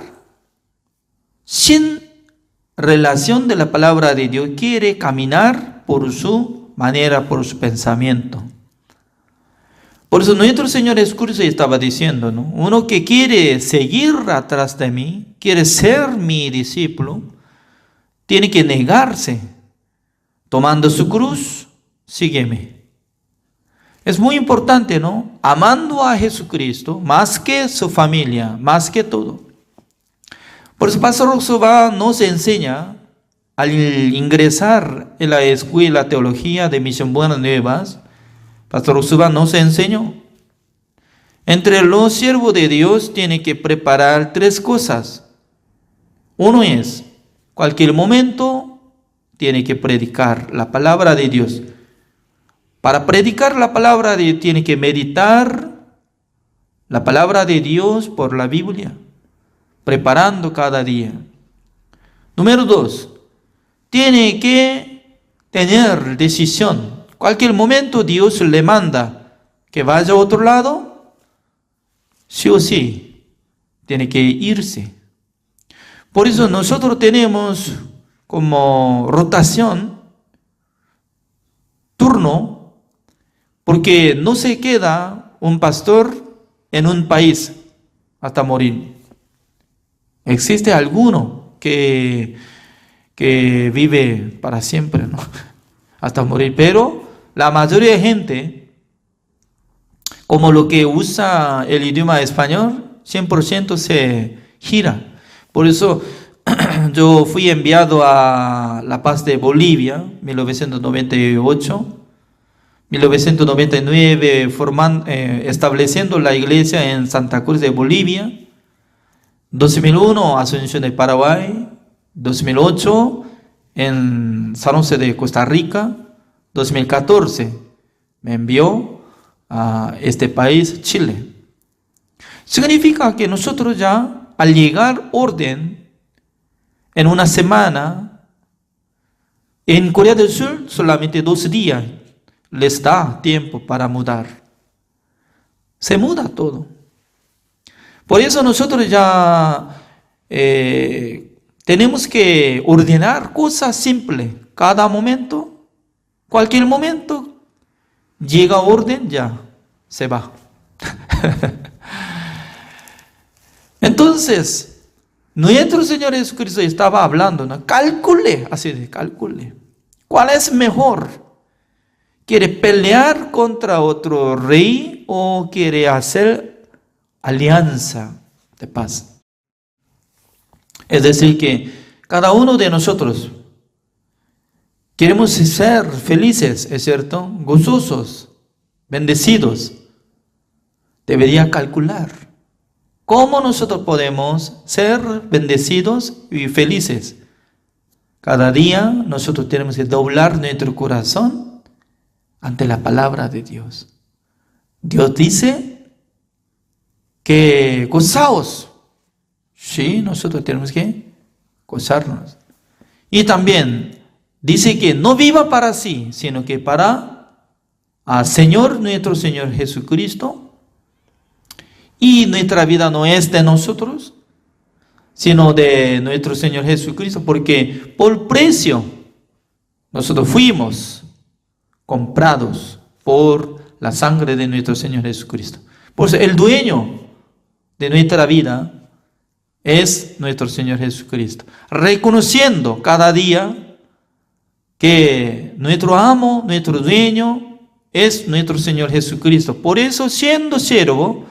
sin relación de la palabra de Dios, quiere caminar por su manera, por su pensamiento. Por eso nuestro Señor Jesucristo estaba diciendo, ¿no? Uno que quiere seguir atrás de mí, quiere ser mi discípulo, tiene que negarse, tomando su cruz, sígueme. Es muy importante, ¿no? Amando a Jesucristo, más que su familia, más que todo. Por eso Pastor Oxoba nos enseña, al ingresar en la escuela de teología de Misión Buenas Nuevas, Pastor Oxoba nos enseñó, entre los siervos de Dios tiene que preparar 3 cosas. Uno es, cualquier momento tiene que predicar la palabra de Dios. Para predicar la palabra de Dios tiene que meditar la palabra de Dios por la Biblia, preparando cada día. Número 2, tiene que tener decisión. Cualquier momento Dios le manda que vaya a otro lado, sí o sí, tiene que irse. Por eso nosotros tenemos como rotación, turno, porque no se queda un pastor en un país hasta morir. Existe alguno que vive para siempre, ¿no? Hasta morir, pero la mayoría de gente, como lo que usa el idioma español, 100% se gira. Por eso yo fui enviado a La Paz de Bolivia, 1998, 1999, estableciendo la iglesia en Santa Cruz de Bolivia, 2001, Asunción de Paraguay, 2008, en San José de Costa Rica, 2014 me envió a este país, Chile. Significa que nosotros ya, al llegar orden, en una semana, en Corea del Sur solamente 2 días les da tiempo para mudar. Se muda todo. Por eso nosotros ya tenemos que ordenar cosas simples. Cada momento, cualquier momento, llega orden, ya se va. Entonces, nuestro Señor Jesucristo estaba hablando, ¿no? Calcule, así de calcule. ¿Cuál es mejor? ¿Quiere pelear contra otro rey o quiere hacer alianza de paz? Es decir, que cada uno de nosotros queremos ser felices, ¿es cierto? Gozosos, bendecidos. Debería calcular cómo nosotros podemos ser bendecidos y felices. Cada día nosotros tenemos que doblar nuestro corazón ante la palabra de Dios. Dios dice que gozaos. Sí, nosotros tenemos que gozarnos. Y también dice que no viva para sí, sino que para al Señor, nuestro Señor Jesucristo. Y nuestra vida no es de nosotros, sino de nuestro Señor Jesucristo, porque por precio nosotros fuimos comprados por la sangre de nuestro Señor Jesucristo. Por eso el dueño de nuestra vida es nuestro Señor Jesucristo. Reconociendo cada día que nuestro amo, nuestro dueño es nuestro Señor Jesucristo. Por eso, siendo siervo,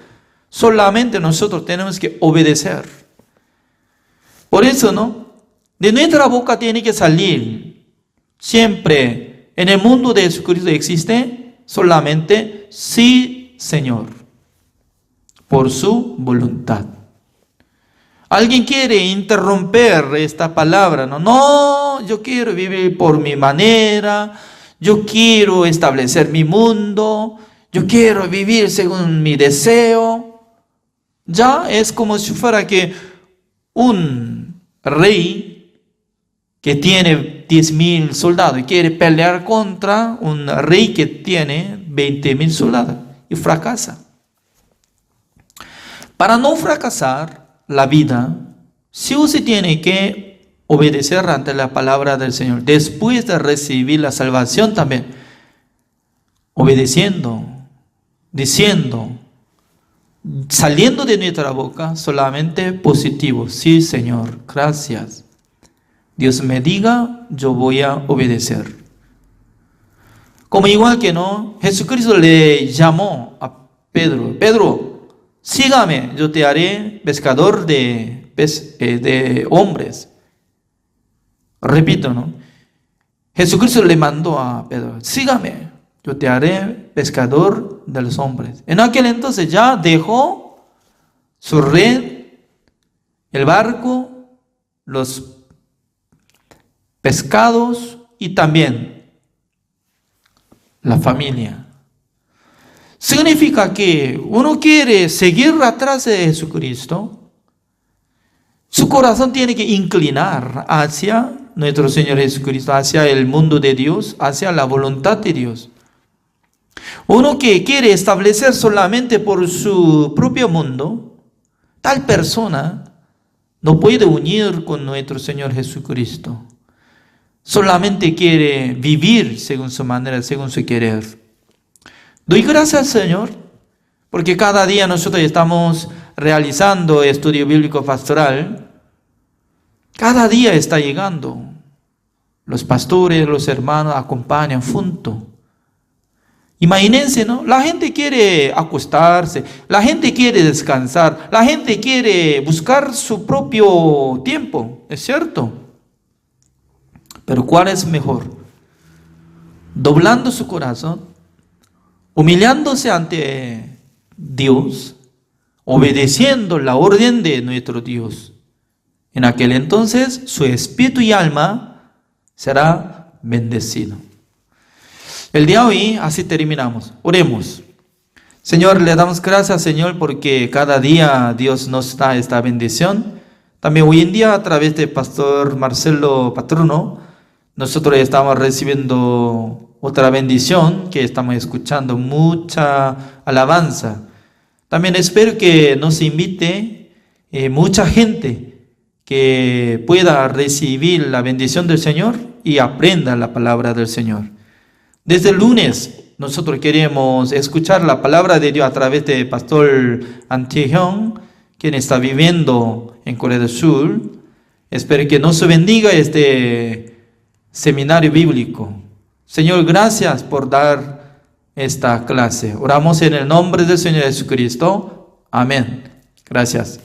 solamente nosotros tenemos que obedecer. Por eso, ¿no? De nuestra boca tiene que salir siempre. En el mundo de Jesucristo existe solamente sí, Señor, por su voluntad. Alguien quiere interrumpir esta palabra, ¿no? No, yo quiero vivir por mi manera, yo quiero establecer mi mundo, yo quiero vivir según mi deseo. Ya es como si fuera que un rey que tiene 10,000 soldados y quiere pelear contra un rey que tiene 20,000 soldados y fracasa. Para no fracasar la vida, sí o sí tiene que obedecer ante la palabra del Señor. Después de recibir la salvación también, obedeciendo, diciendo, saliendo de nuestra boca solamente positivo. Sí, Señor, gracias. Dios me diga, yo voy a obedecer. Como igual que no, Jesucristo le llamó a Pedro. Pedro, sígame, yo te haré pescador de hombres. Repito, ¿no? Jesucristo le mandó a Pedro, sígame, yo te haré pescador de los hombres. En aquel entonces ya dejó su red, el barco, los pescados y también la familia. Significa que uno quiere seguir atrás de Jesucristo, su corazón tiene que inclinar hacia nuestro Señor Jesucristo, hacia el mundo de Dios, hacia la voluntad de Dios. Uno que quiere establecer solamente por su propio mundo, tal persona no puede unir con nuestro Señor Jesucristo. Solamente quiere vivir según su manera, según su querer. Doy gracias, Señor, porque cada día nosotros estamos realizando estudio bíblico pastoral. Cada día está llegando. Los pastores, los hermanos acompañan juntos. Imagínense, ¿no? La gente quiere acostarse, la gente quiere descansar, la gente quiere buscar su propio tiempo, ¿es cierto? Pero ¿cuál es mejor? Doblando su corazón, humillándose ante Dios, obedeciendo la orden de nuestro Dios. En aquel entonces su espíritu y alma será bendecido. El día de hoy así terminamos. Oremos. Señor, le damos gracias, Señor, porque cada día Dios nos da esta bendición. También hoy en día a través de Pastor Marcelo Patrono, nosotros estamos recibiendo otra bendición, que estamos escuchando mucha alabanza. También espero que nos invite mucha gente que pueda recibir la bendición del Señor y aprenda la palabra del Señor. Desde el lunes nosotros queremos escuchar la palabra de Dios a través de Pastor An Tae-hyung, quien está viviendo en Corea del Sur. Espero que nos bendiga este seminario bíblico. Señor, gracias por dar esta clase. Oramos en el nombre del Señor Jesucristo. Amén. Gracias.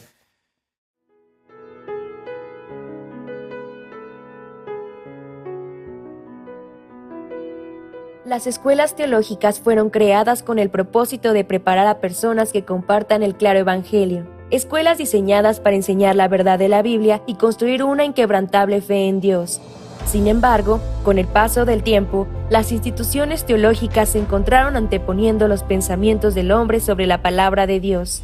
Las escuelas teológicas fueron creadas con el propósito de preparar a personas que compartan el claro evangelio. Escuelas diseñadas para enseñar la verdad de la Biblia y construir una inquebrantable fe en Dios. Sin embargo, con el paso del tiempo, las instituciones teológicas se encontraron anteponiendo los pensamientos del hombre sobre la palabra de Dios.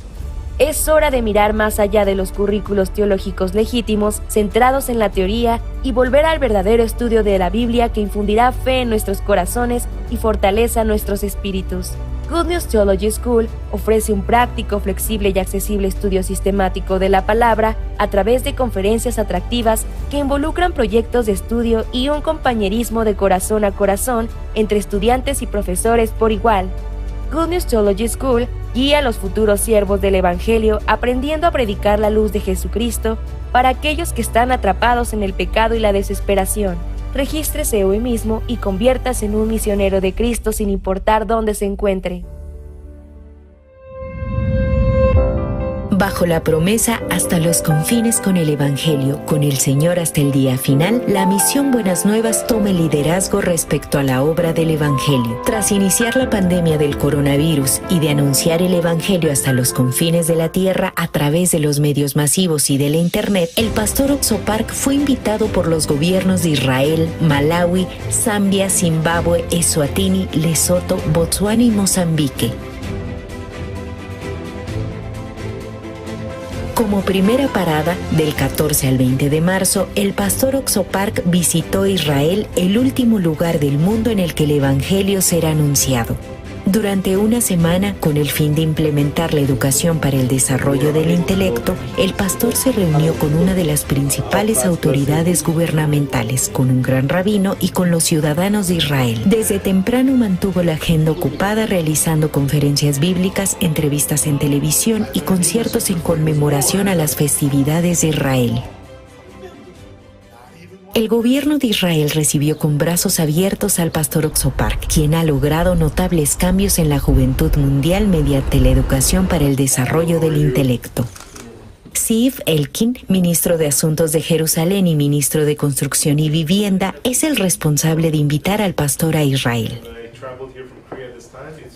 Es hora de mirar más allá de los currículos teológicos legítimos, centrados en la teoría, y volver al verdadero estudio de la Biblia que infundirá fe en nuestros corazones y fortaleza nuestros espíritus. Good News Theology School ofrece un práctico, flexible y accesible estudio sistemático de la palabra a través de conferencias atractivas que involucran proyectos de estudio y un compañerismo de corazón a corazón entre estudiantes y profesores por igual. Good News Theology School guía a los futuros siervos del Evangelio aprendiendo a predicar la luz de Jesucristo para aquellos que están atrapados en el pecado y la desesperación. Regístrese hoy mismo y conviértase en un misionero de Cristo sin importar dónde se encuentre. Bajo la promesa hasta los confines con el Evangelio, con el Señor hasta el día final, la misión Buenas Nuevas toma el liderazgo respecto a la obra del Evangelio. Tras iniciar la pandemia del coronavirus y de anunciar el Evangelio hasta los confines de la tierra a través de los medios masivos y de la Internet, el pastor Okso Park fue invitado por los gobiernos de Israel, Malawi, Zambia, Zimbabue, Eswatini, Lesoto, Botsuana y Mozambique. Como primera parada, del 14 al 20 de marzo, el pastor Okso Park visitó Israel, el último lugar del mundo en el que el Evangelio será anunciado. Durante una semana, con el fin de implementar la educación para el desarrollo del intelecto, el pastor se reunió con una de las principales autoridades gubernamentales, con un gran rabino y con los ciudadanos de Israel. Desde temprano mantuvo la agenda ocupada realizando conferencias bíblicas, entrevistas en televisión y conciertos en conmemoración a las festividades de Israel. El gobierno de Israel recibió con brazos abiertos al pastor Oxo Park, quien ha logrado notables cambios en la juventud mundial mediante la educación para el desarrollo del intelecto. Ziv Elkin, ministro de Asuntos de Jerusalén y ministro de Construcción y Vivienda, es el responsable de invitar al pastor a Israel.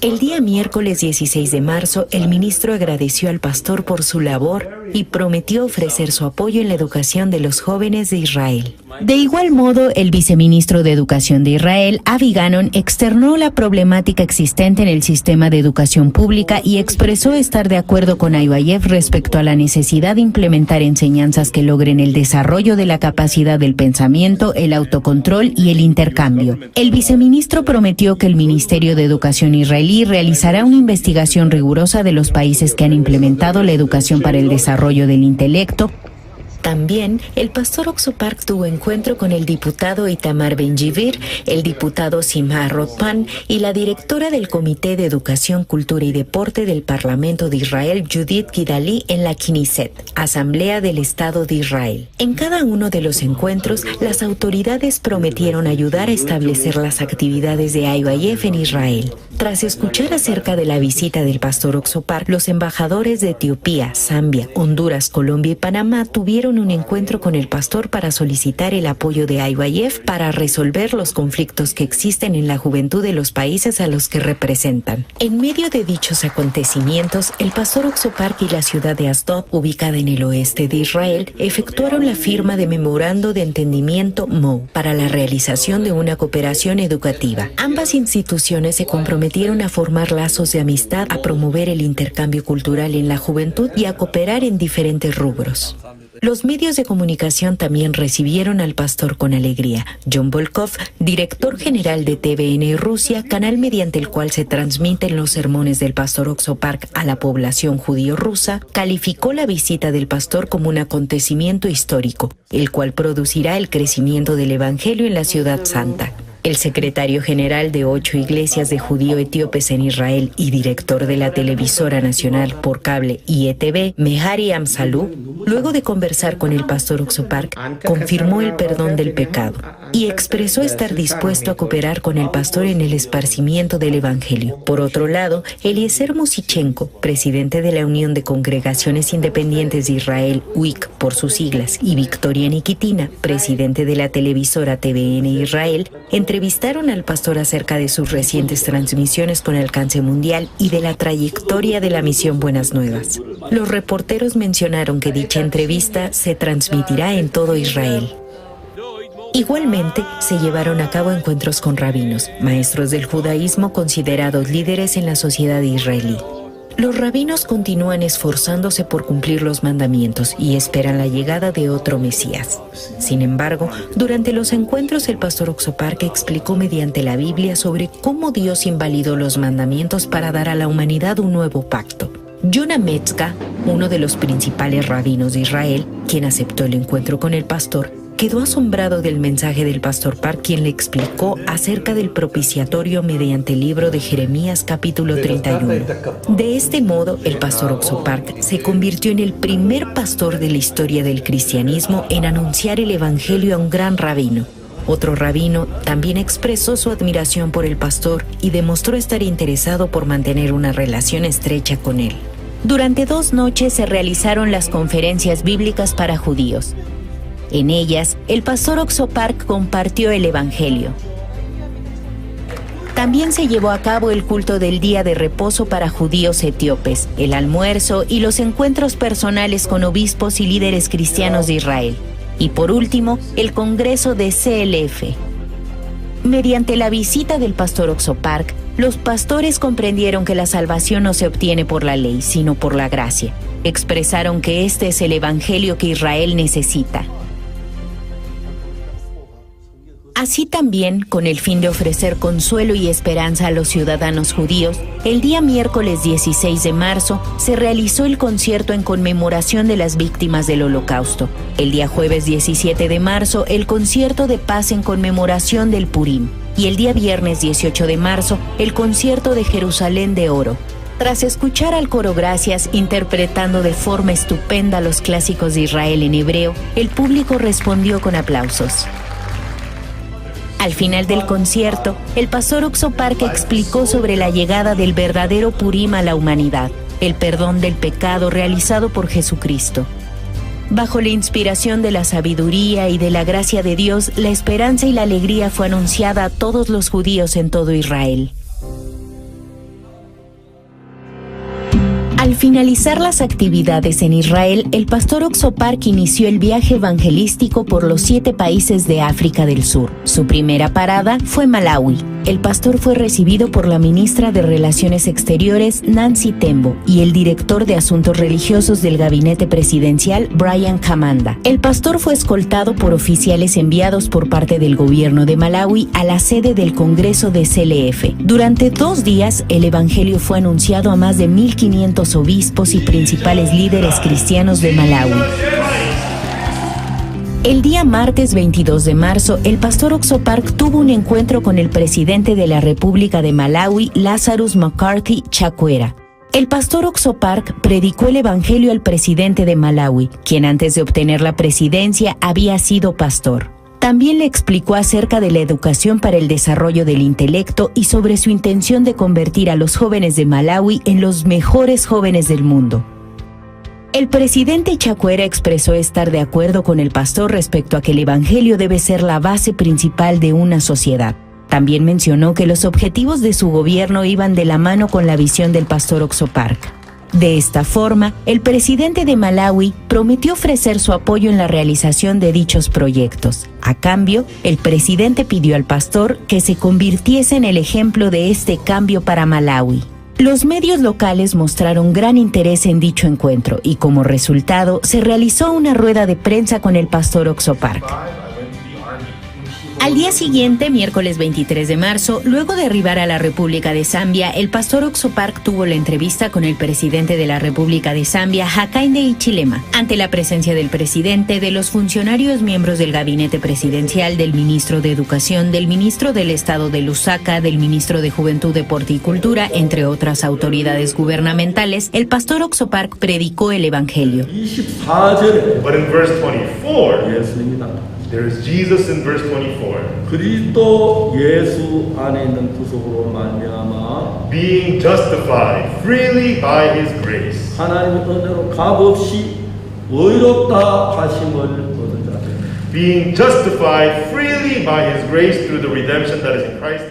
El día miércoles 16 de marzo, el ministro agradeció al pastor por su labor y prometió ofrecer su apoyo en la educación de los jóvenes de Israel. De igual modo, el viceministro de Educación de Israel, Avi Ganon, externó la problemática existente en el sistema de educación pública y expresó estar de acuerdo con IYF respecto a la necesidad de implementar enseñanzas que logren el desarrollo de la capacidad del pensamiento, el autocontrol y el intercambio. El viceministro prometió que el Ministerio de Educación israelí realizará una investigación rigurosa de los países que han implementado la educación para el desarrollo del intelecto. También, el pastor Oxo Park tuvo encuentro con el diputado Itamar Ben-Gvir, el diputado Simha Rotman y la directora del Comité de Educación, Cultura y Deporte del Parlamento de Israel, Judith Gidali, en la Knesset, Asamblea del Estado de Israel. En cada uno de los encuentros, las autoridades prometieron ayudar a establecer las actividades de IYF en Israel. Tras escuchar acerca de la visita del pastor Oxo Park, los embajadores de Etiopía, Zambia, Honduras, Colombia y Panamá tuvieron un encuentro con el pastor para solicitar el apoyo de IYF para resolver los conflictos que existen en la juventud de los países a los que representan. En medio de dichos acontecimientos, el pastor Oxo Park y la ciudad de Asdod, ubicada en el oeste de Israel, efectuaron la firma de Memorando de Entendimiento MOU para la realización de una cooperación educativa. Ambas instituciones se comprometieron a formar lazos de amistad, a promover el intercambio cultural en la juventud y a cooperar en diferentes rubros. Los medios de comunicación también recibieron al pastor con alegría. John Volkov, director general de TVN Rusia, canal mediante el cual se transmiten los sermones del pastor Oxo Park a la población judío rusa, calificó la visita del pastor como un acontecimiento histórico, el cual producirá el crecimiento del Evangelio en la Ciudad Santa. El secretario general de 8 iglesias de judío etíopes en Israel y director de la televisora nacional por cable IETV, Mehari Amsalú, luego de conversar con el pastor Oxo Park, confirmó el perdón del pecado y expresó estar dispuesto a cooperar con el pastor en el esparcimiento del Evangelio. Por otro lado, Eliezer Musichenko, presidente de la Unión de Congregaciones Independientes de Israel, UIC por sus siglas, y Victoria Nikitina, presidente de la televisora TVN Israel, entrevistaron al pastor acerca de sus recientes transmisiones con alcance mundial y de la trayectoria de la misión Buenas Nuevas. Los reporteros mencionaron que dicha entrevista se transmitirá en todo Israel. Igualmente, se llevaron a cabo encuentros con rabinos, maestros del judaísmo considerados líderes en la sociedad israelí. Los rabinos continúan esforzándose por cumplir los mandamientos y esperan la llegada de otro Mesías. Sin embargo, durante los encuentros el pastor Oxo Park explicó mediante la Biblia sobre cómo Dios invalidó los mandamientos para dar a la humanidad un nuevo pacto. Yonah Metzger, uno de los principales rabinos de Israel, quien aceptó el encuentro con el pastor, quedó asombrado del mensaje del pastor Park, quien le explicó acerca del propiciatorio mediante el libro de Jeremías capítulo 31. De este modo, el pastor Oxo Park se convirtió en el primer pastor de la historia del cristianismo en anunciar el evangelio a un gran rabino. Otro rabino también expresó su admiración por el pastor y demostró estar interesado por mantener una relación estrecha con él. Durante 2 noches se realizaron las conferencias bíblicas para judíos. En ellas, el pastor Oxo Park compartió el Evangelio. También se llevó a cabo el culto del día de reposo para judíos etíopes, el almuerzo y los encuentros personales con obispos y líderes cristianos de Israel. Y por último, el congreso de CLF. Mediante la visita del pastor Oxo Park, los pastores comprendieron que la salvación no se obtiene por la ley, sino por la gracia. Expresaron que este es el evangelio que Israel necesita. Así también, con el fin de ofrecer consuelo y esperanza a los ciudadanos judíos, el día miércoles 16 de marzo se realizó el concierto en conmemoración de las víctimas del Holocausto. El día jueves 17 de marzo, el concierto de paz en conmemoración del Purim. Y el día viernes 18 de marzo, el concierto de Jerusalén de Oro. Tras escuchar al coro Gracias interpretando de forma estupenda los clásicos de Israel en hebreo, el público respondió con aplausos. Al final del concierto, el pastor Oxo Park explicó sobre la llegada del verdadero Purim a la humanidad, el perdón del pecado realizado por Jesucristo. Bajo la inspiración de la sabiduría y de la gracia de Dios, la esperanza y la alegría fue anunciada a todos los judíos en todo Israel. Al finalizar las actividades en Israel, el pastor Oxo Park inició el viaje evangelístico por los 7 países de África del Sur. Su primera parada fue Malawi. El pastor fue recibido por la ministra de Relaciones Exteriores, Nancy Tembo, y el director de Asuntos Religiosos del Gabinete Presidencial, Brian Kamanda. El pastor fue escoltado por oficiales enviados por parte del gobierno de Malawi a la sede del Congreso de CLF. Durante 2 días, el evangelio fue anunciado a más de 1,500 obispos y principales líderes cristianos de Malawi. El día martes 22 de marzo, el pastor Oxo Park tuvo un encuentro con el presidente de la República de Malawi, Lazarus McCarthy Chakwera. El pastor Oxo Park predicó el evangelio al presidente de Malawi, quien antes de obtener la presidencia había sido pastor. También le explicó acerca de la educación para el desarrollo del intelecto y sobre su intención de convertir a los jóvenes de Malawi en los mejores jóvenes del mundo. El presidente Chakwera expresó estar de acuerdo con el pastor respecto a que el evangelio debe ser la base principal de una sociedad. También mencionó que los objetivos de su gobierno iban de la mano con la visión del pastor Oxo Park. De esta forma, el presidente de Malawi prometió ofrecer su apoyo en la realización de dichos proyectos. A cambio, el presidente pidió al pastor que se convirtiese en el ejemplo de este cambio para Malawi. Los medios locales mostraron gran interés en dicho encuentro y como resultado se realizó una rueda de prensa con el pastor Oxo Park. Al día siguiente, miércoles 23 de marzo, luego de arribar a la República de Zambia, el pastor Oxo Park tuvo la entrevista con el presidente de la República de Zambia, Hakainde Hichilema. Ante la presencia del presidente, de los funcionarios miembros del gabinete presidencial, del ministro de Educación, del ministro del Estado de Lusaka, del ministro de Juventud, Deporte y Cultura, entre otras autoridades gubernamentales, el pastor Oxo Park predicó el evangelio. But in verse 24, there is Jesus in verse 24. 그리스도 예수 안에 있는 구속으로 말미암아 being justified freely by his grace. 하나님의 은혜로 값없이 의롭다 하심을 얻은 자. Being justified freely by his grace through the redemption that is in Christ.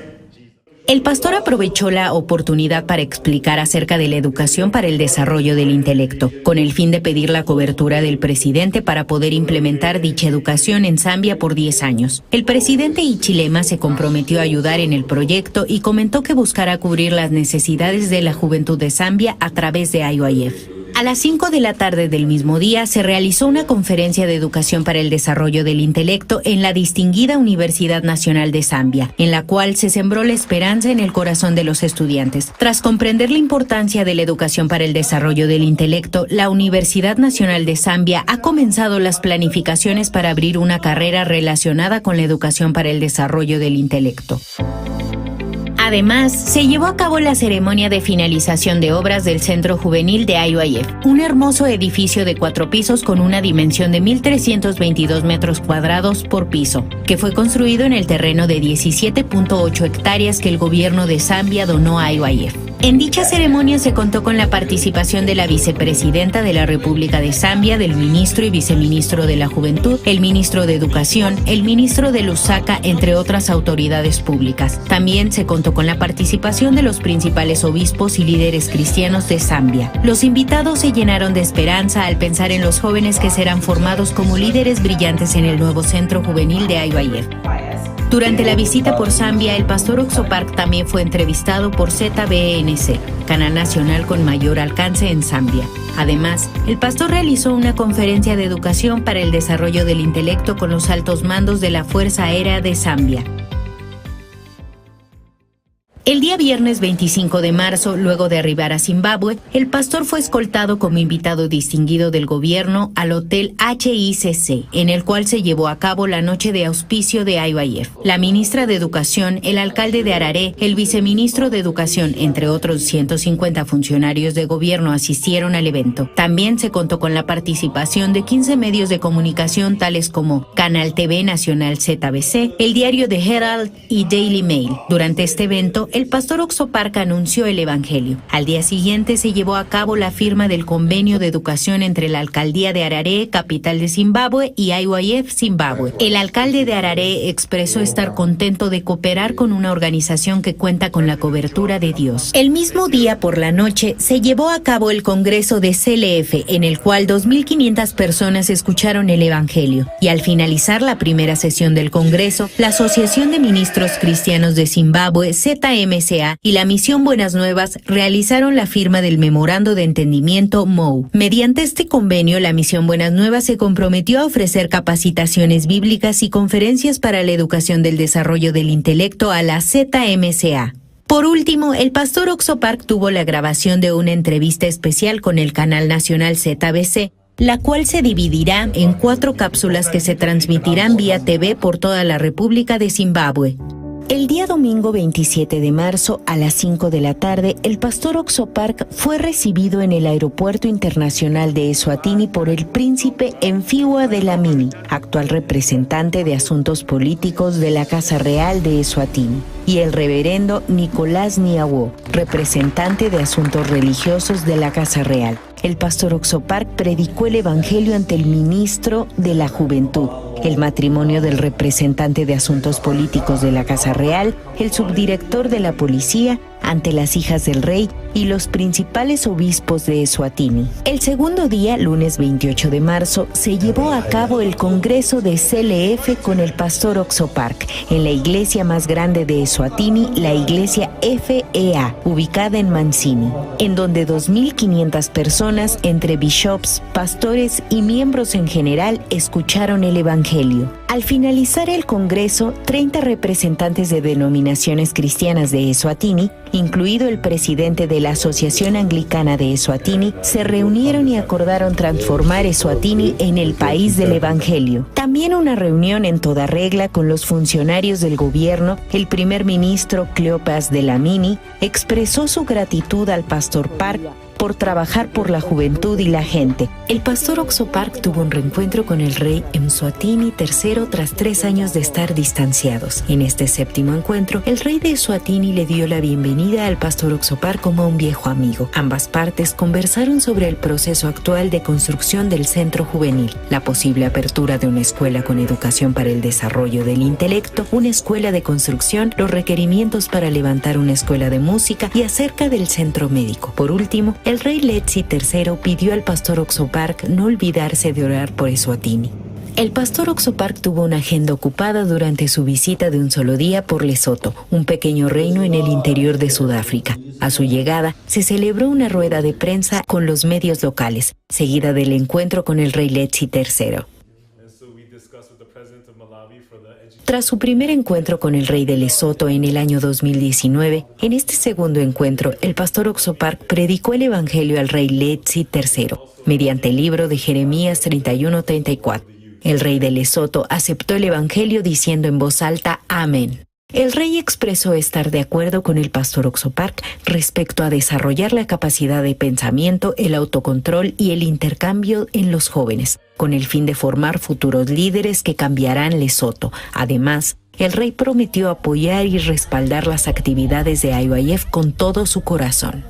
El pastor aprovechó la oportunidad para explicar acerca de la educación para el desarrollo del intelecto, con el fin de pedir la cobertura del presidente para poder implementar dicha educación en Zambia por 10 años. El presidente Hichilema se comprometió a ayudar en el proyecto y comentó que buscará cubrir las necesidades de la juventud de Zambia a través de IYF. A las 5 de la tarde del mismo día se realizó una conferencia de educación para el desarrollo del intelecto en la distinguida Universidad Nacional de Zambia, en la cual se sembró la esperanza en el corazón de los estudiantes. Tras comprender la importancia de la educación para el desarrollo del intelecto, la Universidad Nacional de Zambia ha comenzado las planificaciones para abrir una carrera relacionada con la educación para el desarrollo del intelecto. Además, se llevó a cabo la ceremonia de finalización de obras del Centro Juvenil de IYF, un hermoso edificio de 4 pisos con una dimensión de 1,322 metros cuadrados por piso, que fue construido en el terreno de 17.8 hectáreas que el gobierno de Zambia donó a IYF. En dicha ceremonia se contó con la participación de la vicepresidenta de la República de Zambia, del ministro y viceministro de la Juventud, el ministro de Educación, el ministro de Lusaka, entre otras autoridades públicas. También se contó con la participación de los principales obispos y líderes cristianos de Zambia. Los invitados se llenaron de esperanza al pensar en los jóvenes que serán formados como líderes brillantes en el nuevo Centro Juvenil de IYF. Durante la visita por Zambia, el pastor Oxo Park también fue entrevistado por ZBNC. canal nacional con mayor alcance en Zambia. Además, el pastor realizó una conferencia de educación para el desarrollo del intelecto con los altos mandos de la Fuerza Aérea de Zambia. El día viernes 25 de marzo, luego de arribar a Zimbabue, el pastor fue escoltado como invitado distinguido del gobierno al Hotel HICC, en el cual se llevó a cabo la noche de auspicio de IYF. La ministra de Educación, el alcalde de Harare, el viceministro de Educación, entre otros 150 funcionarios de gobierno asistieron al evento. También se contó con la participación de 15 medios de comunicación tales como Canal TV Nacional ZBC, el diario The Herald y Daily Mail. Durante este evento, el pastor Oxo Park anunció el Evangelio. Al día siguiente se llevó a cabo la firma del convenio de educación entre la alcaldía de Harare, capital de Zimbabue, y IYF Zimbabue. El alcalde de Harare expresó estar contento de cooperar con una organización que cuenta con la cobertura de Dios. El mismo día por la noche se llevó a cabo el congreso de CLF, en el cual 2.500 personas escucharon el Evangelio. Y al finalizar la primera sesión del congreso, la Asociación de Ministros Cristianos de Zimbabue, ZMCA, y la Misión Buenas Nuevas realizaron la firma del Memorando de Entendimiento MOU. Mediante este convenio, la Misión Buenas Nuevas se comprometió a ofrecer capacitaciones bíblicas y conferencias para la educación del desarrollo del intelecto a la ZMCA. Por último, el pastor Oxo Park tuvo la grabación de una entrevista especial con el canal nacional ZBC, la cual se dividirá en 4 cápsulas que se transmitirán vía TV por toda la República de Zimbabue. El día domingo 27 de marzo, a las 5 de la tarde, el pastor Oxo Park fue recibido en el Aeropuerto Internacional de Eswatini por el príncipe Mfiwa Dlamini, actual representante de asuntos políticos de la Casa Real de Eswatini, y el reverendo Nicolás Niawo, representante de asuntos religiosos de la Casa Real. El pastor Oxo Park predicó el Evangelio ante el ministro de la Juventud, el matrimonio del representante de asuntos políticos de la Casa Real, el subdirector de la policía, ante las hijas del rey y los principales obispos de Eswatini. El segundo día, lunes 28 de marzo, se llevó a cabo el congreso de CLF con el pastor Oxo Park en la iglesia más grande de Eswatini, la iglesia FEA, ubicada en Mansini, en donde 2.500 personas, entre bishops, pastores y miembros en general, escucharon el Evangelio. Al finalizar el congreso, 30 representantes de denominaciones cristianas de Eswatini, incluido el presidente de la Asociación Anglicana de Eswatini, se reunieron y acordaron transformar Eswatini en el país del Evangelio. También una reunión en toda regla con los funcionarios del gobierno, el primer ministro Cleopas Dlamini expresó su gratitud al pastor Park por trabajar por la juventud y la gente. El pastor Oxo Park tuvo un reencuentro con el rey Mswatini III tras 3 años de estar distanciados. En este 7º encuentro, el rey de Eswatini le dio la bienvenida al pastor Oxo Park como a un viejo amigo. Ambas partes conversaron sobre el proceso actual de construcción del centro juvenil, la posible apertura de una escuela con educación para el desarrollo del intelecto, una escuela de construcción, los requerimientos para levantar una escuela de música y acerca del centro médico. Por último, el rey Letsi III pidió al pastor Oxo Park no olvidarse de orar por Eswatini. El pastor Oxo Park tuvo una agenda ocupada durante su visita de un solo día por Lesoto, un pequeño reino en el interior de Sudáfrica. A su llegada, se celebró una rueda de prensa con los medios locales, seguida del encuentro con el rey Letsi III. Tras su primer encuentro con el rey de Lesoto en el año 2019, en este segundo encuentro, el pastor Oxo Park predicó el Evangelio al rey Letsi III, mediante el libro de Jeremías 31:34. El rey de Lesoto aceptó el Evangelio diciendo en voz alta, «Amén». El rey expresó estar de acuerdo con el pastor Oxo Park respecto a desarrollar la capacidad de pensamiento, el autocontrol y el intercambio en los jóvenes, con el fin de formar futuros líderes que cambiarán Lesoto. Además, el rey prometió apoyar y respaldar las actividades de IYF con todo su corazón.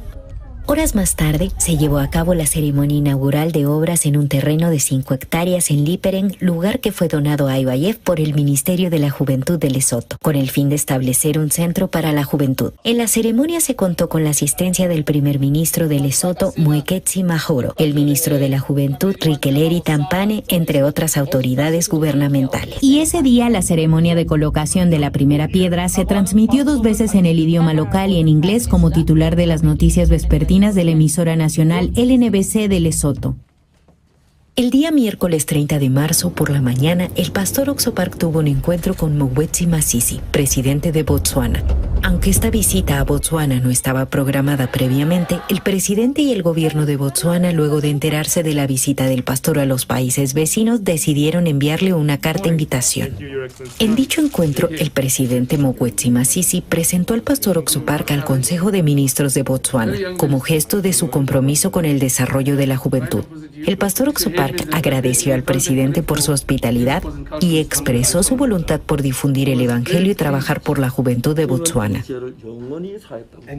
Horas más tarde, se llevó a cabo la ceremonia inaugural de obras en un terreno de 5 hectáreas en Liperen, lugar que fue donado a IYF por el Ministerio de la Juventud de Lesoto, con el fin de establecer un centro para la juventud. En la ceremonia se contó con la asistencia del primer ministro de Lesoto, Moeketsi Mahoro, el ministro de la Juventud, Rikeleri Tampane, entre otras autoridades gubernamentales. Y ese día, la ceremonia de colocación de la primera piedra se transmitió 2 veces en el idioma local y en inglés como titular de las noticias vespertinas de la emisora nacional LNBC de Lesoto. El día miércoles 30 de marzo por la mañana, el pastor Okso-Park tuvo un encuentro con Mokgweetsi Masisi, presidente de Botsuana. Aunque esta visita a Botsuana no estaba programada previamente, el presidente y el gobierno de Botsuana, luego de enterarse de la visita del pastor a los países vecinos, decidieron enviarle una carta de invitación. En dicho encuentro, el presidente Mokgweetsi Masisi presentó al pastor Okso-Park al Consejo de Ministros de Botsuana, como gesto de su compromiso con el desarrollo de la juventud. El pastor Okso-Park agradeció al presidente por su hospitalidad y expresó su voluntad por difundir el evangelio y trabajar por la juventud de Botsuana.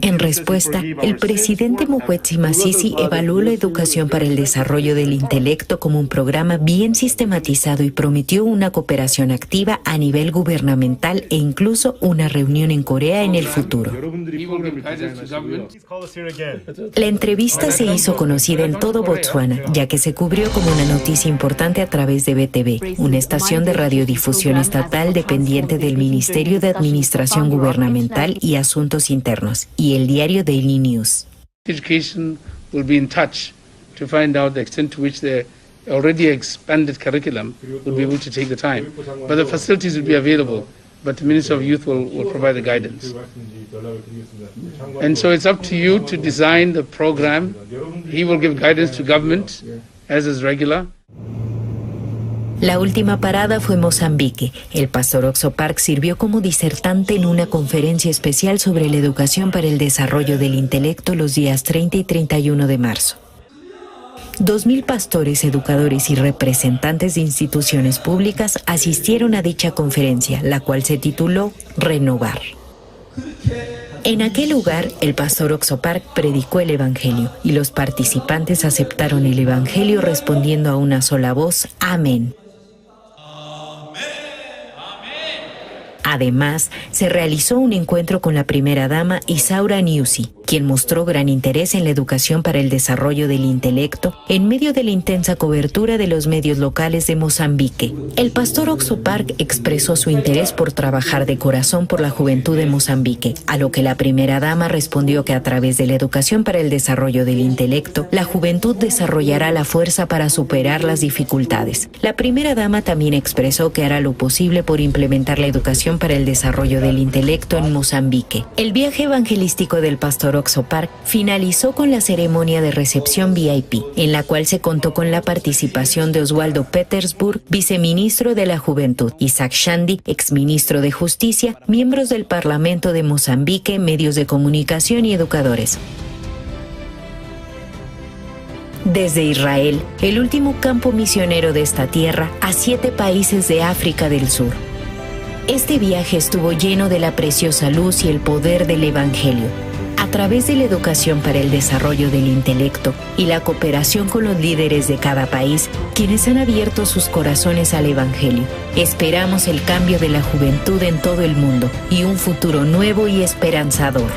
En respuesta, el presidente Mokgweetsi Masisi evaluó la educación para el desarrollo del intelecto como un programa bien sistematizado y prometió una cooperación activa a nivel gubernamental e incluso una reunión en Corea en el futuro. La entrevista se hizo conocida en todo Botsuana, ya que se cubrió como una noticia importante a través de BTV, una estación de radiodifusión estatal dependiente del Ministerio de Administración Gubernamental y Asuntos Internos, y el diario Daily News. Education will be in touch to find out the extent to which the already expanded curriculum will be able to take the time. But the facilities will be available, but the Minister of Youth will provide the guidance. And so it's up to you to design the program. He will give guidance to government, as is regular. La última parada fue Mozambique. El pastor Okso-Park sirvió como disertante en una conferencia especial sobre la educación para el desarrollo del intelecto los días 30 y 31 de marzo. 2,000 pastores, educadores y representantes de instituciones públicas asistieron a dicha conferencia, la cual se tituló Renovar. En aquel lugar, el pastor Okso-Park predicó el evangelio y los participantes aceptaron el evangelio respondiendo a una sola voz: Amén. Además, se realizó un encuentro con la primera dama Isaura Nyusi, quien mostró gran interés en la educación para el desarrollo del intelecto en medio de la intensa cobertura de los medios locales de Mozambique. El pastor Okso-Park expresó su interés por trabajar de corazón por la juventud de Mozambique, a lo que la primera dama respondió que a través de la educación para el desarrollo del intelecto, la juventud desarrollará la fuerza para superar las dificultades. La primera dama también expresó que hará lo posible por implementar la educación para el desarrollo del intelecto en Mozambique. El viaje evangelístico del pastor Okso-Park finalizó con la ceremonia de recepción VIP, en la cual se contó con la participación de Oswaldo Petersburg, viceministro de la Juventud, Isaac Shandi, exministro de Justicia, miembros del Parlamento de Mozambique, medios de comunicación y educadores. Desde Israel, el último campo misionero de esta tierra, a 7 países de África del Sur. Este viaje estuvo lleno de la preciosa luz y el poder del Evangelio. A través de la educación para el desarrollo del intelecto y la cooperación con los líderes de cada país, quienes han abierto sus corazones al Evangelio, esperamos el cambio de la juventud en todo el mundo y un futuro nuevo y esperanzador.